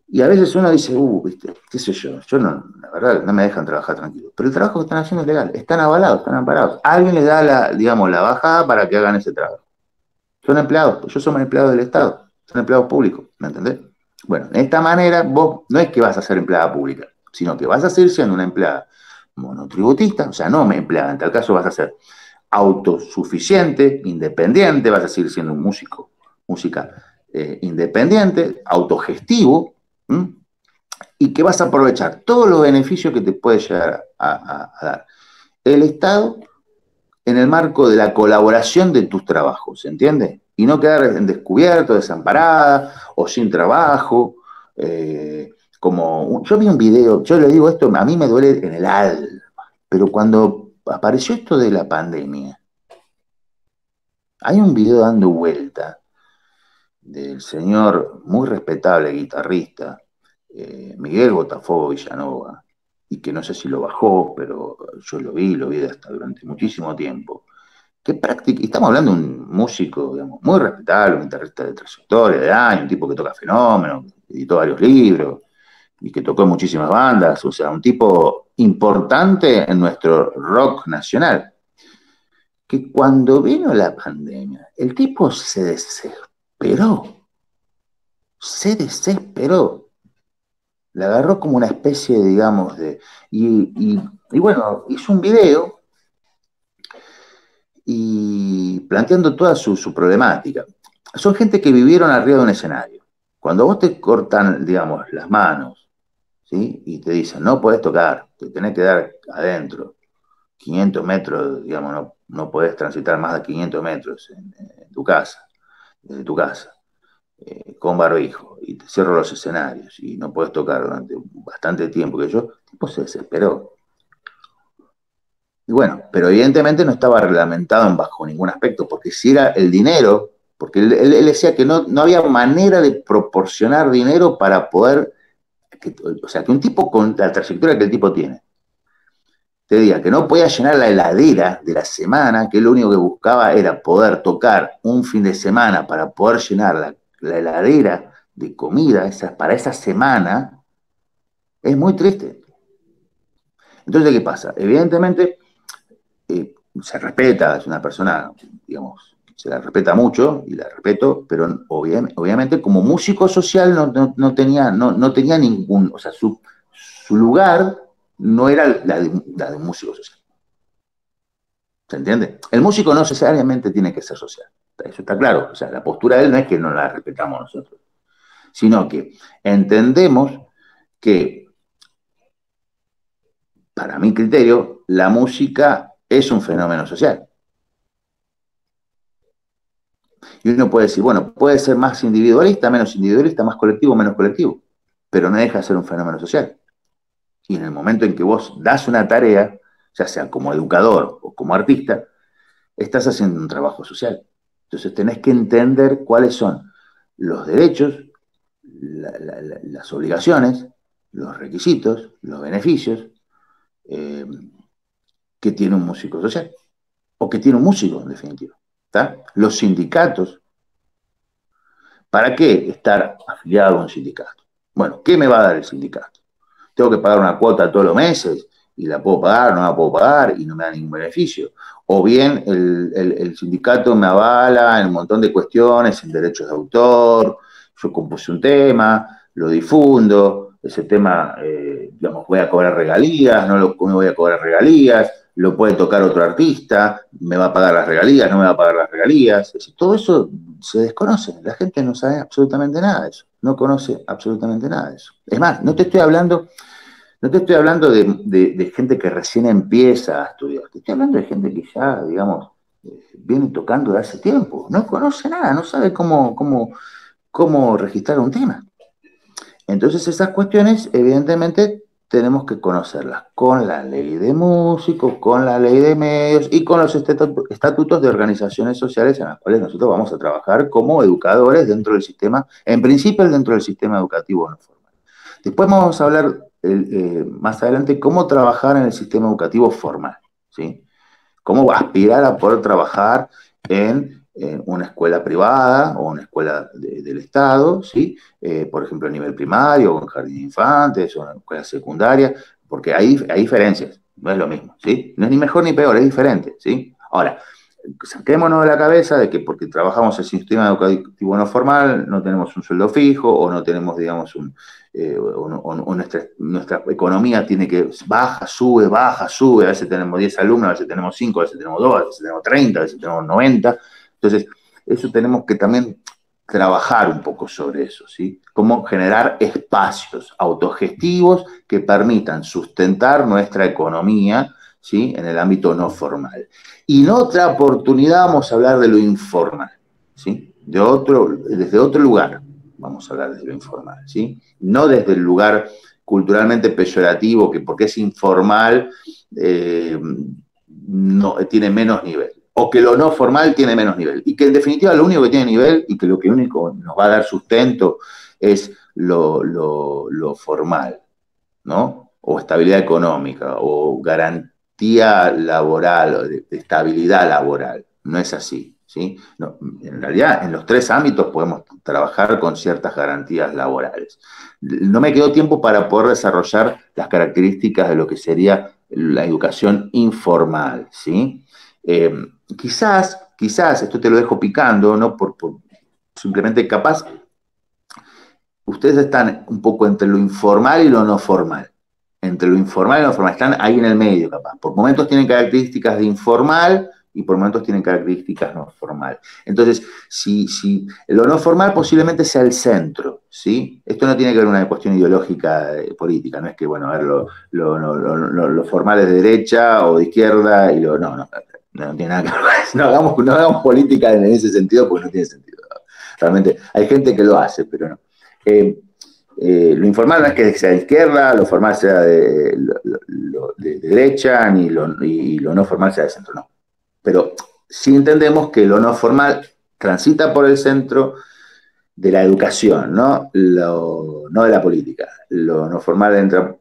Y a veces uno dice, viste, qué sé yo no, la verdad, no me dejan trabajar tranquilo. Pero el trabajo que están haciendo es legal, están avalados, están amparados. Alguien les da la bajada para que hagan ese trabajo. Son empleados, pues yo soy empleado del Estado, son empleados públicos, ¿me entendés? Bueno, de esta manera vos no es que vas a ser empleada pública, sino que vas a seguir siendo una empleada monotributista, o sea, no empleada, en tal caso vas a ser autosuficiente, independiente, vas a seguir siendo un música independiente, autogestivo, y que vas a aprovechar todos los beneficios que te puede llegar a dar el Estado en el marco de la colaboración de tus trabajos, ¿se entiende? Y no quedar en descubierto, desamparada o sin trabajo. Yo vi un video, yo le digo esto, a mí me duele en el alma, pero cuando apareció esto de la pandemia, hay un video dando vuelta del señor muy respetable guitarrista, Miguel Botafogo Villanova, y que no sé si lo bajó, pero yo lo vi hasta durante muchísimo tiempo, que estamos hablando de un músico, digamos, muy respetable, un guitarrista de trayectoria, de años, un tipo que toca fenómenos, editó varios libros, y que tocó en muchísimas bandas, o sea, un tipo importante en nuestro rock nacional, que cuando vino la pandemia, el tipo se desesperó, le agarró como una especie, digamos, y bueno, hizo un video y planteando toda su problemática. Son gente que vivieron arriba de un escenario. Cuando vos te cortan, digamos, las manos, ¿sí? Y te dicen, no podés tocar, te tenés que dar adentro, 500 metros, digamos, no podés transitar más de 500 metros en tu casa, desde tu casa, con barbijo, y te cierro los escenarios y no puedes tocar durante bastante tiempo, el tipo se desesperó. Y bueno, pero evidentemente no estaba reglamentado bajo ningún aspecto, porque si era el dinero, porque él decía que no había manera de proporcionar dinero para poder, o sea, que un tipo con la trayectoria que el tipo tiene, te diga que no podía llenar la heladera de la semana, que lo único que buscaba era poder tocar un fin de semana para poder llenar la heladera de comida para esa semana, es muy triste. Entonces, ¿qué pasa? Evidentemente, se respeta, es una persona, digamos, se la respeta mucho y la respeto, pero obviamente como músico social no tenía ningún, o sea, su lugar no era la de un músico social. ¿Se entiende? El músico no necesariamente tiene que ser social. Eso está claro. O sea, la postura de él no es que no la respetamos nosotros, sino que entendemos que, para mi criterio, la música es un fenómeno social. Y uno puede decir, bueno, puede ser más individualista, menos individualista, más colectivo, menos colectivo, pero no deja de ser un fenómeno social. Y en el momento en que vos das una tarea, ya sea como educador o como artista, estás haciendo un trabajo social. Entonces tenés que entender cuáles son los derechos, las obligaciones, los requisitos, los beneficios que tiene un músico social, o que tiene un músico, en definitiva. ¿Tá? Los sindicatos. ¿Para qué estar afiliado a un sindicato? Bueno, ¿qué me va a dar el sindicato? Tengo que pagar una cuota todos los meses y la puedo pagar, no la puedo pagar y no me da ningún beneficio. O bien el sindicato me avala en un montón de cuestiones, en derechos de autor, yo compuse un tema, lo difundo, ese tema, digamos, voy a cobrar regalías, no voy a cobrar regalías, lo puede tocar otro artista, me va a pagar las regalías, no me va a pagar las regalías. Es decir, todo eso se desconoce, la gente no sabe absolutamente nada de eso, no conoce absolutamente nada de eso. Es más, no te estoy hablando de gente que recién empieza a estudiar, te estoy hablando de gente que ya, digamos, viene tocando de hace tiempo, no conoce nada, no sabe cómo registrar un tema. Entonces esas cuestiones, evidentemente, tenemos que conocerlas con la ley de músicos, con la ley de medios y con los estatutos de organizaciones sociales en las cuales nosotros vamos a trabajar como educadores dentro del sistema, en principio dentro del sistema educativo no formal. Después vamos a hablar más adelante cómo trabajar en el sistema educativo formal, ¿sí? Cómo aspirar a poder trabajar en una escuela privada o una escuela del Estado, ¿sí? Por ejemplo, a nivel primario, o en jardín de infantes, o en escuela secundaria, porque hay diferencias, no es lo mismo, ¿sí? No es ni mejor ni peor, es diferente, ¿sí? Ahora, saquémonos de la cabeza de que porque trabajamos en el sistema educativo no formal, no tenemos un sueldo fijo, o no tenemos, digamos, nuestra economía tiene que baja, sube, a veces tenemos 10 alumnos, a veces tenemos 5, a veces tenemos 2, a veces tenemos 30, a veces tenemos 90. Entonces, eso tenemos que también trabajar un poco sobre eso, ¿sí? Cómo generar espacios autogestivos que permitan sustentar nuestra economía, ¿sí? En el ámbito no formal. Y en otra oportunidad vamos a hablar de lo informal, ¿sí? Desde otro lugar vamos a hablar de lo informal, ¿sí? No desde el lugar culturalmente peyorativo, que porque es informal no, tiene menos nivel, o que lo no formal tiene menos nivel, y que en definitiva lo único que tiene nivel y que lo que único nos va a dar sustento es lo formal, ¿no? O estabilidad económica, o garantía laboral, o de estabilidad laboral. No es así, ¿sí? No, en realidad, en los tres ámbitos podemos trabajar con ciertas garantías laborales. No me quedó tiempo para poder desarrollar las características de lo que sería la educación informal, ¿sí? Quizás, esto te lo dejo picando, ¿no? Simplemente capaz, ustedes están un poco entre lo informal y lo no formal. Entre lo informal y lo no formal, están ahí en el medio, capaz. Por momentos tienen características de informal y por momentos tienen características no formal. Entonces, si lo no formal posiblemente sea el centro, ¿sí? Esto no tiene que ver con una cuestión ideológica política, no es que, bueno, a ver, lo formal es de derecha o de izquierda y no tiene nada que ver con eso. No hagamos política en ese sentido porque no tiene sentido. Realmente hay gente que lo hace, pero no. lo informal no es que sea de izquierda, lo formal sea de derecha, y lo no formal sea de centro, no. Pero sí entendemos que lo no formal transita por el centro de la educación, ¿no? No de la política. Lo formal entra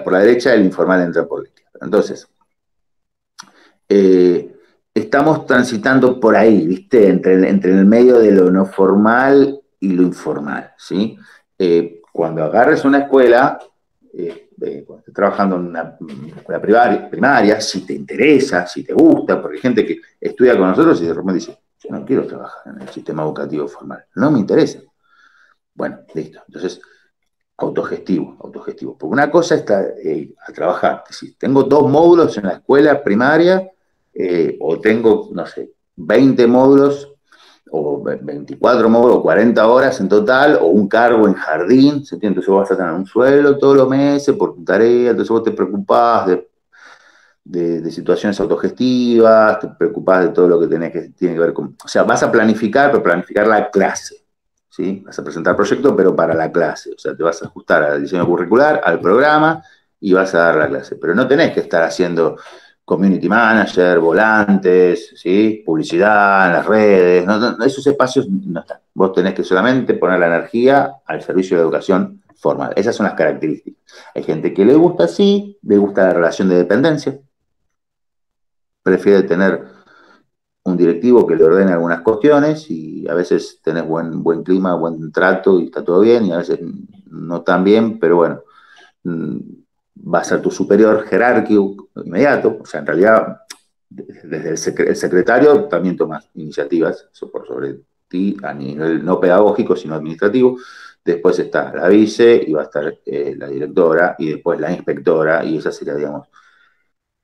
por la derecha y lo informal entra por la izquierda. Entonces, estamos transitando por ahí, ¿viste? Entre el medio de lo no formal y lo informal, ¿sí? Cuando agarres una escuela, cuando estés trabajando en una escuela primaria, si te interesa, si te gusta, porque hay gente que estudia con nosotros y de repente dice, yo no quiero trabajar en el sistema educativo formal, no me interesa. Bueno, listo. Entonces, autogestivo. Porque una cosa está a trabajar. Si tengo 2 módulos en la escuela primaria, o tengo, no sé, 20 módulos, o 24 módulos, 40 horas en total, o un cargo en jardín, ¿se entiende? Entonces vos vas a tener un sueldo todos los meses por tu tarea, entonces vos te preocupás de situaciones autogestivas, te preocupás de todo lo que tiene que ver con... O sea, vas a planificar, pero planificar la clase, ¿sí? Vas a presentar proyectos, pero para la clase. O sea, te vas a ajustar al diseño curricular, al programa, y vas a dar la clase. Pero no tenés que estar haciendo community manager, volantes, ¿sí? Publicidad en las redes, no, esos espacios no están. Vos tenés que solamente poner la energía al servicio de la educación formal. Esas son las características. Hay gente que le gusta así, le gusta la relación de dependencia, prefiere tener un directivo que le ordene algunas cuestiones y a veces tenés buen clima, buen trato y está todo bien, y a veces no tan bien, pero bueno, va a ser tu superior jerárquico inmediato. O sea, en realidad, desde el secretario también tomas iniciativas por sobre ti a nivel no pedagógico, sino administrativo. Después está la vice y va a estar la directora y después la inspectora, y esa sería, digamos,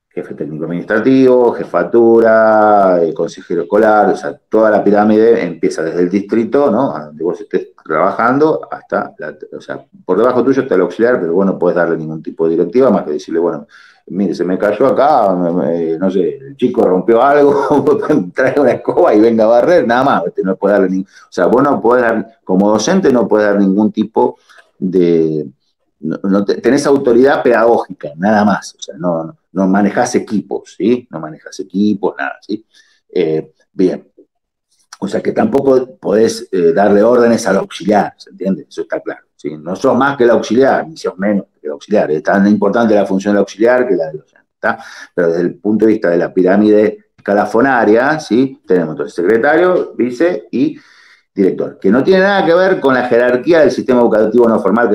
jefe técnico administrativo, jefatura, consejero escolar. O sea, toda la pirámide empieza desde el distrito, ¿no? A donde vos estés trabajando, hasta, o sea, por debajo tuyo está el auxiliar, pero vos no podés darle ningún tipo de directiva más que decirle, bueno, mire, se me cayó acá, no sé, el chico rompió algo, trae una escoba y venga a barrer, nada más. No podés darle o sea, vos no podés dar, como docente no podés dar ningún tipo de... tenés autoridad pedagógica, nada más. O sea, no manejás equipos, ¿sí? No manejás equipos, nada, ¿sí? Bien. O sea que tampoco podés darle órdenes al auxiliar, ¿se entiende? Eso está claro, ¿sí? No sos más que el auxiliar, ni sos menos que el auxiliar. Es tan importante la función del auxiliar que la del docente, ¿está? Pero desde el punto de vista de la pirámide escalafonaria, ¿sí? Tenemos entonces secretario, vice y director, que no tiene nada que ver con la jerarquía del sistema educativo no formal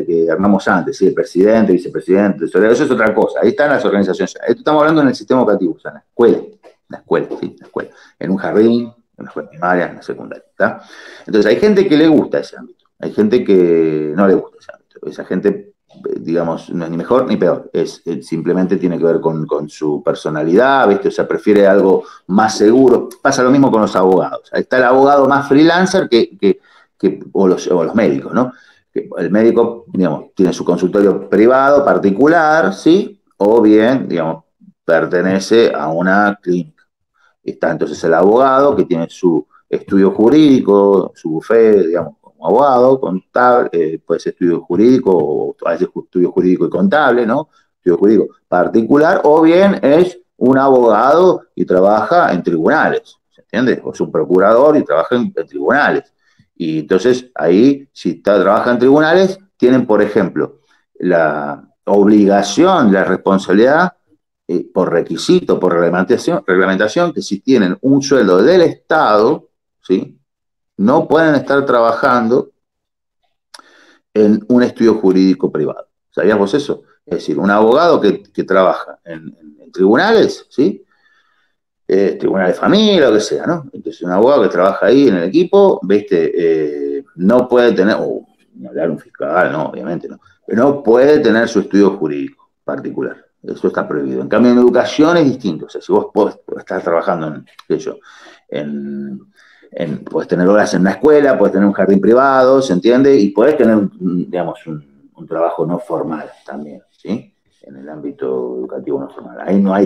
que armamos antes, ¿sí? El presidente, vicepresidente, tesorero, eso es otra cosa. Ahí están las organizaciones. Esto estamos hablando en el sistema educativo, o sea, en la escuela, ¿sí? La escuela, en un jardín, en una escuela primaria, en la secundaria, ¿está? Entonces, hay gente que le gusta ese ámbito, hay gente que no le gusta ese ámbito. Esa gente, digamos, no es ni mejor ni peor, simplemente tiene que ver con su personalidad, ¿viste? O sea, prefiere algo más seguro. Pasa lo mismo con los abogados. Ahí está el abogado más freelancer o los médicos, ¿no? Que el médico, digamos, tiene su consultorio privado, particular, ¿sí? O bien, digamos, pertenece a una clínica. Está entonces el abogado que tiene su estudio jurídico, su bufete, digamos, como abogado, contable, puede ser estudio jurídico, o a veces estudio jurídico y contable, ¿no? Estudio jurídico particular, o bien es un abogado y trabaja en tribunales, ¿se entiende? O es un procurador y trabaja en tribunales. Y entonces ahí, si trabaja en tribunales, tienen, por ejemplo, la obligación, la responsabilidad, por requisito, por reglamentación, que si tienen un sueldo del Estado, ¿sí? No pueden estar trabajando en un estudio jurídico privado. ¿Sabías vos eso? Es decir, un abogado que trabaja en tribunales, ¿sí? Tribunal de familia, lo que sea, ¿no? Entonces, un abogado que trabaja ahí en el equipo, ¿viste? No puede tener, ni hablar un fiscal, no, obviamente no, pero no puede tener su estudio jurídico particular. Eso está prohibido. En cambio, en educación es distinto. O sea, si vos podés estar trabajando podés tener horas en una escuela, podés tener un jardín privado, ¿se entiende? Y podés tener, digamos, un trabajo no formal también, ¿sí? En el ámbito educativo no formal. Ahí no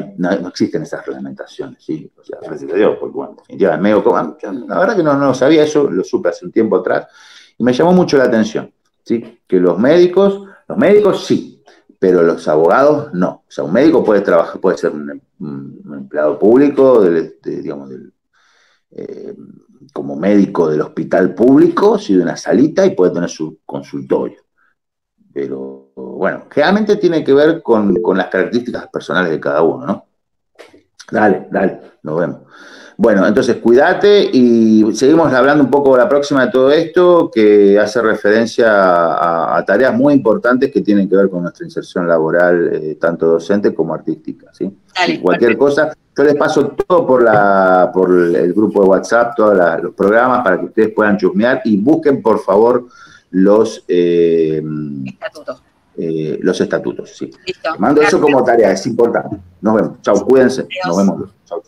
existen esas reglamentaciones, ¿sí? O sea, gracias a Dios, porque bueno, definitivamente, la verdad que no sabía eso, lo supe hace un tiempo atrás, Y me llamó mucho la atención, ¿sí? Que los médicos sí, pero los abogados no. O sea, un médico puede trabajar, puede ser un empleado público, como médico del hospital público, sí, de una salita, y puede tener su consultorio. Pero bueno, generalmente tiene que ver con las características personales de cada uno, ¿no? Dale, nos vemos. Bueno, entonces cuídate y seguimos hablando un poco la próxima de todo esto, que hace referencia a tareas muy importantes que tienen que ver con nuestra inserción laboral, tanto docente como artística, ¿sí? Dale, Cualquier cosa, yo les paso todo por el grupo de WhatsApp, todos los programas para que ustedes puedan chusmear y busquen, por favor, los estatutos, sí. Listo. Mando eso como tarea, es importante. Nos vemos. Chau, cuídense. Adiós. Nos vemos. Chau.